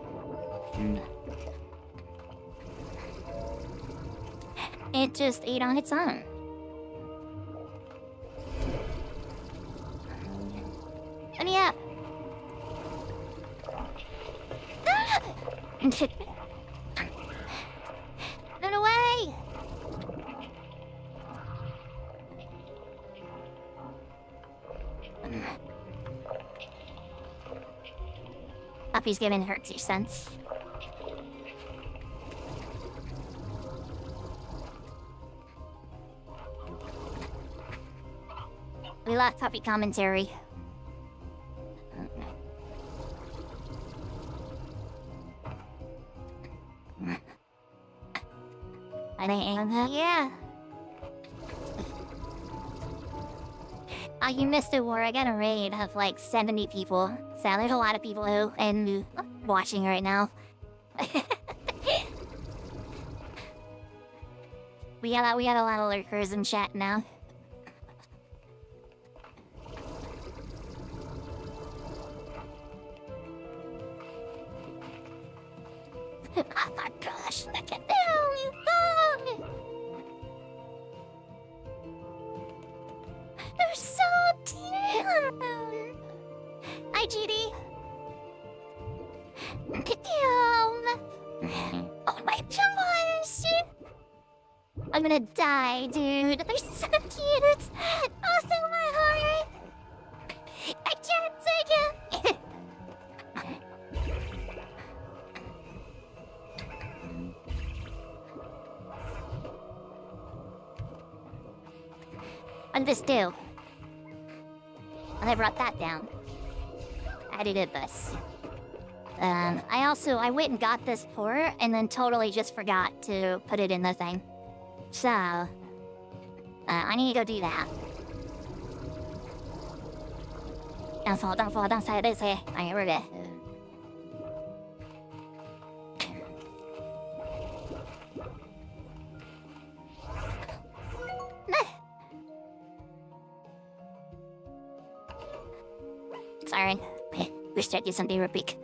It just ate on its own. And yeah. Run away! Puppy's giving her 2 cents. We left puppy commentary. I think, yeah. Oh, you missed a war. I got a raid of like 70 people. So there's a lot of people who and watching right now. we got a lot of lurkers in chat now. Oh my gosh, look at them! Oh. They're so damn! Hi, GD! Damn! Oh my gosh! I'm gonna die, dude. They're so cute! Oh, so my heart! I can't take it! What did this do? I brought that down. I did this. I went and got this port and then totally just forgot to put it in the thing. So, I need to go do that. Don't fall, don't say this here. Alright, we're good. Sorry. Wish I'd do something real quick.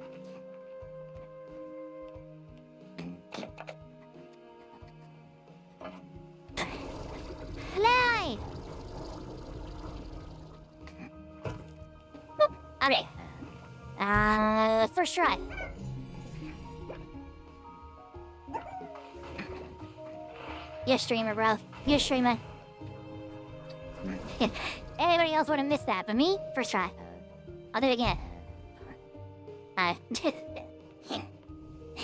Fly! Okay. First try. You're a streamer, bro. You're a streamer. Anybody else would have missed that, but me? First try. I'll do it again.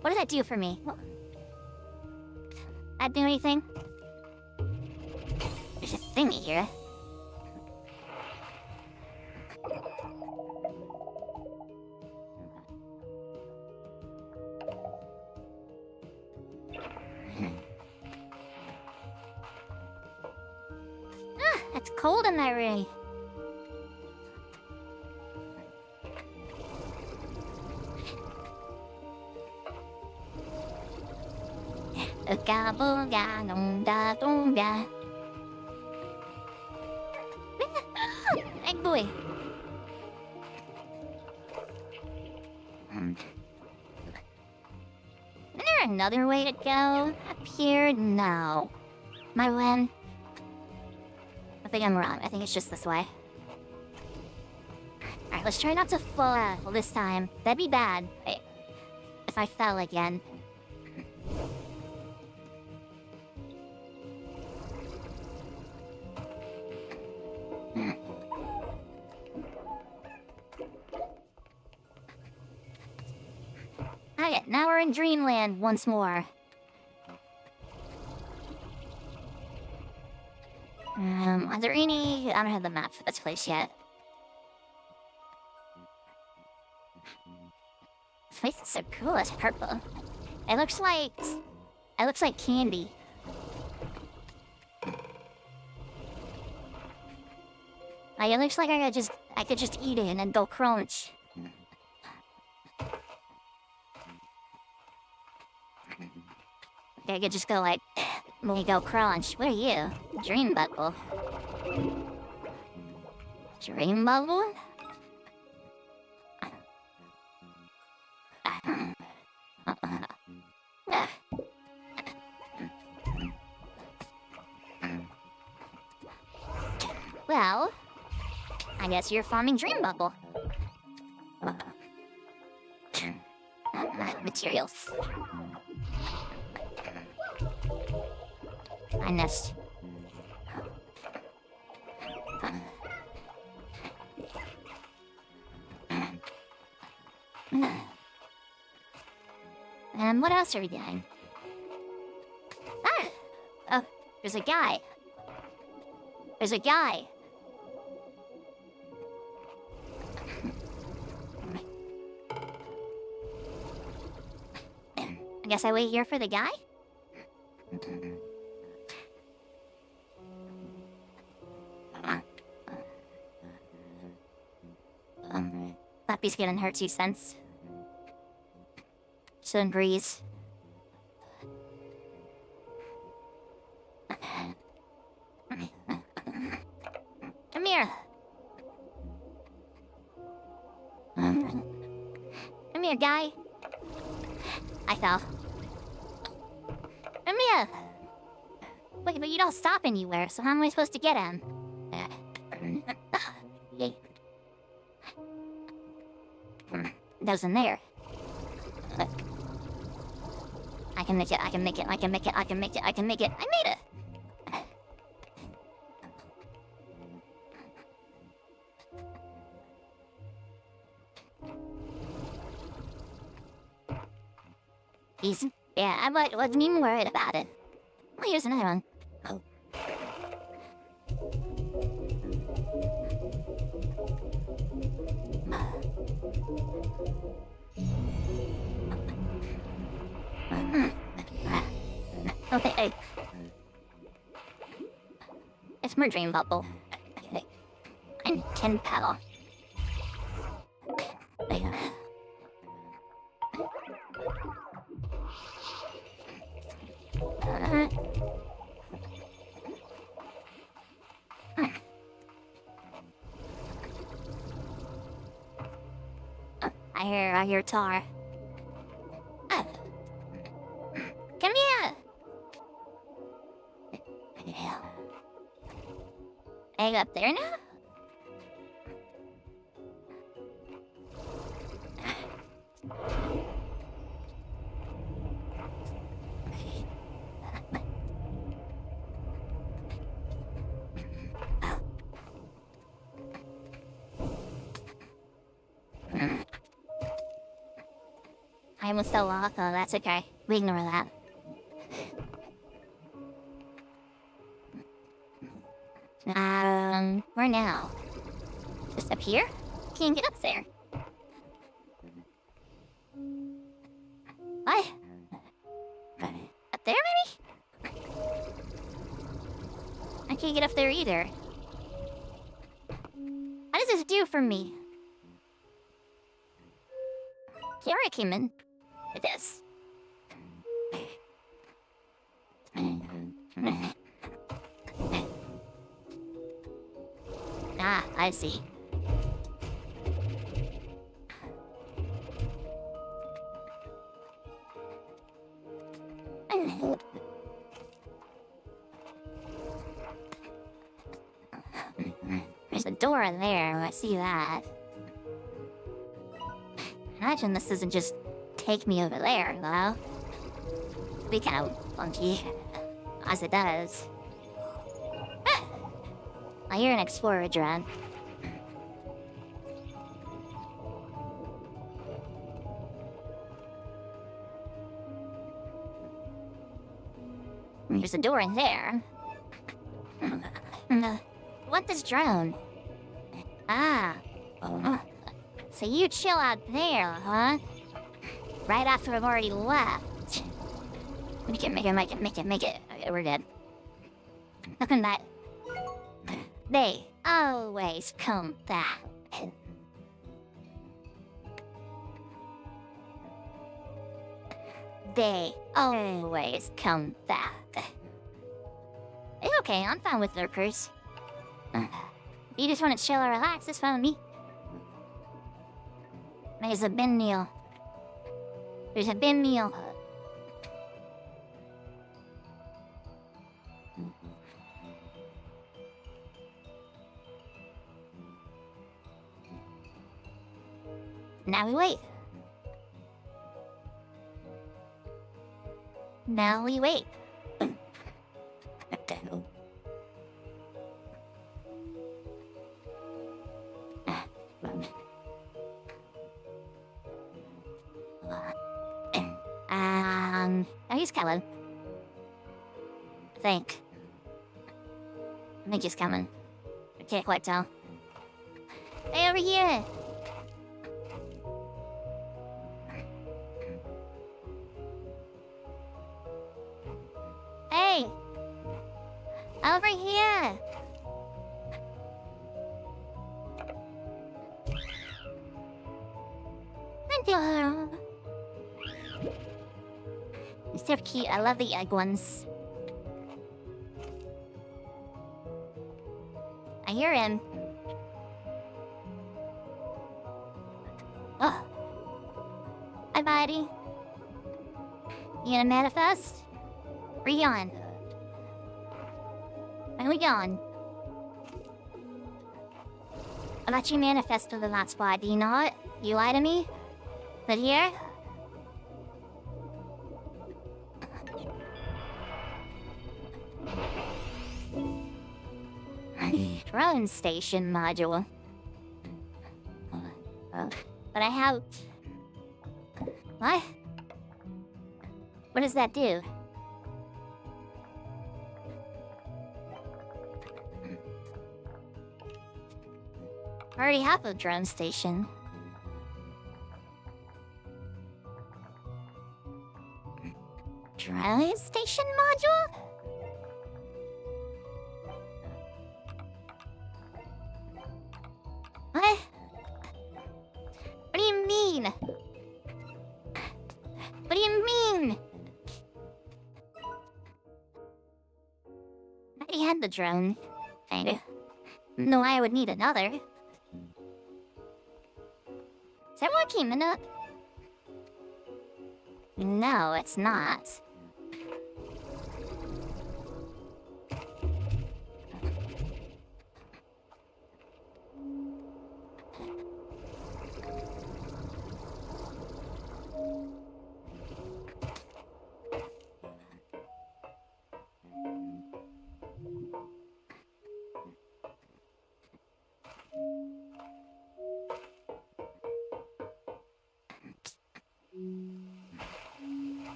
What does that do for me? That do anything? There's a thingy here. It's cold in that ring. Ooga booga kongdebiekanl. Egg boy. Is there another way to go? Up here? No. My win. I think I'm wrong. I think it's just this way. Alright, let's try not to fall this time. That'd be bad. If I fell again. Okay, now we're in Dreamland once more. Are there any... I don't have the map for this place yet. This place is so cool, it's purple. It looks like... candy. Like, it looks like I could just eat it and then go crunch. Okay, I could just go like... Let me go crunch. What are you? Dream bubble. Dream bubble? Well, I guess you're farming dream bubble. materials. I nest. And what else are we doing? Ah! Oh, there's a guy. There's a guy. I guess I wait here for the guy? Puppy's getting her 2 cents. Shouldn't breeze. Come here. Come here, guy. I fell. Come here. Wait, but you don't stop anywhere, so how am I supposed to get him? Yay. Those in there. I can make it, I can make it, I can make it, I can make it, I can make it. I made it! He's... yeah, I wasn't even worried about it. Well, here's another one. Oh. Okay. It's my dream bubble. And 10 paddle. I hear tar. Come here! Are you up there now? I almost fell off. Oh, that's okay. We ignore that. Where now? Just up here? Can't get up there. What? Up there, maybe? I can't get up there either. What does this do for me? Here I came in. It is. Ah, I see. There's a door in there. I see that. Imagine this doesn't just take me over there, though. Be kind of funky, as it does. Ah! I hear an explorer drone. There's a door in there. What this drone? Ah. So you chill out there, huh? Right after I've already left. Make it. Okay, we're dead. Look at that. They always come back. They always come back. It's okay, I'm fine with lurkers. If you just want to chill or relax, it's fine with me. There's a bin meal. There's a bin meal. Now we wait. Now we wait. Now he's coming. I think. He's coming. I can't quite tell. Hey, over here! Hey! Over here! Thank you! It's so cute. I love the egg ones. I hear him. Oh. Hi, buddy. You gonna manifest? Where you going? Where we going? I thought you manifested in that spot, do you not? You lie to me? But here? Drone station module. But I have... What? What does that do? I already have a drone station. Drone station module? What? What do you mean? What do you mean? I already had the drone. I don't know why I would need another. Is that working, Minimod? No, it's not.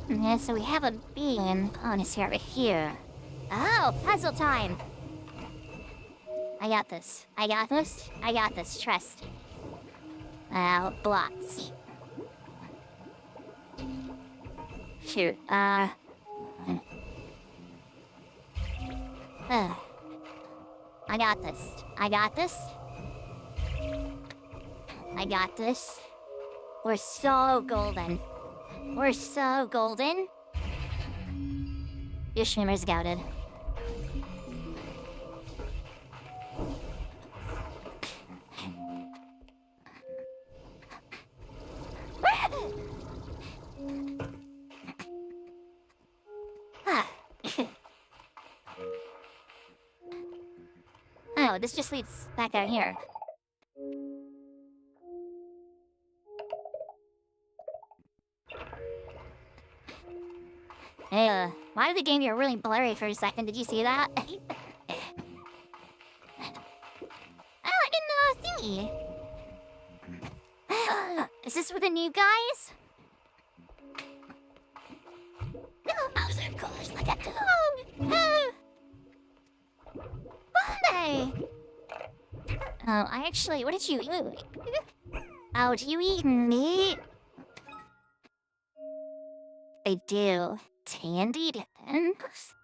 Yeah, so we have a beam on us over here. Oh, puzzle time! I got this. I got this. I got this. Trust. Oh, blocks. Shoot. I got this. I got this. I got this. We're so golden. We're so golden. Your shimmer's gouted. Oh, this just leads back out here. Hey, why did the game get really blurry for a second? Did you see that? Oh, I didn't know a thingy. Is this for the new guys? No, Bowser, of course, like a dog. Why? Oh, I actually, what did you eat? Oh, do you eat meat? I do. Tandy depends.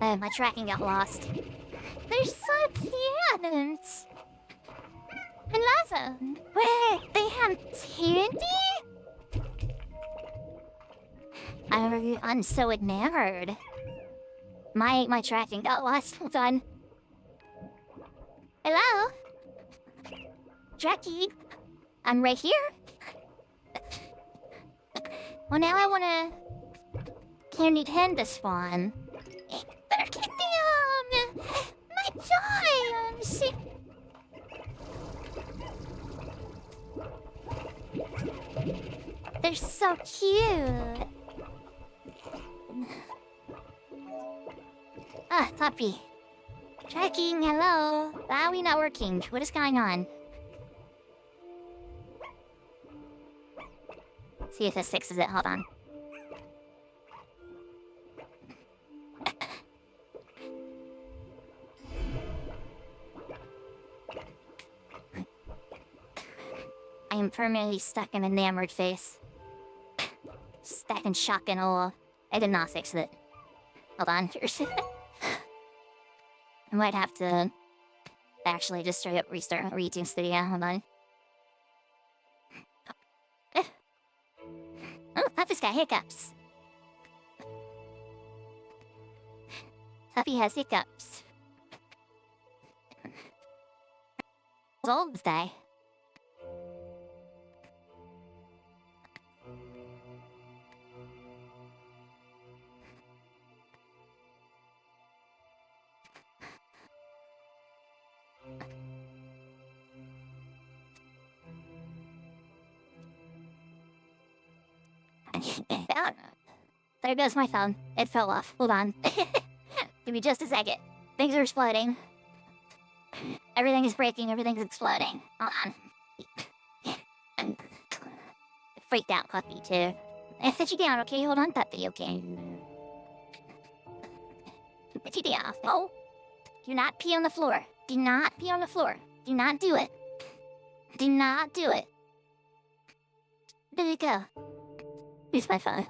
My tracking got lost. They're so cute! I love them. Wait, they have candy? I'm so enamored. My tracking got lost. Hold on. Hello? Jackie? I'm right here. Well, now I wanna... Candied hen to spawn. Better get them! My chimes! They're so cute! Ah, puppy. Tracking, hello. Why are we not working? What is going on? See if this fixes it. Hold on. I am permanently stuck in a enamored face. Stuck in shock and awe. I did not fix it. Hold on. I might have to actually just straight up restart Reading Studio. Hold on. Oh, Puppy's got hiccups. Puppy has hiccups. How old is they? There goes my phone. It fell off. Hold on. Give me just a second. Things are exploding. Everything is breaking. Everything's exploding. Hold on. Freaked out, puppy, too. I set you down, okay? Hold on, puppy, okay? Put you down. No. Do not pee on the floor. Do not pee on the floor. Do not do it. Do not do it. Where did it go? Here's my phone.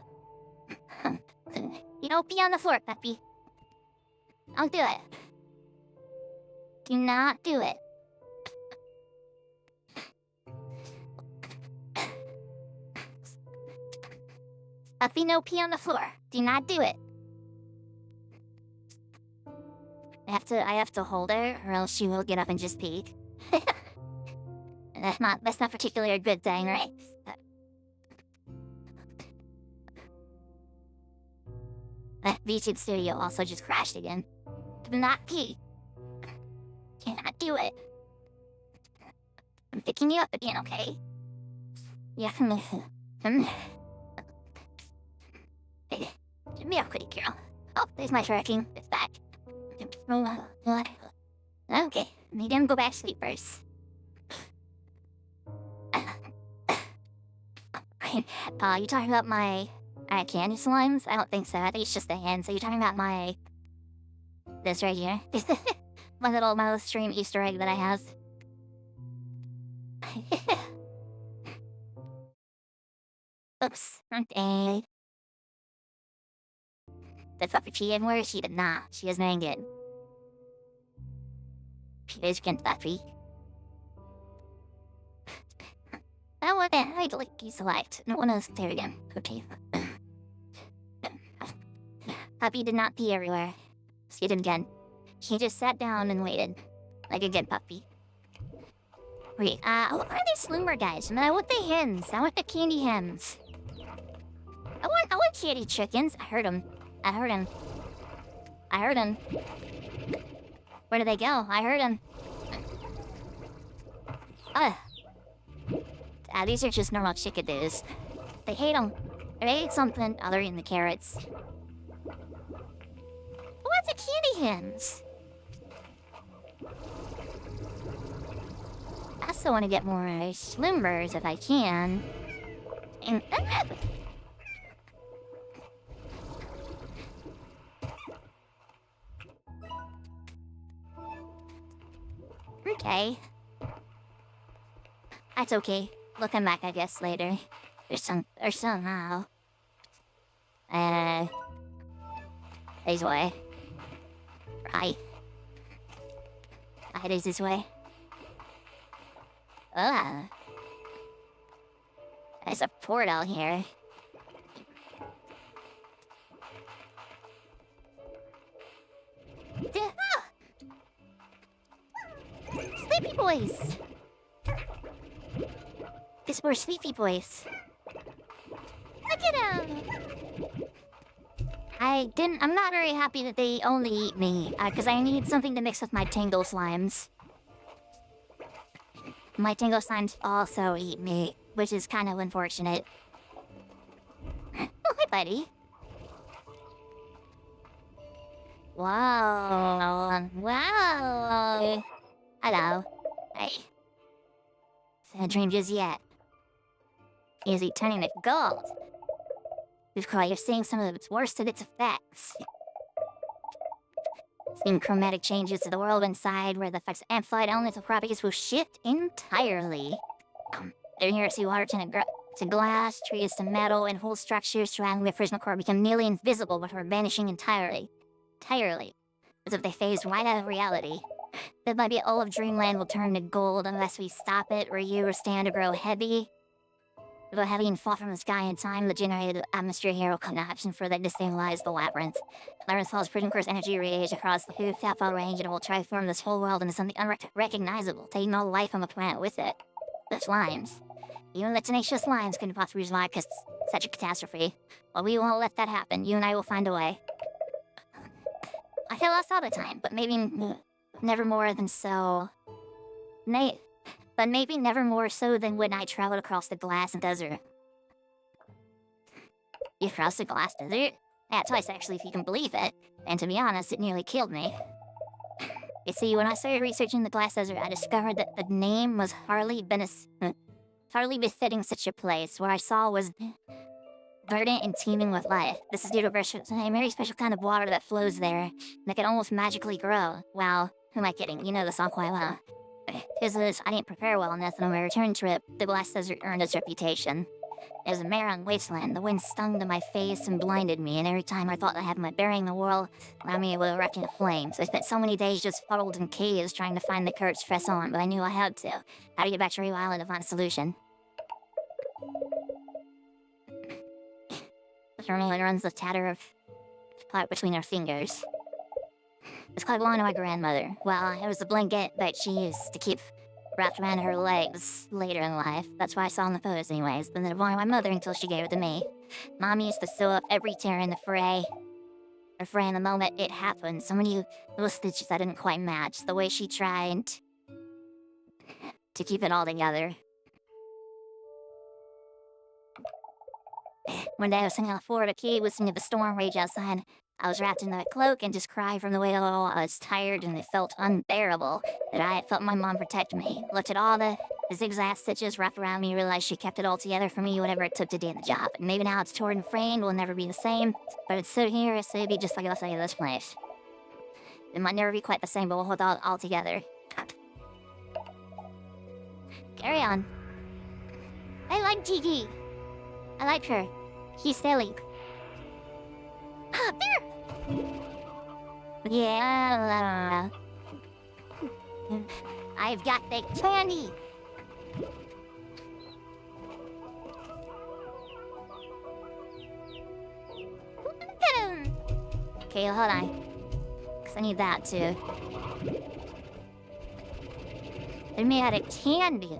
You don't pee on the floor, puppy. Don't do it. Do not do it. Puppy, no pee on the floor. Do not do it. I have to hold her, or else she will get up and just pee. That's not particularly a good thing, right? VTube Studio also just crashed again. Do not pee. Cannot do it. I'm picking you up again, okay? Yeah. Hey, give me up, pretty girl. Oh, there's my tracking. It's back. Okay, maybe I'm go back to sleep first. You talking about my candy slimes? I don't think so. I think it's just the hand. So you're talking about my this right here? my little stream Easter egg that I have. Oops. Okay. Did Puppy pee in where? She did not. She is doing good. She is good, Puppy. That one, I'd like you select. No one else there again. Okay. Puppy did not pee everywhere. She did again. He just sat down and waited. Like a good puppy. Wait, what are these Sloomer guys? I want the hens. I want the candy hens. I want candy chickens. I heard them. I heard him. I heard him. Where did they go? I heard him. These are just normal chickadees. They hate them. They ate something other than the carrots. What's the candy hens? I still want to get more slimbers if I can. And okay. That's okay. We'll come back, I guess, later. Or somehow. This way. Right. It is this way. There's a portal here. Sleepy boys! These were sleepy boys. Look at I'm not very happy that they only eat me, because I need something to mix with my Tingle slimes. My Tingle slimes also eat me, which is kind of unfortunate. Oh, hi, buddy. Whoa. Wow. Hello. Hey. Can't dream just yet. Is he turning to gold? You're seeing some of its worst of its effects. Seeing chromatic changes to the world inside, where the effects of amplified elemental properties will shift entirely. Areas see water to glass, trees to metal, and whole structures surrounding the original core become nearly invisible before vanishing entirely. As if they phased right out of reality. That might be all of Dreamland will turn to gold unless we stop it, or you or stand to grow heavy. Though heavy and fall from the sky in time, the generated atmosphere here will collapse and further destabilize the labyrinth. Labyrinth falls prison course energy radiates across the huge outfall range and it will transform this whole world into something unrecognizable, taking all life on the planet with it. The slimes. Even the tenacious slimes couldn't possibly survive because it's such a catastrophe. Well, we won't let that happen. You and I will find a way. I feel lost all the time, but maybe never more than so. But maybe never more so than when I traveled across the glass desert. You crossed the glass desert? Yeah, twice actually, if you can believe it. And to be honest, it nearly killed me. You see, when I started researching the glass desert, I discovered that the name was hardly befitting such a place. What I saw was verdant and teeming with life. This is due to a very special kind of water that flows there, that can almost magically grow. Wow, who am I kidding? You know the song quite well. I didn't prepare well enough, and on my return trip, the glass desert earned its reputation. It was a barren wasteland. The wind stung to my face and blinded me, and every time I thought I had my bearing in the world, around me it would erupt into flames. I spent so many days just fuddled in caves trying to find the courage to press on, but I knew I had to. How to get back to Rio Island to find a solution. The Hermione runs the tatter of plot between her fingers. It's quite belonged to my grandmother. Well, it was a blanket that she used to keep wrapped around her legs later in life. That's why I saw in the photos anyways. But then it belonged to my mother until she gave it to me. Mom used to sew up every tear in the fray. Or fray in the moment it happened. So many little stitches I didn't quite match. The way she tried to keep it all together. One day I was sitting on the floor of a cave listening to the storm rage outside. I was wrapped in that cloak and just cried from the weight of it all. I was tired and it felt unbearable. That I felt my mom protect me. Looked at all the zigzag stitches wrapped around me, realized she kept it all together for me, whatever it took to do the job. And maybe now it's torn and framed, will never be the same. But it's so here, so it'd be just like the outside of this place. It might never be quite the same, but we'll hold it all together. Carry on. I like Gigi. I like her. She's silly. Ah, there! Yeah. I've got the candy. Okay, hold on. Because I need that too. They're made out of candy.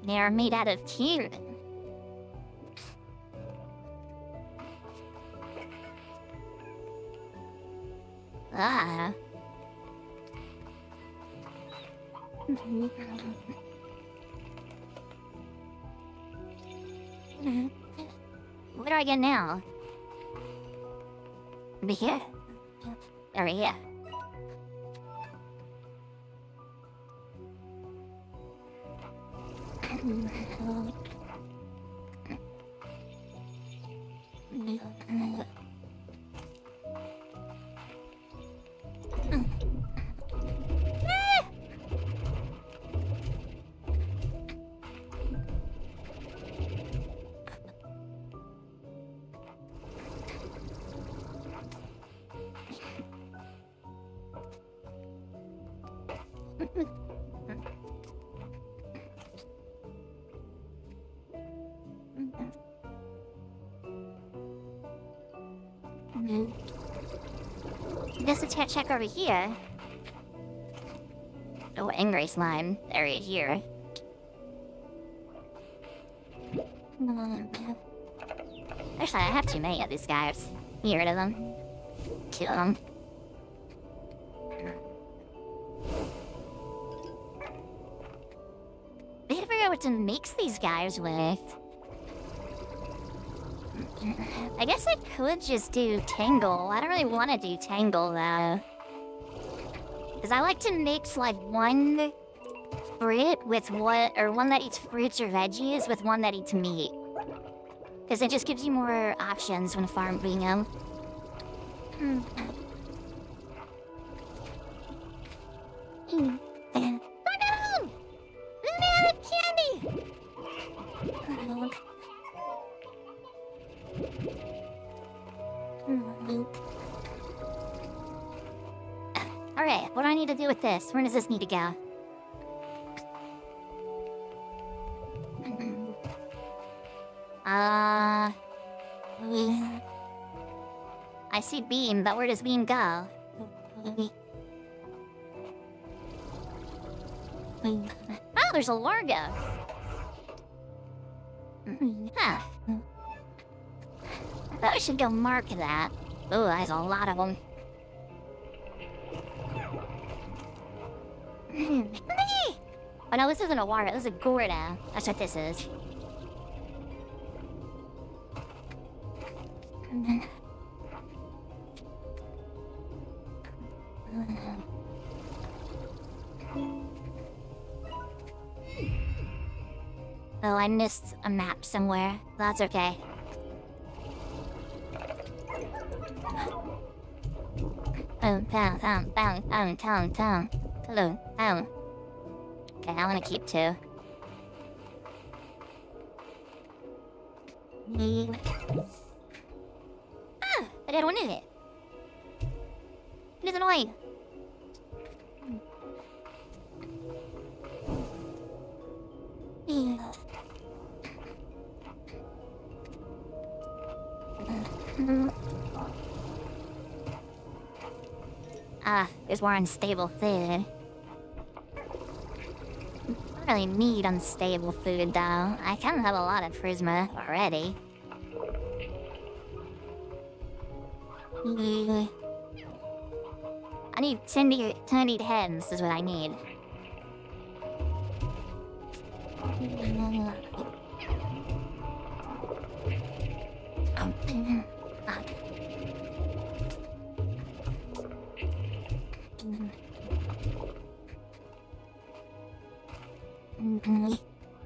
They're made out of candy. Ah. Where do I get now? Over here? Over here. guess let's check over here. Oh, angry slime area here. Actually, I have too many of these guys. Get rid of them. Kill them. I gotta figure out what to mix these guys with. I guess I could just do Tangle. I don't really want to do Tangle, though. Because I like to mix, like, one fruit with what... Or one that eats fruits or veggies with one that eats meat. Because it just gives you more options when farming them. Oh no! Man, candy! Alright, what do I need to do with this? Where does this need to go? I see Beam, but where does Beam go? Oh, there's a Largo! Huh. But we should go mark that. Oh, there's a lot of them. Oh no, this isn't a water, this is a Gorda. That's what this is. Oh, I missed a map somewhere. That's okay. Hello, okay, I want to keep 2. Ah! I didn't want it. It is annoying. There's more unstable food. I don't really need unstable food, though. I kind of have a lot of Prisma already. I need tiny hens is what I need.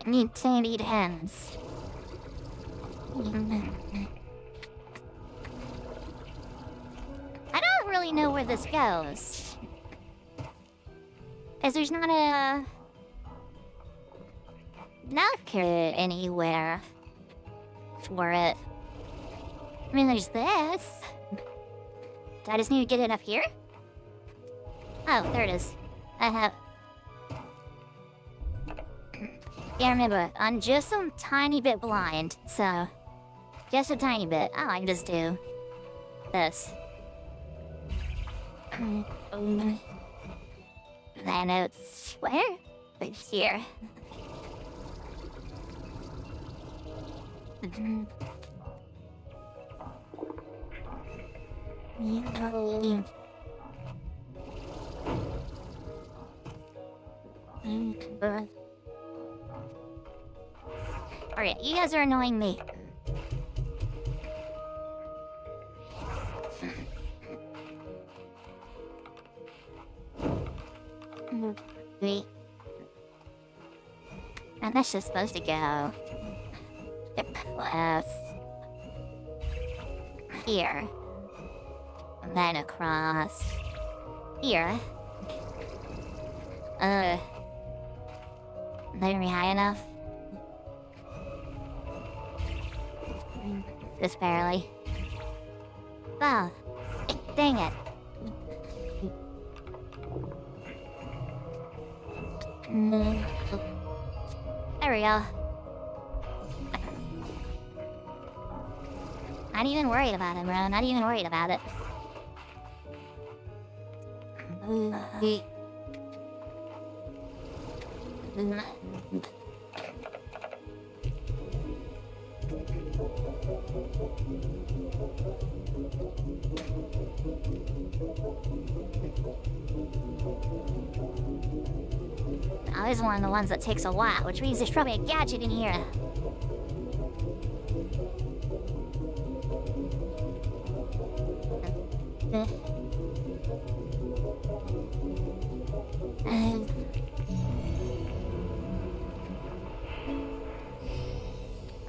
I need tiny hens. I don't really know where this goes. As there's not a marker anywhere for it. I mean, there's this. Do I just need to get it up here? Oh, there it is. I have... Yeah, remember, I'm just a tiny bit blind, so... Just a tiny bit. Oh, I can just do... this. Then it's... where? Right here. Alright, you guys are annoying me. And that's just supposed to go. Yep, left. Here. And then across. Here. Not gonna be high enough. Just barely. Oh, dang it. There we go. Not even worried about it, bro. Not even worried about it. Now, this is one of the ones that takes a while, which means there's probably a gadget in here.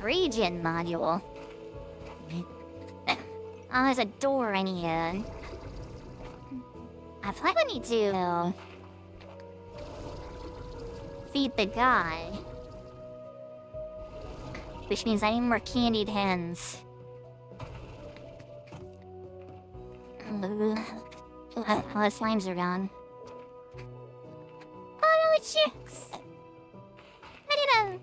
Region module. Oh, there's a door in here. I probably need to feed the guy. Which means I need more candied hens. All the slimes are gone. Oh no, it's chicks! I didn't.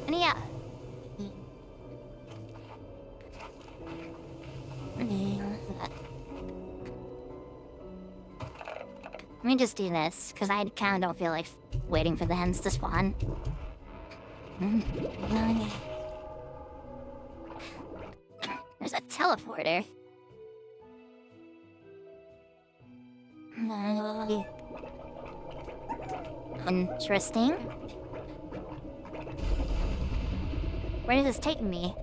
Yeah. Let me just do this, because I kind of don't feel like waiting for the hens to spawn. There's a teleporter. Interesting. Where is this taking me?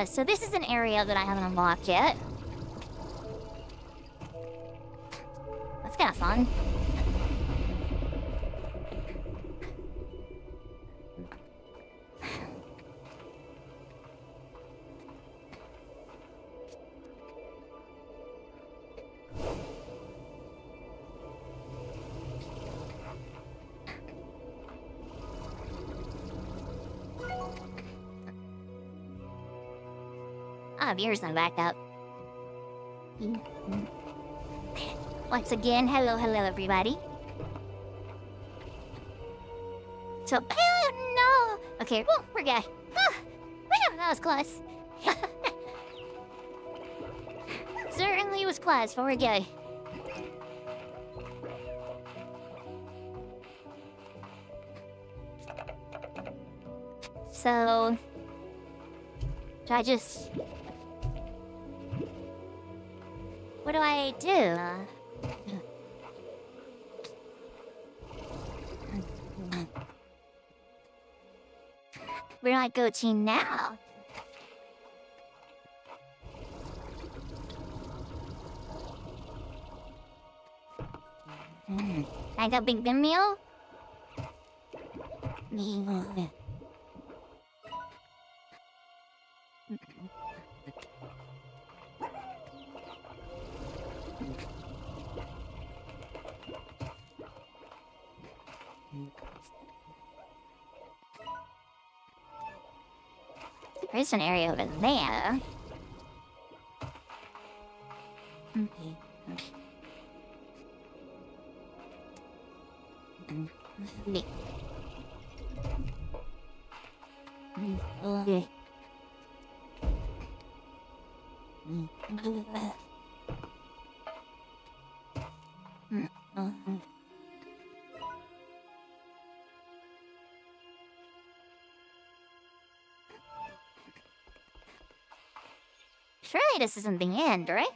So this is an area that I haven't unlocked yet. That's kind of fun. Ah, viewers are back up. Once again, hello everybody. So, oh no! Okay, well, we're good. That was close. Certainly was close, but we're good. So, do I just... What do I do? Where do I go to now? I got big meal? There's an area over there. Surely this isn't the end, right?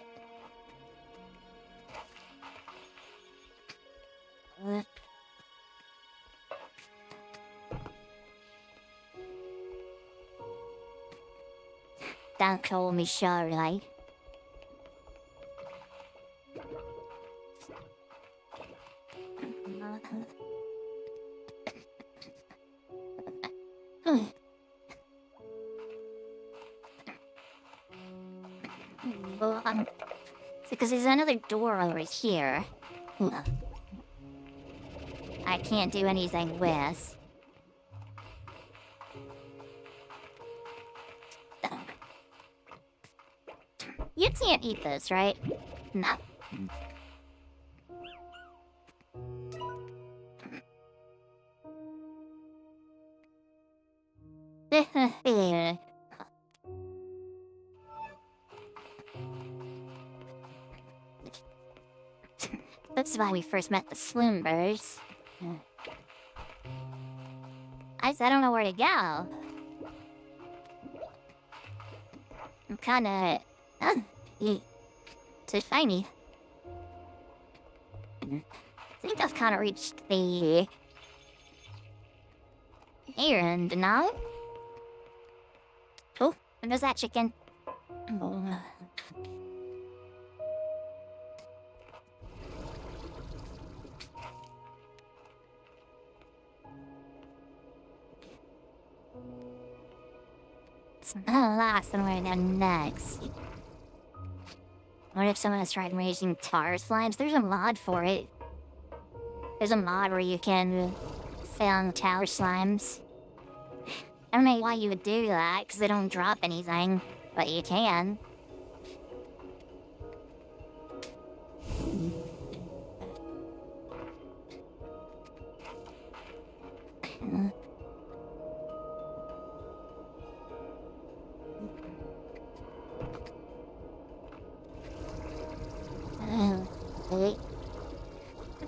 Don't call me Shirley. Because there's another door over here. I can't do anything with. You can't eat this, right? No. That's why we first met the Sloombers. I don't know where to go. I'm kinda... too shiny. I think I've kinda reached the... end now. Oh, and there's that chicken. Oh. It's not lost on where to go next. What if someone has tried raising tar slimes? There's a mod for it. There's a mod where you can sell tower slimes. I don't know why you would do that, because they don't drop anything, but you can.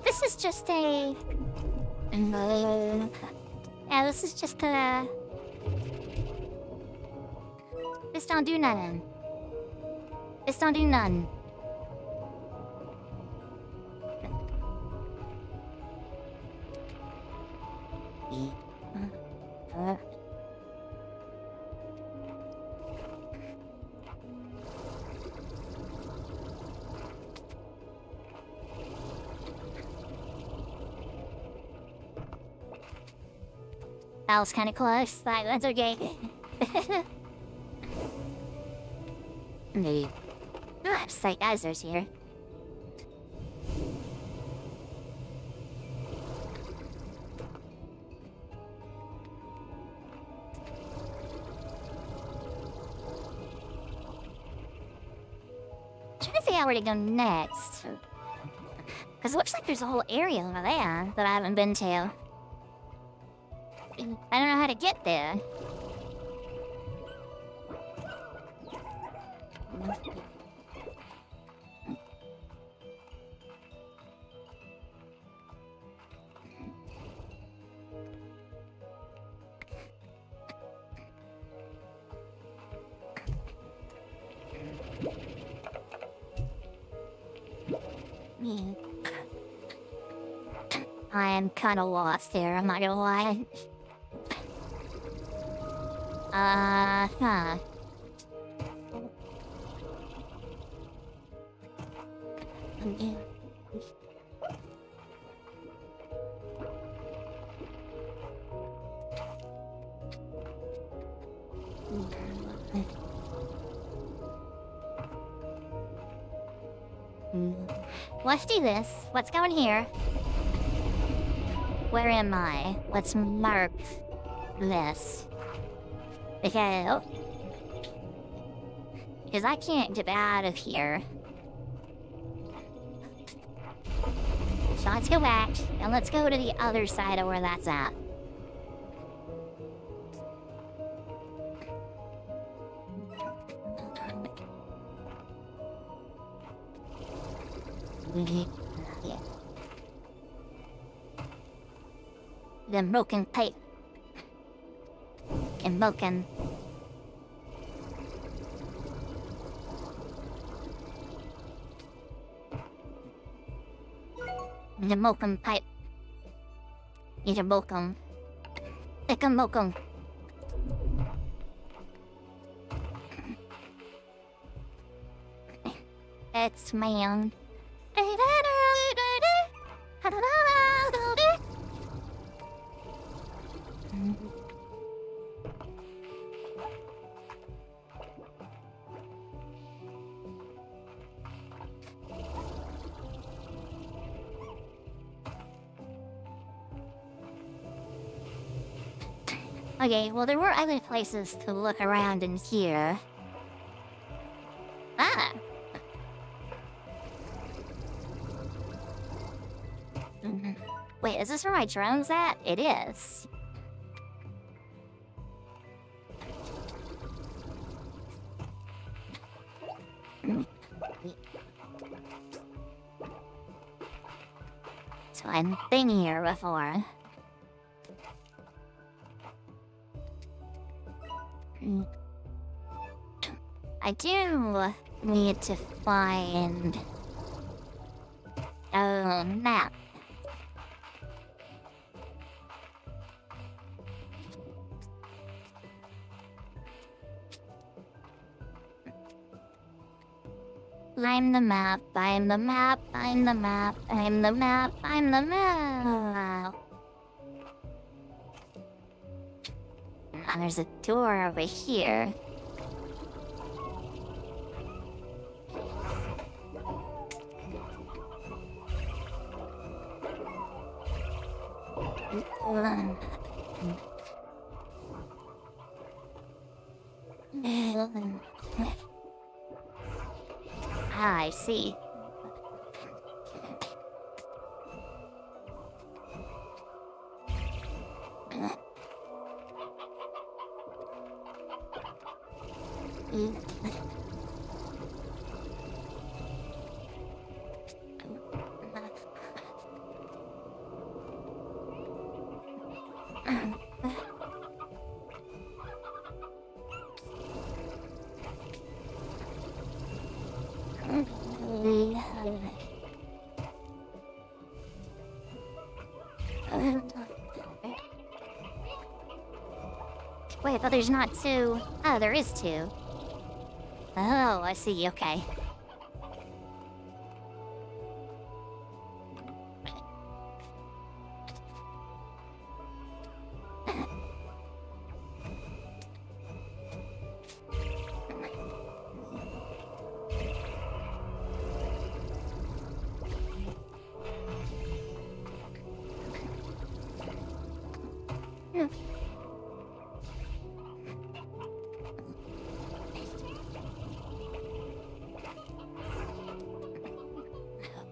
This is just a... yeah, this is just a... This don't do nothing. This don't do nothing. That was kind of close, but that's okay. Maybe. Sight geysers here. Trying to figure out where to go next. Because it looks like there's a whole area over there that I haven't been to. I don't know how to get there. I am kind of lost here, I'm not gonna lie. Huh. Let's do this. Let's go in here. Where am I? Let's mark this. Because I can't get out of here. So let's go back, and let's go to the other side of where that's at. Yeah. The broken pipe. And broken. The broken pipe. It's a broken. It's a broken. It's man. Okay, well, there were other places to look around in here. Ah! Wait, is this where my drone's at? It is. So I've been here before. I do need to find a map. I'm the map, I'm the map, I'm the map, I'm the map, I'm the map. And there's a door over here. Ah, I see. Wait, I thought there's not two. Oh, there is two. Oh, I see, okay.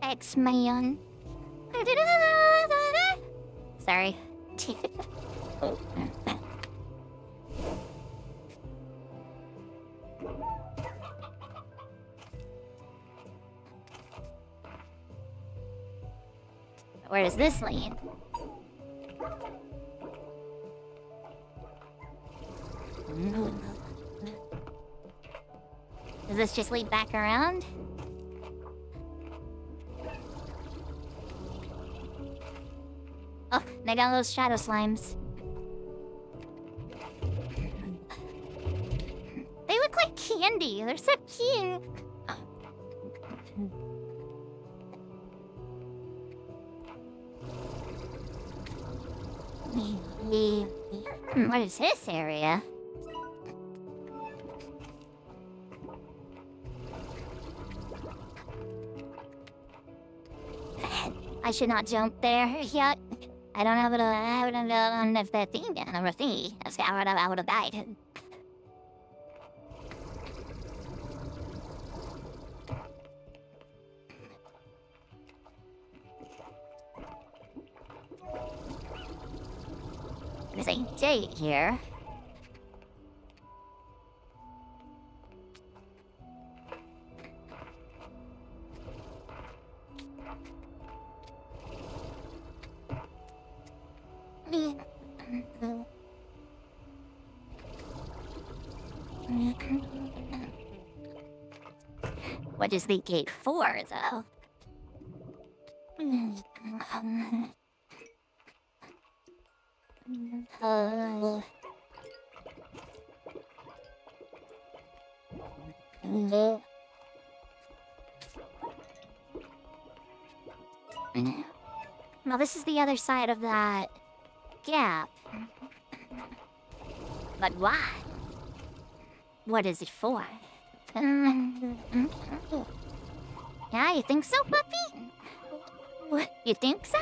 X-Man. Sorry. Where does this lead? Does this just lead back around? Oh, they got those shadow slimes. They look like candy. They're so cute. What is this area? I should not jump there yet. I don't have enough that thing down over thingy. I would have died. There's a date here. What is the gate for, though? Well, this is the other side of that gap. But why? What is it for? Yeah, you think so, puppy? What, you think so?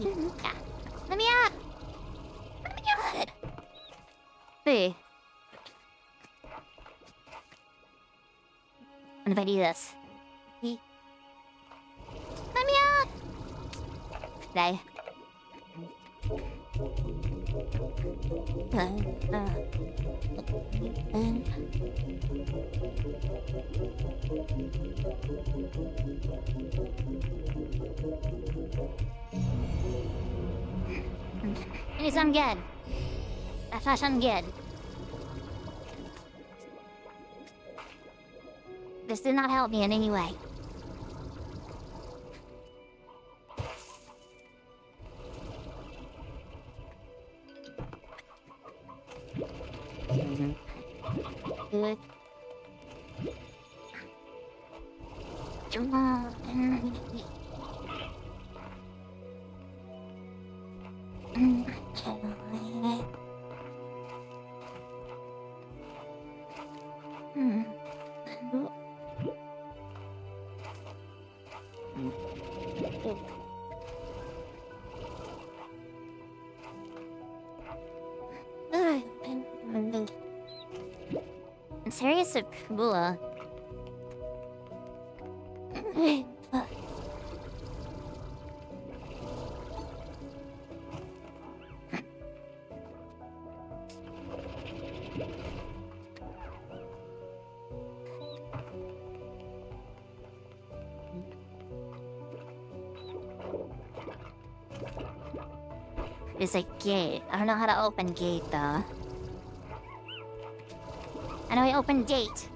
Let me out! Let me out! Hey. What if I do this? Let me out! Die. It's I'm good. That's I'm good. This did not help me in any way. Good. Serious of Kabula. There's a gate. I don't know how to open gate though. I know I opened gate.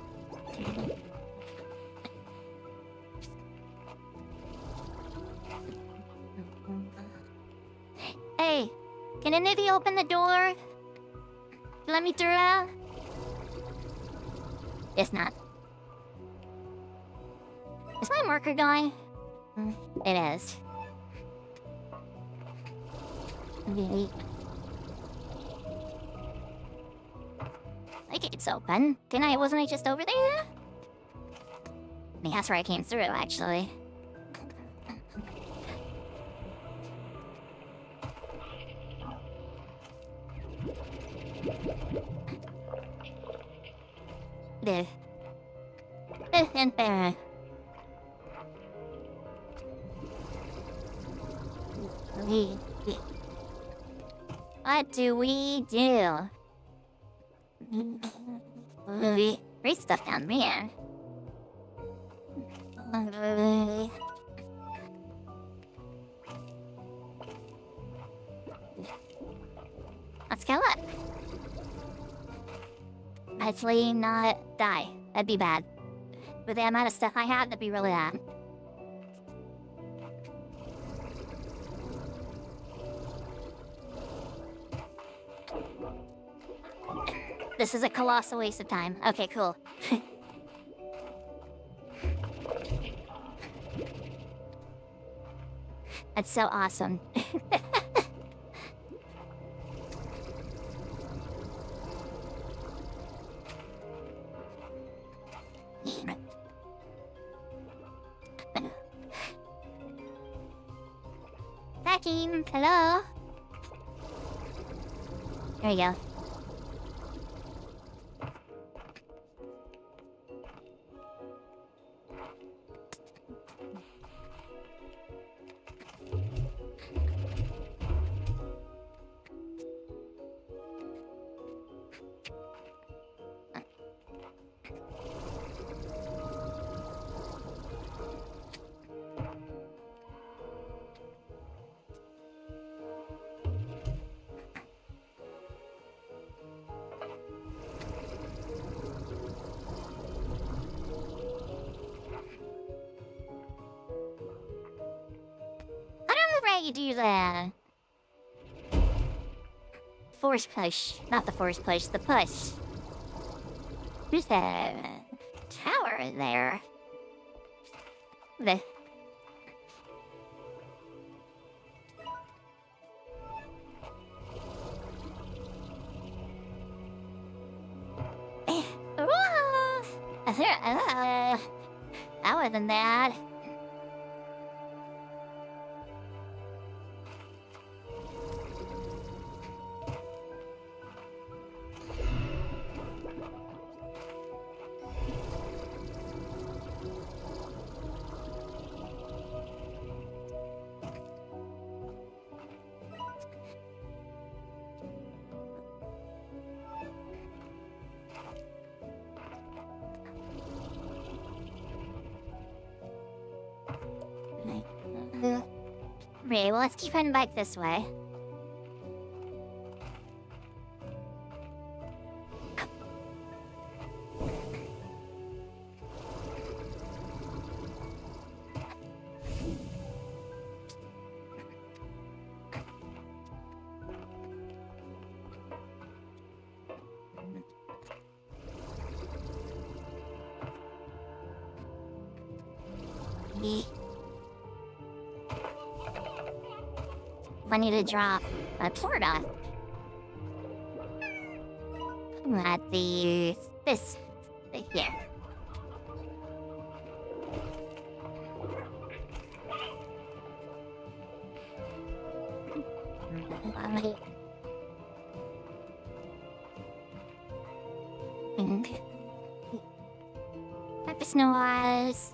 Hey, can any of you open the door? Let me through. It's not. Is my marker going? It is. Okay. The gate's open. Wasn't I just over there? I mean, that's where I came through, actually. There. And there. What do we do? Great stuff down there. Let's go up. Hopefully not die. That'd be bad. With the amount of stuff I have, that'd be really bad. This is a colossal waste of time. Okay, cool. That's so awesome. Backing, hello? There you go. You do that. Force push. Not the force push, the push. There's a tower there. The... That wasn't bad. Okay, well, let's keep heading back this way. I need to drop a porta at this here. Happy snores.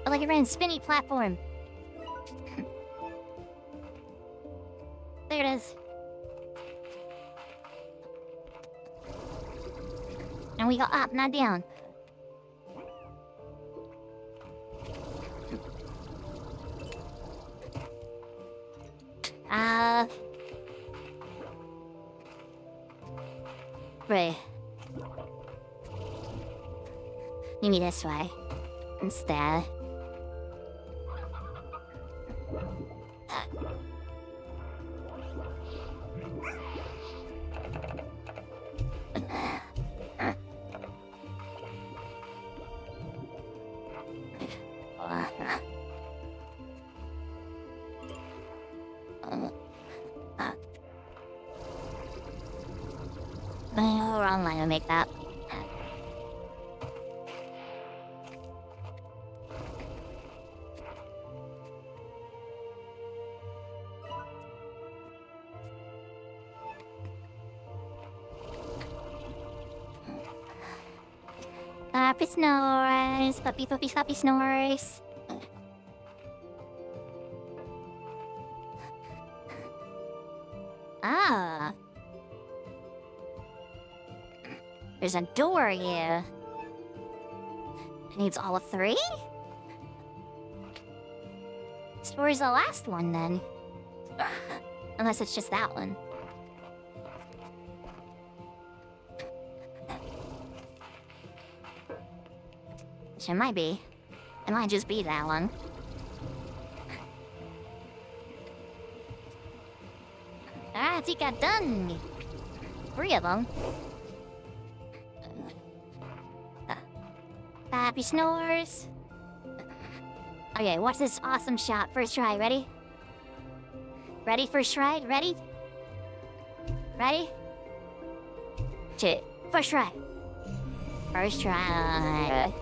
Like a ran spinny platform. There it is. And we go up, not down. Right. Maybe this way. Instead. Wrong line to make that. Happy snores, puppy snores. Ah. There's a door here. It needs all of 3? This door's the last one, then. Unless it's just that one. Which it might be. It might just be that one. Alright, he got done. 3 of them. Happy snores. Okay, watch this awesome shot. First try, ready? Ready, first try? Ready? Ready? 2. First try. First try.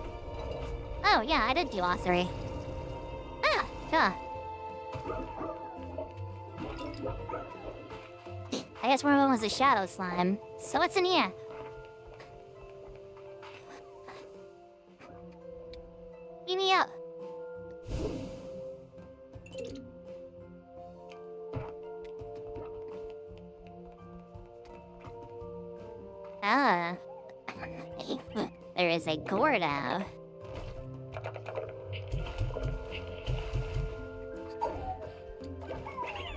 Oh, yeah, I did do all 3. Ah, huh. I guess one of them was a shadow slime. So what's in here? Beat me up. Ah. There is a Gordo.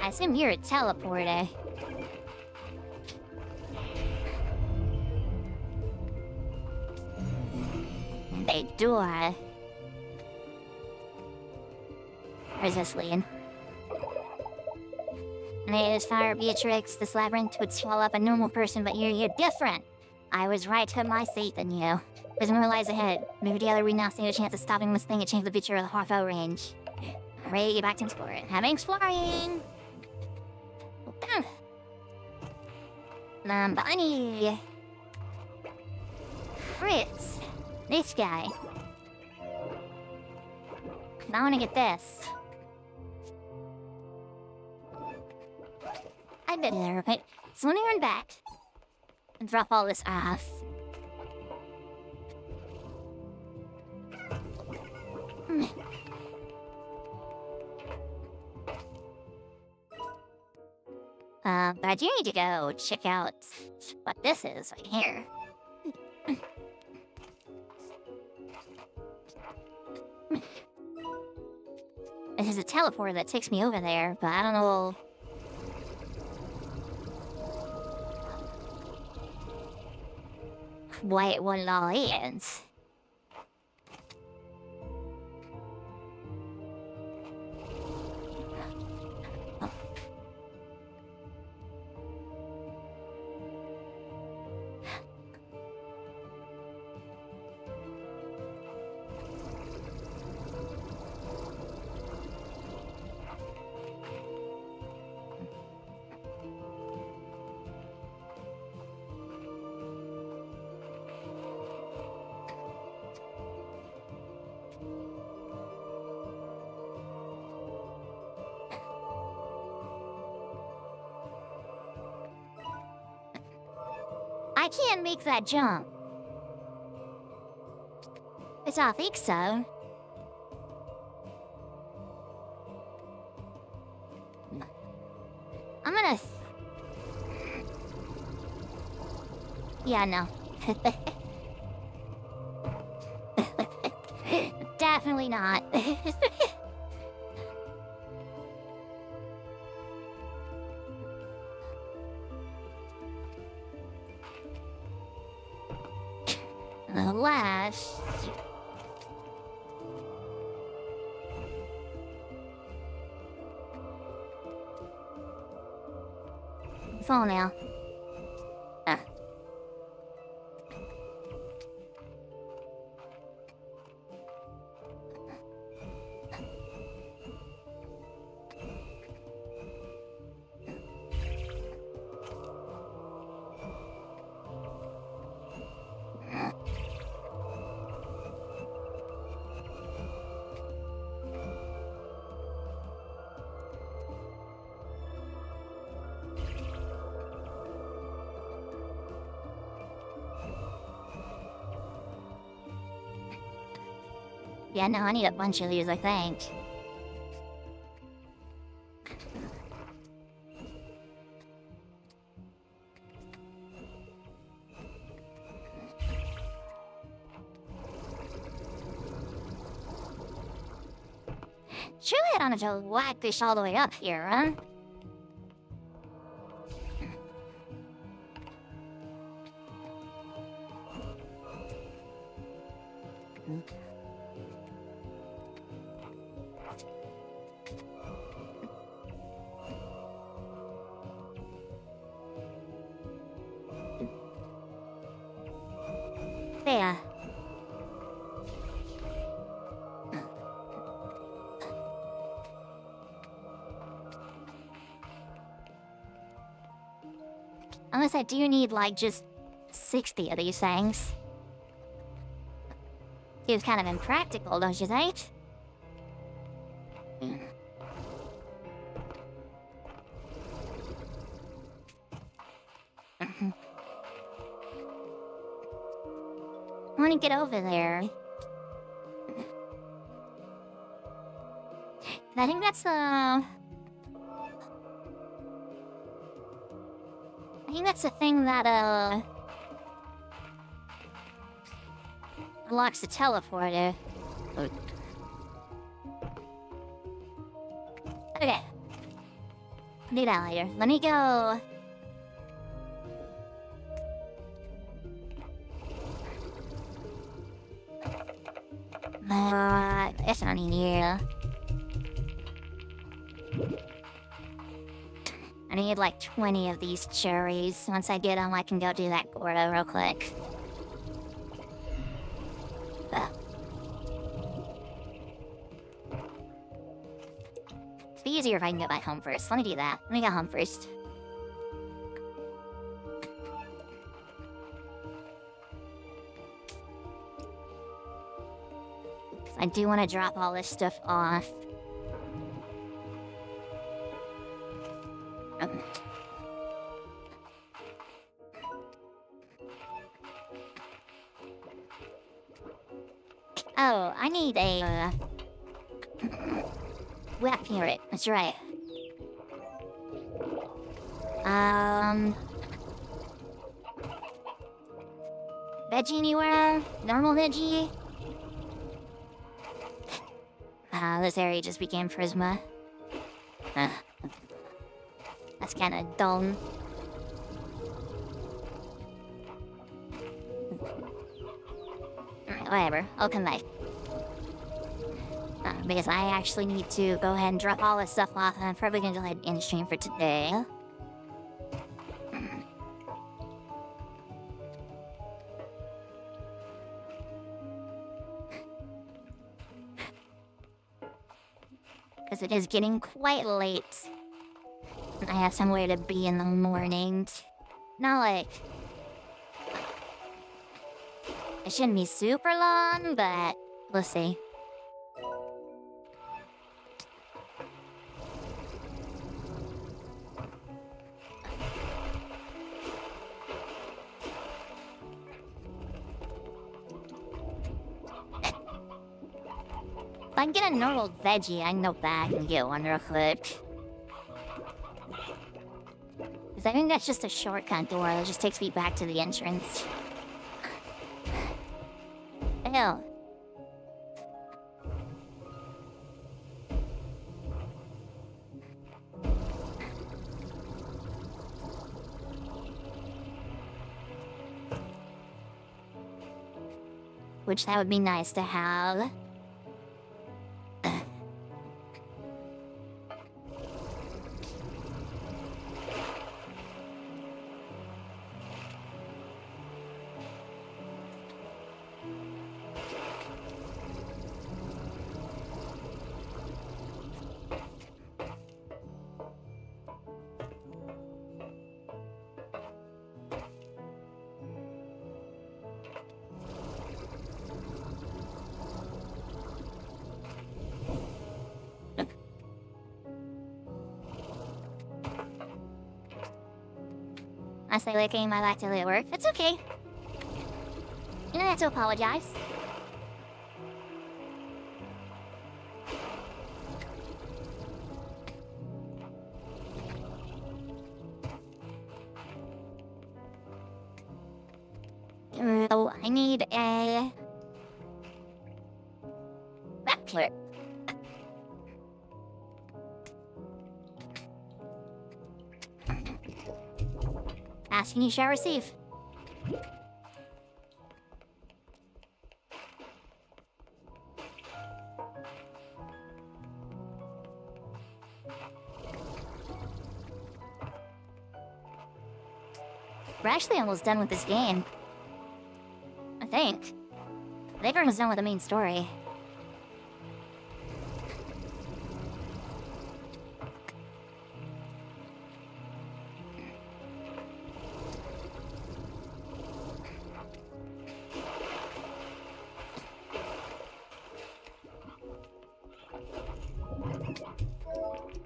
I assume you're a teleporter. A door. Where's this lead? Nay, this fire Beatrix, this labyrinth would swallow up a normal person, but you're different. I was right to my seat than you. There's more lies ahead. Move together, we now stand a chance of stopping this thing and change the future of the half-hour range. Ready, get back to exploring. Having exploring! Bunny! Fritz! This guy. Now I wanna get this. I bet there, but so let me run back and drop all this off. But I do need to go check out what this is right here. There's a teleporter that takes me over there, but I don't know. What it all is. I can't make that jump. It's I think so. I'm gonna... Yeah, no. Definitely not. Alas. Fall now. Yeah, no, I need a bunch of these, I think. Surely I don't have to whack this all the way up here, huh? There. Unless I do need, like, just 60 of these things. Seems kind of impractical, don't you think? I want to get over there. I think that's I think that's the thing that unlocks the teleporter. Okay. Do that later. Let me go. That's not in here. I need like 20 of these cherries. Once I get them, I can go do that Gordo real quick. It'd be easier if I can get back home first. Let me do that. Let me get home first. I do want to drop all this stuff off. Oh, I need a wet parrot. That's right. Veggie anywhere? Normal veggie? This area just became Prisma. That's kinda dumb. Whatever, I'll come back. Because I actually need to go ahead and drop all this stuff off, and I'm probably gonna go ahead and end stream for today. Because it is getting quite late. And I have somewhere to be in the morning. Not like... It shouldn't be super long, but we'll see. If I can get a normal veggie, I can go back and get one real quick. Because I think that's just a shortcut door that just takes me back to the entrance. Ew. Which that would be nice to have. I say licking my back till it work. It's okay. You don't have to apologize. So I need a backflip. Asking you shall receive. We're actually almost done with this game. I think. I think we're almost done with the main story.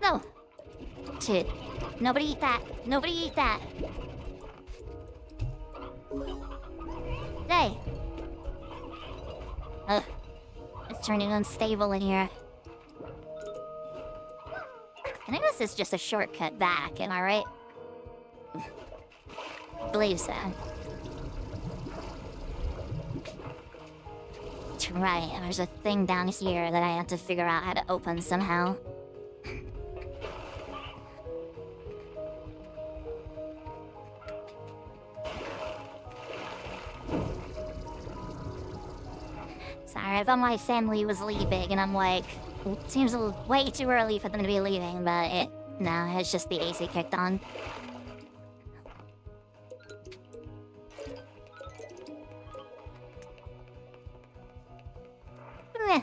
No! Shit. Nobody eat that. Nobody eat that. Hey! Ugh. It's turning unstable in here. I think this is just a shortcut back, am I right? I believe so. That's right, there's a thing down here that I have to figure out how to open somehow. Sorry, I thought my family was leaving, and I'm like, it seems way too early for them to be leaving, but No, it's just the AC kicked on. Meh.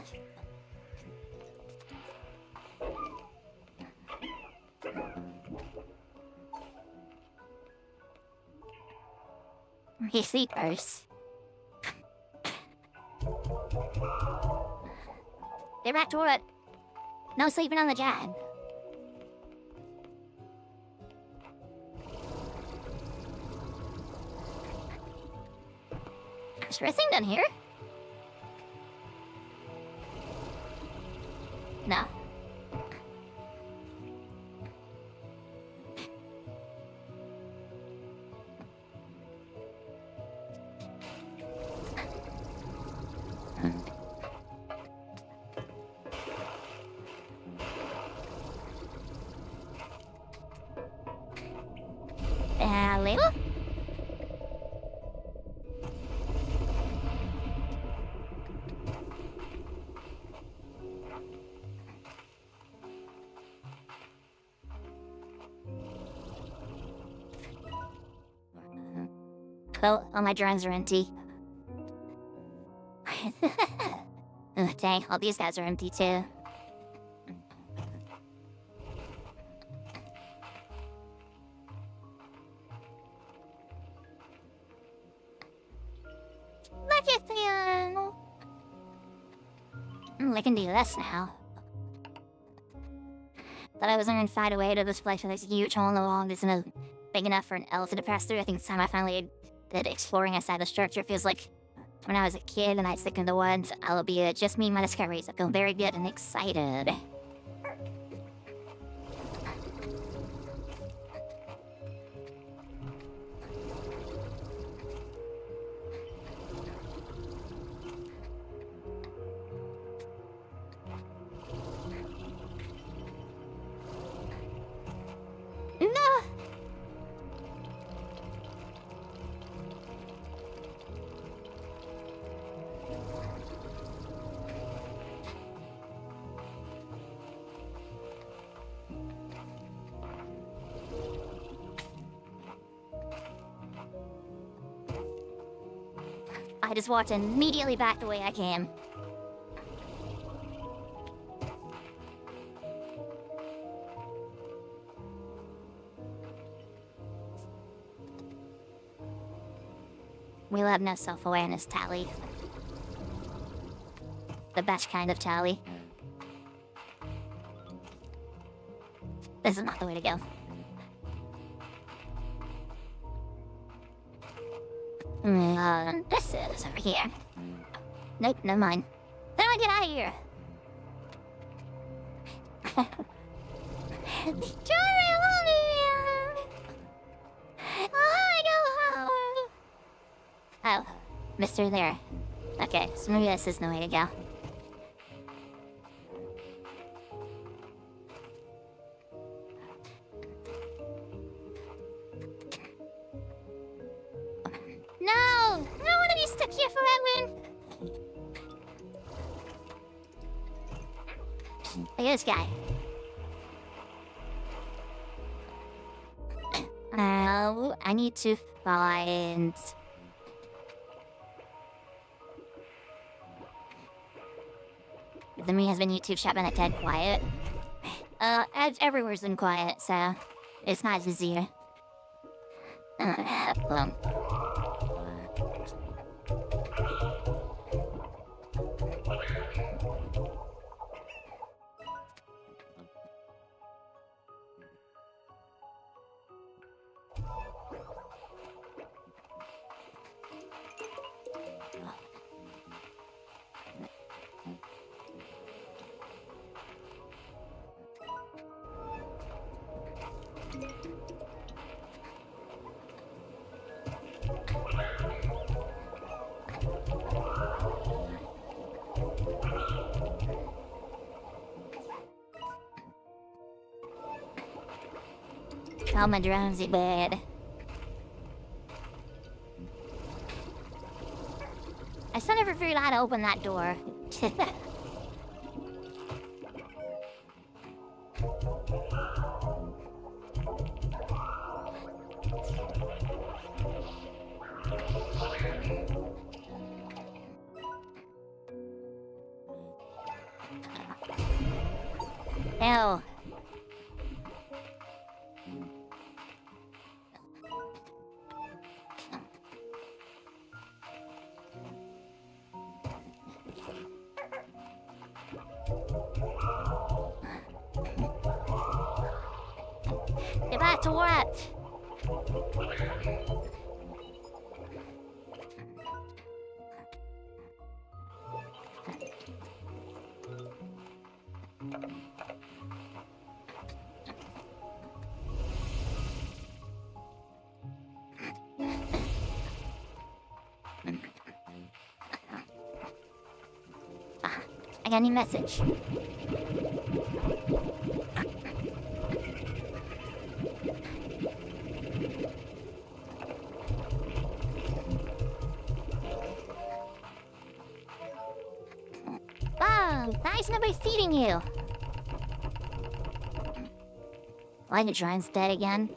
He sleepers. Get back to it. No sleeping on the job. Is there a thing down here? No. Label? Well, all my drawings are empty. Ugh, dang, all these guys are empty too. I can do this now. Thought I was gonna find a way to this place with this huge hole in the wall that isn't big enough for an elephant to pass through. I think it's time I finally did exploring outside the structure. It feels like when I was a kid and I'd stick in the woods, I'll be just me and my discoveries. I feel very good and excited. I just walked immediately back the way I came. We'll have no self-awareness, Tali. The best kind of Tali. This is not the way to go. This is over here. Nope, never mind. Then I get out of here. Oh, Mr. There. Okay, so maybe this isn't the way to go. No! I don't want to be stuck here forever! Look at this guy. I need to find... The me has been YouTube shop and dead quiet. Everywhere's been quiet, so it's not easier. Oh, my drowsy bed. I still never figured out how to open that door. Ew. Get back to work. I got a new message. Wow, nice, nobody's feeding you. Why the drone's dead again?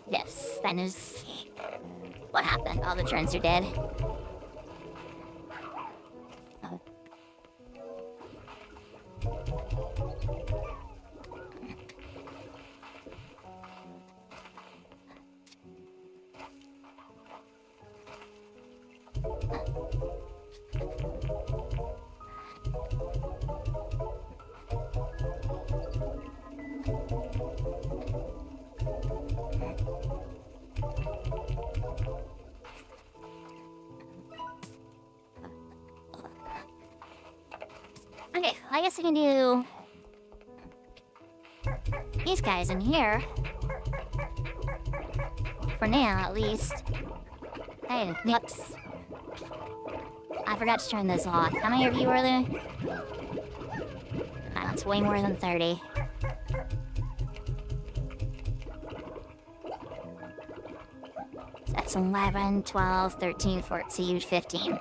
Yes, that is what happened. All the drones are dead. Okay, I guess I can do these guys in here. For now, at least. Hey, nips. I forgot to turn this off. How many of you are there? That's way more than 30. So that's 11, 12, 13, 14, 15.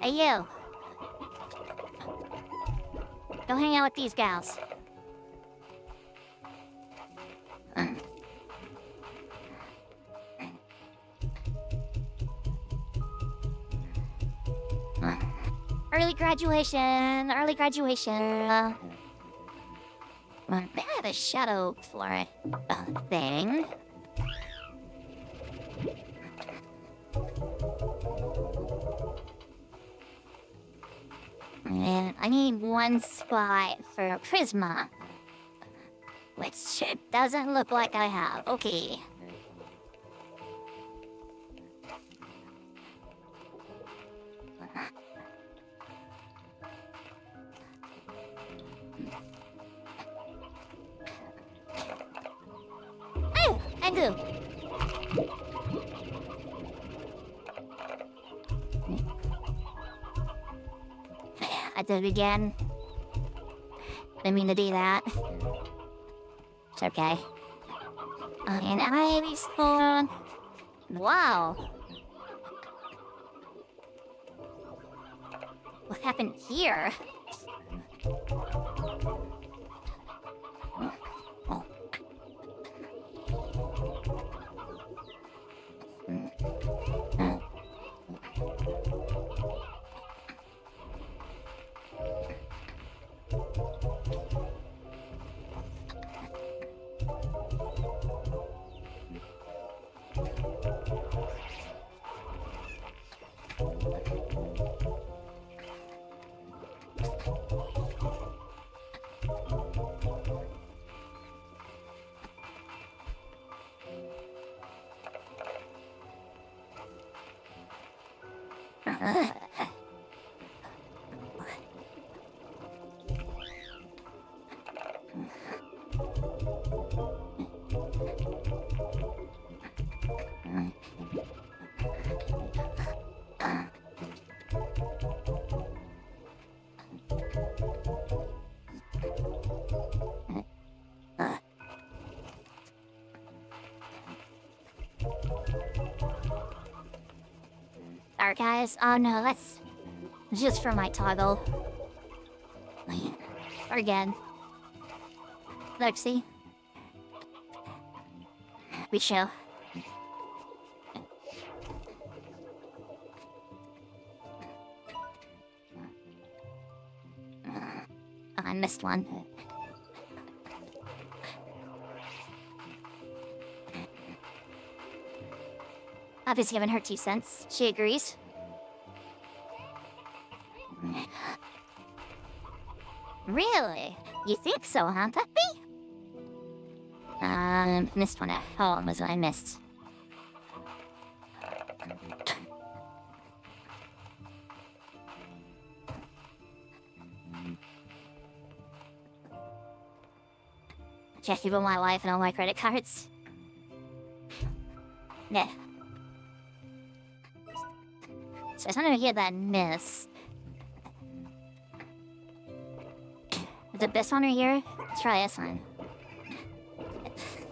Hey, you. Go hang out with these gals. Early graduation, early graduation. They have a shadow floor thing. And I need one spot for Prisma, which it doesn't look like I have. Okay. Oh, Angu. I did it again. Didn't mean to do that. It's okay. And I respawn. Wow. What happened here? Alright, guys. Oh no, that's just for my toggle. Or again. Look, see? We chill. Oh, I missed one. Obviously haven't heard 2 cents. She agrees. Really? You think so, huh, puppy? Missed one. How long was it I missed? Checking on my life and all my credit cards. Yeah. So I just wanted to get that miss. Is it this one right here? Let's try this one.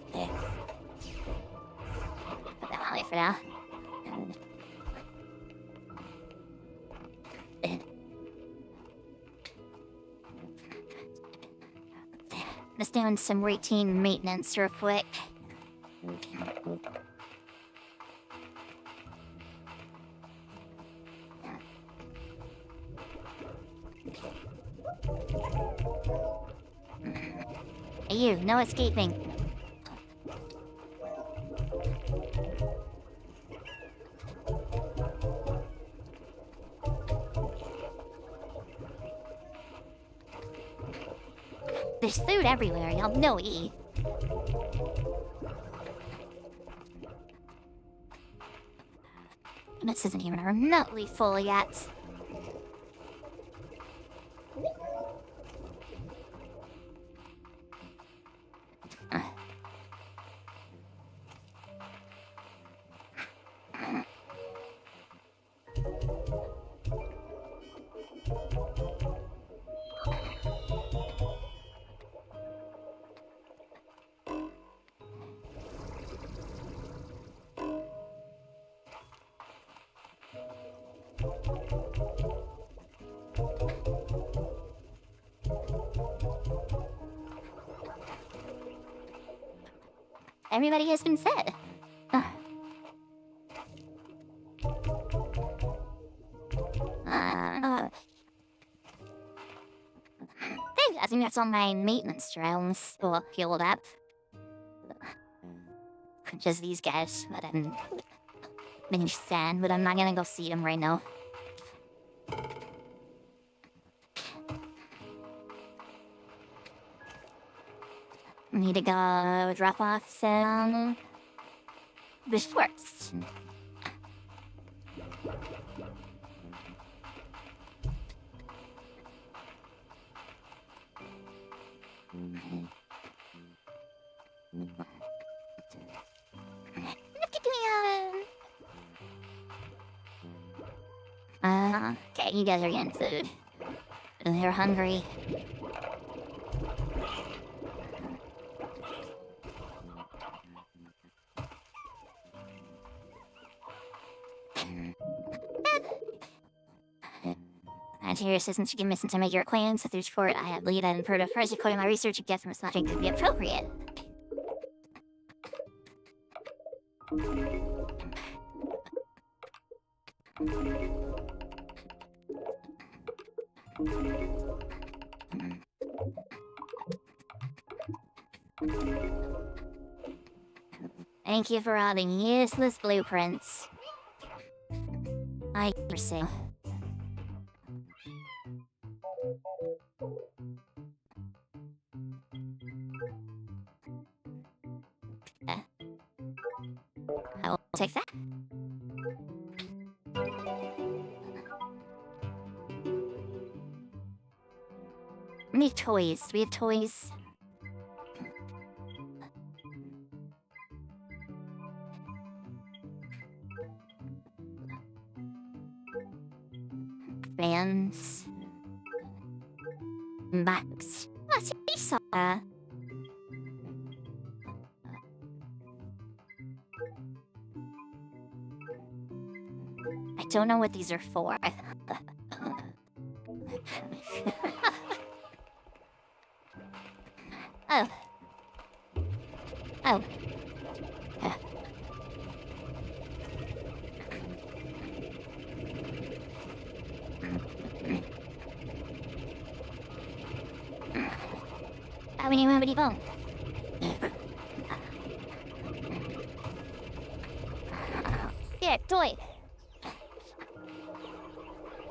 Okay. Put that away for now. Just doing some routine maintenance real quick. Hey you, no escaping. There's food everywhere, y'all know E. This isn't even remotely full yet. Everybody has been fed. I think that's on my maintenance rounds. Or healed up. Just these guys, but I'm being sad, but I'm not gonna go see them right now. Need to go drop off some reports. Okay, you guys are getting food. They're hungry. Interior assistance you can miss to make your claims. Through support, I have lead and product price according to my research. A gift from smashing could be appropriate. Thank you for all the useless blueprints. I pursue. I will take that. We need toys. Do we have toys? Fans. Maps. What's this? I don't know what these are for. Oh. Oh. Many bone. Yeah, toy.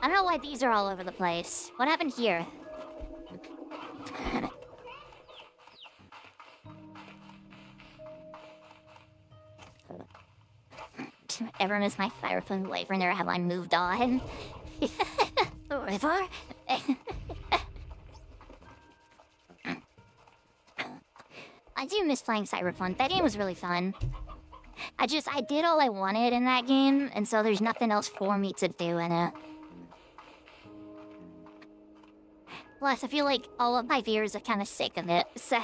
I don't know why these are all over the place. What happened here? Ever miss my styrofoam boyfriend, or have I moved on? River? I do miss playing Cyberpunk. That game was really fun. I did all I wanted in that game, and so there's nothing else for me to do in it. Plus, I feel like all of my viewers are kind of sick of it, so...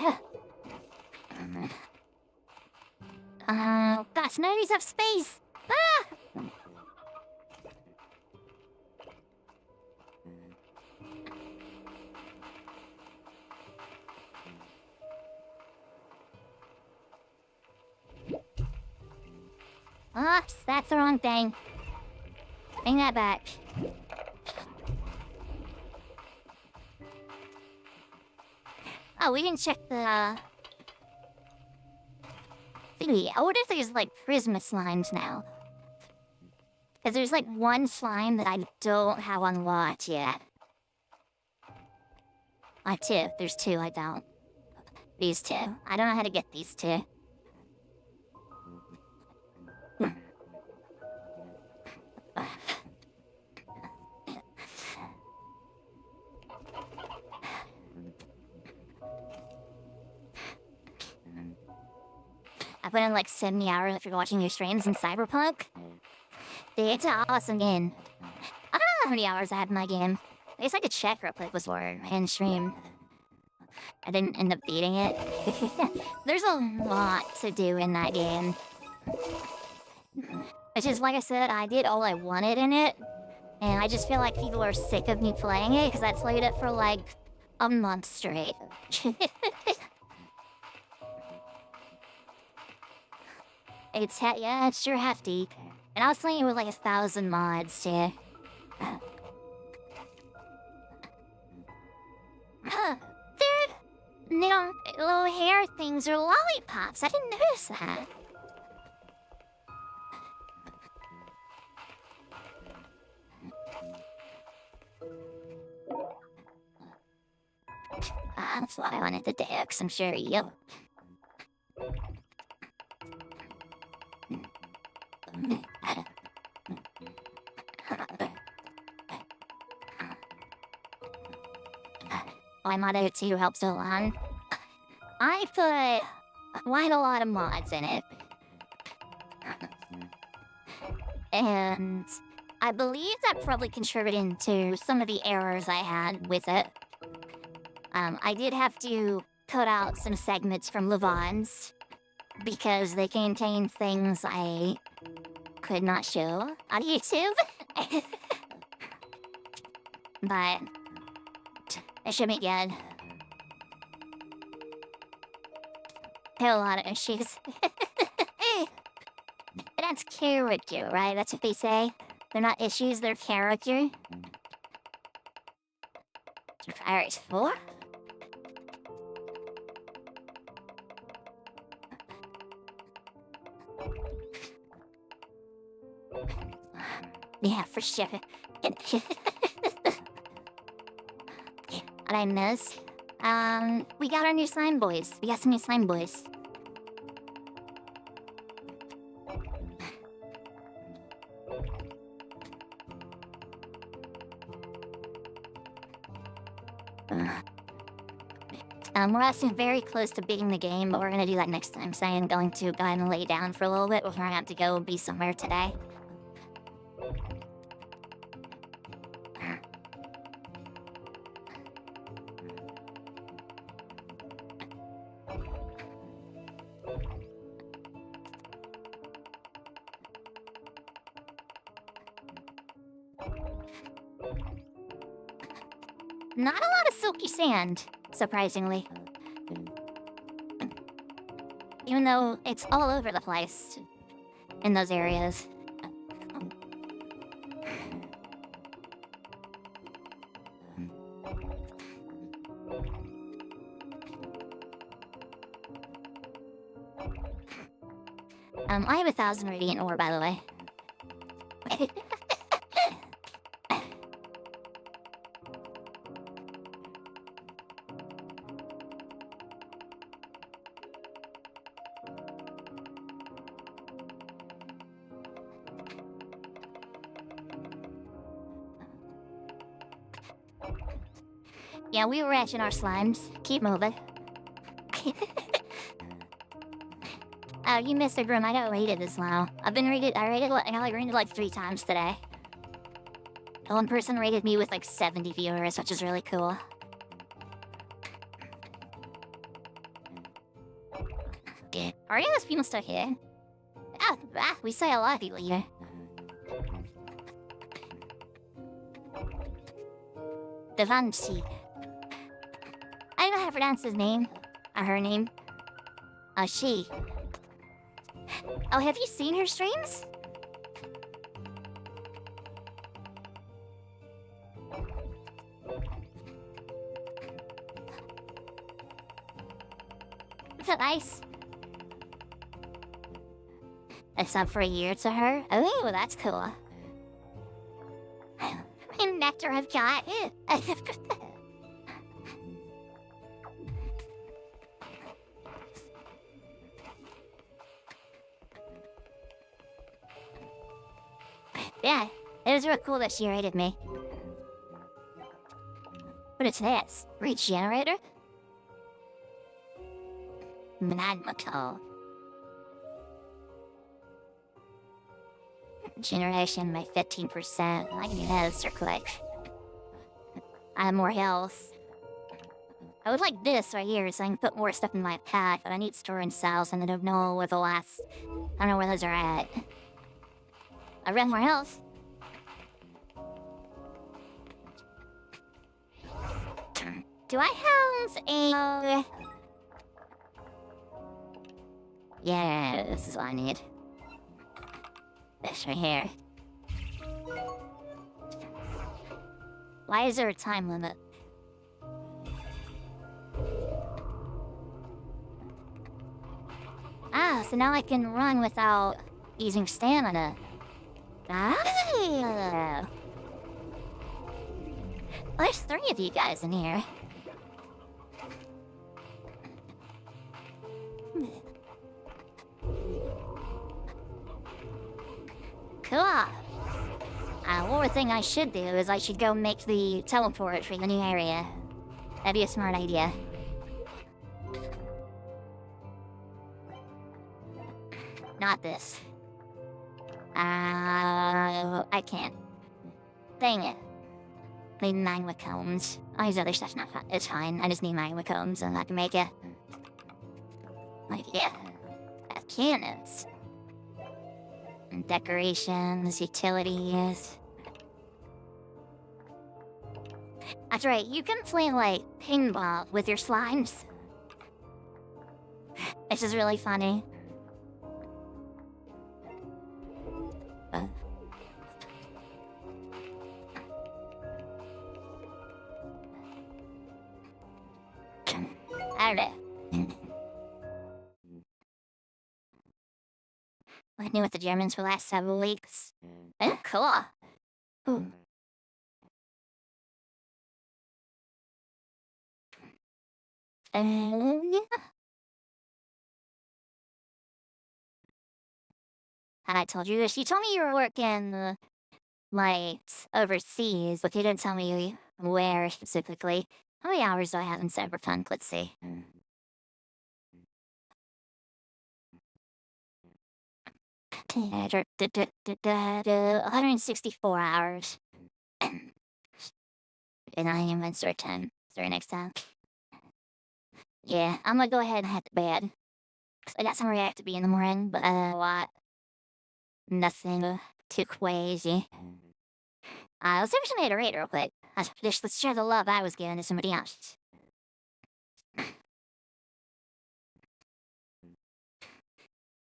gosh, none of these have space! Ah! Oops, that's the wrong thing. Bring that back. Oh, we didn't check the, thingy. I wonder if there's, like, Prisma slimes now. Because there's, like, one slime that I don't have unlocked yet. Two. There's two I don't. These two. I don't know how to get these two. I put in like 70 hours after watching your streams in Cyberpunk. Dude, it's an awesome game. I don't know how many hours I had in my game. I guess I could check real quick before I end stream. I didn't end up beating it. There's a lot to do in that game. It's just, like I said, I did all I wanted in it. And I just feel like people are sick of me playing it, because I played it for like a month straight. Yeah, it's sure hefty. And I was playing it with like 1,000 mods too. Dude, little hair things are lollipops. I didn't notice that. That's what I wanted to do, because I'm sure you... I modded it to help so long. I put quite a lot of mods in it. And I believe that probably contributed to some of the errors I had with it. I did have to cut out some segments from Levon's because they contain things I could not show on YouTube. But it should be good. There are a lot of issues. That's character, right? That's what they say. They're not issues, they're character. Alright, 4? Yeah, for sure. What I miss? We got our new slime boys. We got some new slime boys. We're also very close to beating the game, but we're gonna do that next time, so I am going to go ahead and lay down for a little bit before I have to go be somewhere today. Not a lot of silky sand, surprisingly. Even though it's all over the place in those areas. I have 1,000 radiant ore, by the way. Yeah, we were ratching our slimes. Keep moving. Oh, you missed a groom. I got rated as well. I got rated like 3 times today. One person rated me with like 70 viewers, which is really cool. Yeah. Are those people still here? We say a lot of people here. Devanshi. I don't know how to pronounce his name. Or her name. She. Oh, have you seen her streams? Is that nice? A sub for a year to her? Oh, that's cool. Nectar I've got. Yeah, it was real cool that she rated me. What is this? Regenerator? Minimod. Generation by 15%. I can do this real quick. I have more health. I would like this right here so I can put more stuff in my pack, but I need storage cells and I don't know where the last... I don't know where those are at. I ran more health. Do I have a... Yeah, this is what I need. This right here. Why is there a time limit? Ah, so now I can run without using stamina. Ah! Well, there's 3 of you guys in here. Cool. One more thing I should do is I should go make the teleport for the new area. That'd be a smart idea. Not this. I can't. Dang it. Need magma cones. All these other stuff's not fun. It's fine. I just need magma cones and I can make it. Like, yeah. Have cannons. And decorations, utilities. That's right, you can play like pinball with your slimes. This is really funny. Alright. Working with the Germans for the last several weeks. Cool. Ooh. Yeah. Had I told you this? You told me you were working, like, overseas, but you didn't tell me where specifically. How many hours do I have in Cyberpunk? Let's see. 164 hours. And I am in start time. Sorry, next time. Yeah, I'm gonna go ahead and head to bed. I got somewhere I have to be in the morning, but what? Nothing too crazy. Let's see if we can hit a raid real quick. Let's share the love I was giving to somebody else.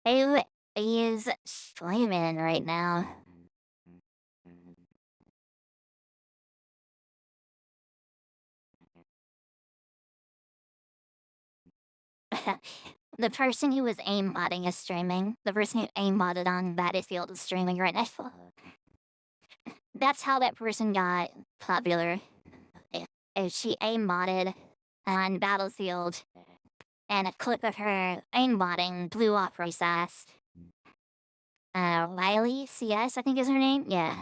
Who is streaming right now? The person who was aimmodding is streaming. The person who aimmodded on Battlefield is streaming right now. That's how that person got popular. She aimmodded on Battlefield, and a clip of her aimbotting blew up really fast. Riley CS, I think is her name. Yeah.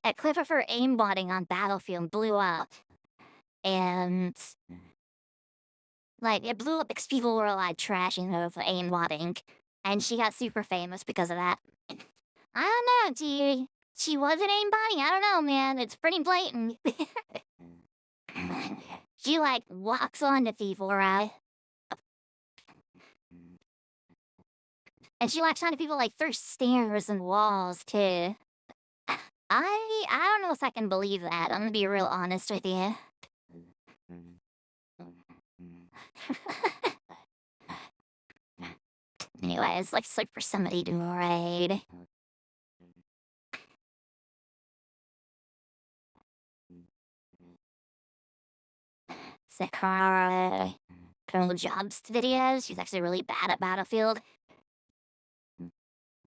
A clip of her aimbotting on Battlefield blew up, and like it blew up because people were like trashing her for aimbotting, and she got super famous because of that. I don't know, she wasn't aimbotting. I don't know, man. It's pretty blatant. She like walks onto people, right? And she walks onto people like through stairs and walls too. I don't know if I can believe that. I'm gonna be real honest with you. Anyways, let's look for somebody to raid. Sakara Colonel Jobs videos. She's actually really bad at Battlefield. All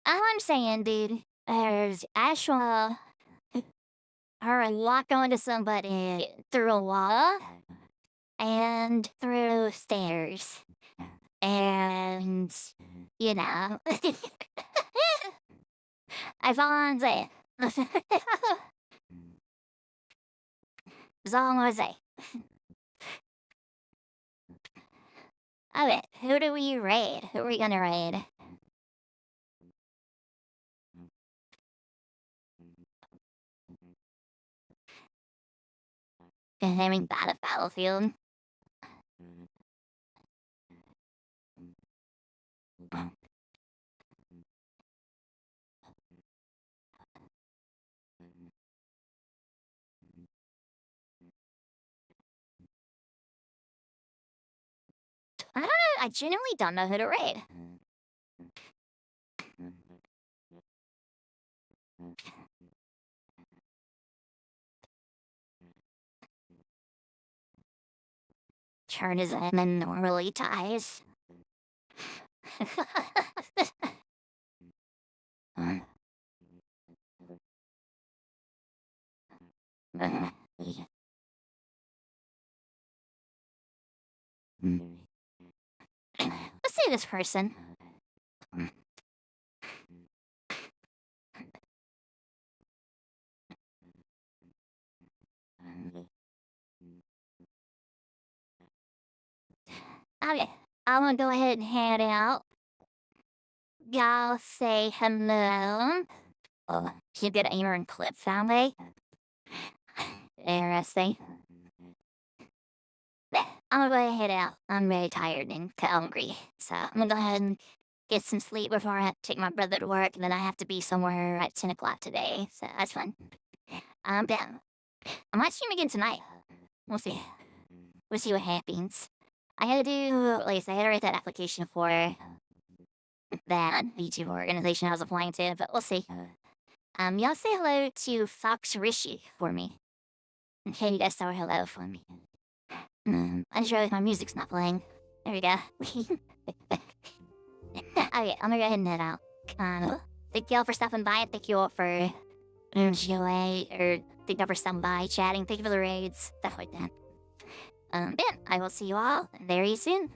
I'm saying, dude, there's actual her lock onto somebody through a wall and through stairs. And, you know, I found it. Zongose. Okay, who do we raid? Who are we gonna raid? Having bad at Battlefield. I don't know. I genuinely don't know who to raid. Turn his and normally ties. Let's see this person. Okay, I'm gonna go ahead and hand out. Y'all say hello. Oh, you get aimer and clip family. Interesting. I'm gonna go ahead out. I'm very tired and hungry. So I'm gonna go ahead and get some sleep before I have to take my brother to work, and then I have to be somewhere at 10 o'clock today. So that's fun. But I might stream again tonight. We'll see. We'll see what happens. I had to do, like I said, I had to write that application for that YouTube organization I was applying to, but we'll see. Y'all say hello to Fox Rishi for me. Okay, you guys say hello for me. I just realized my music's not playing. There we go. Okay, I'm gonna go ahead and head out. Thank y'all for stopping by. Thank you all for enjoying, or thank y'all for stopping by, chatting. Thank you for the raids, stuff like that. I will see you all very soon.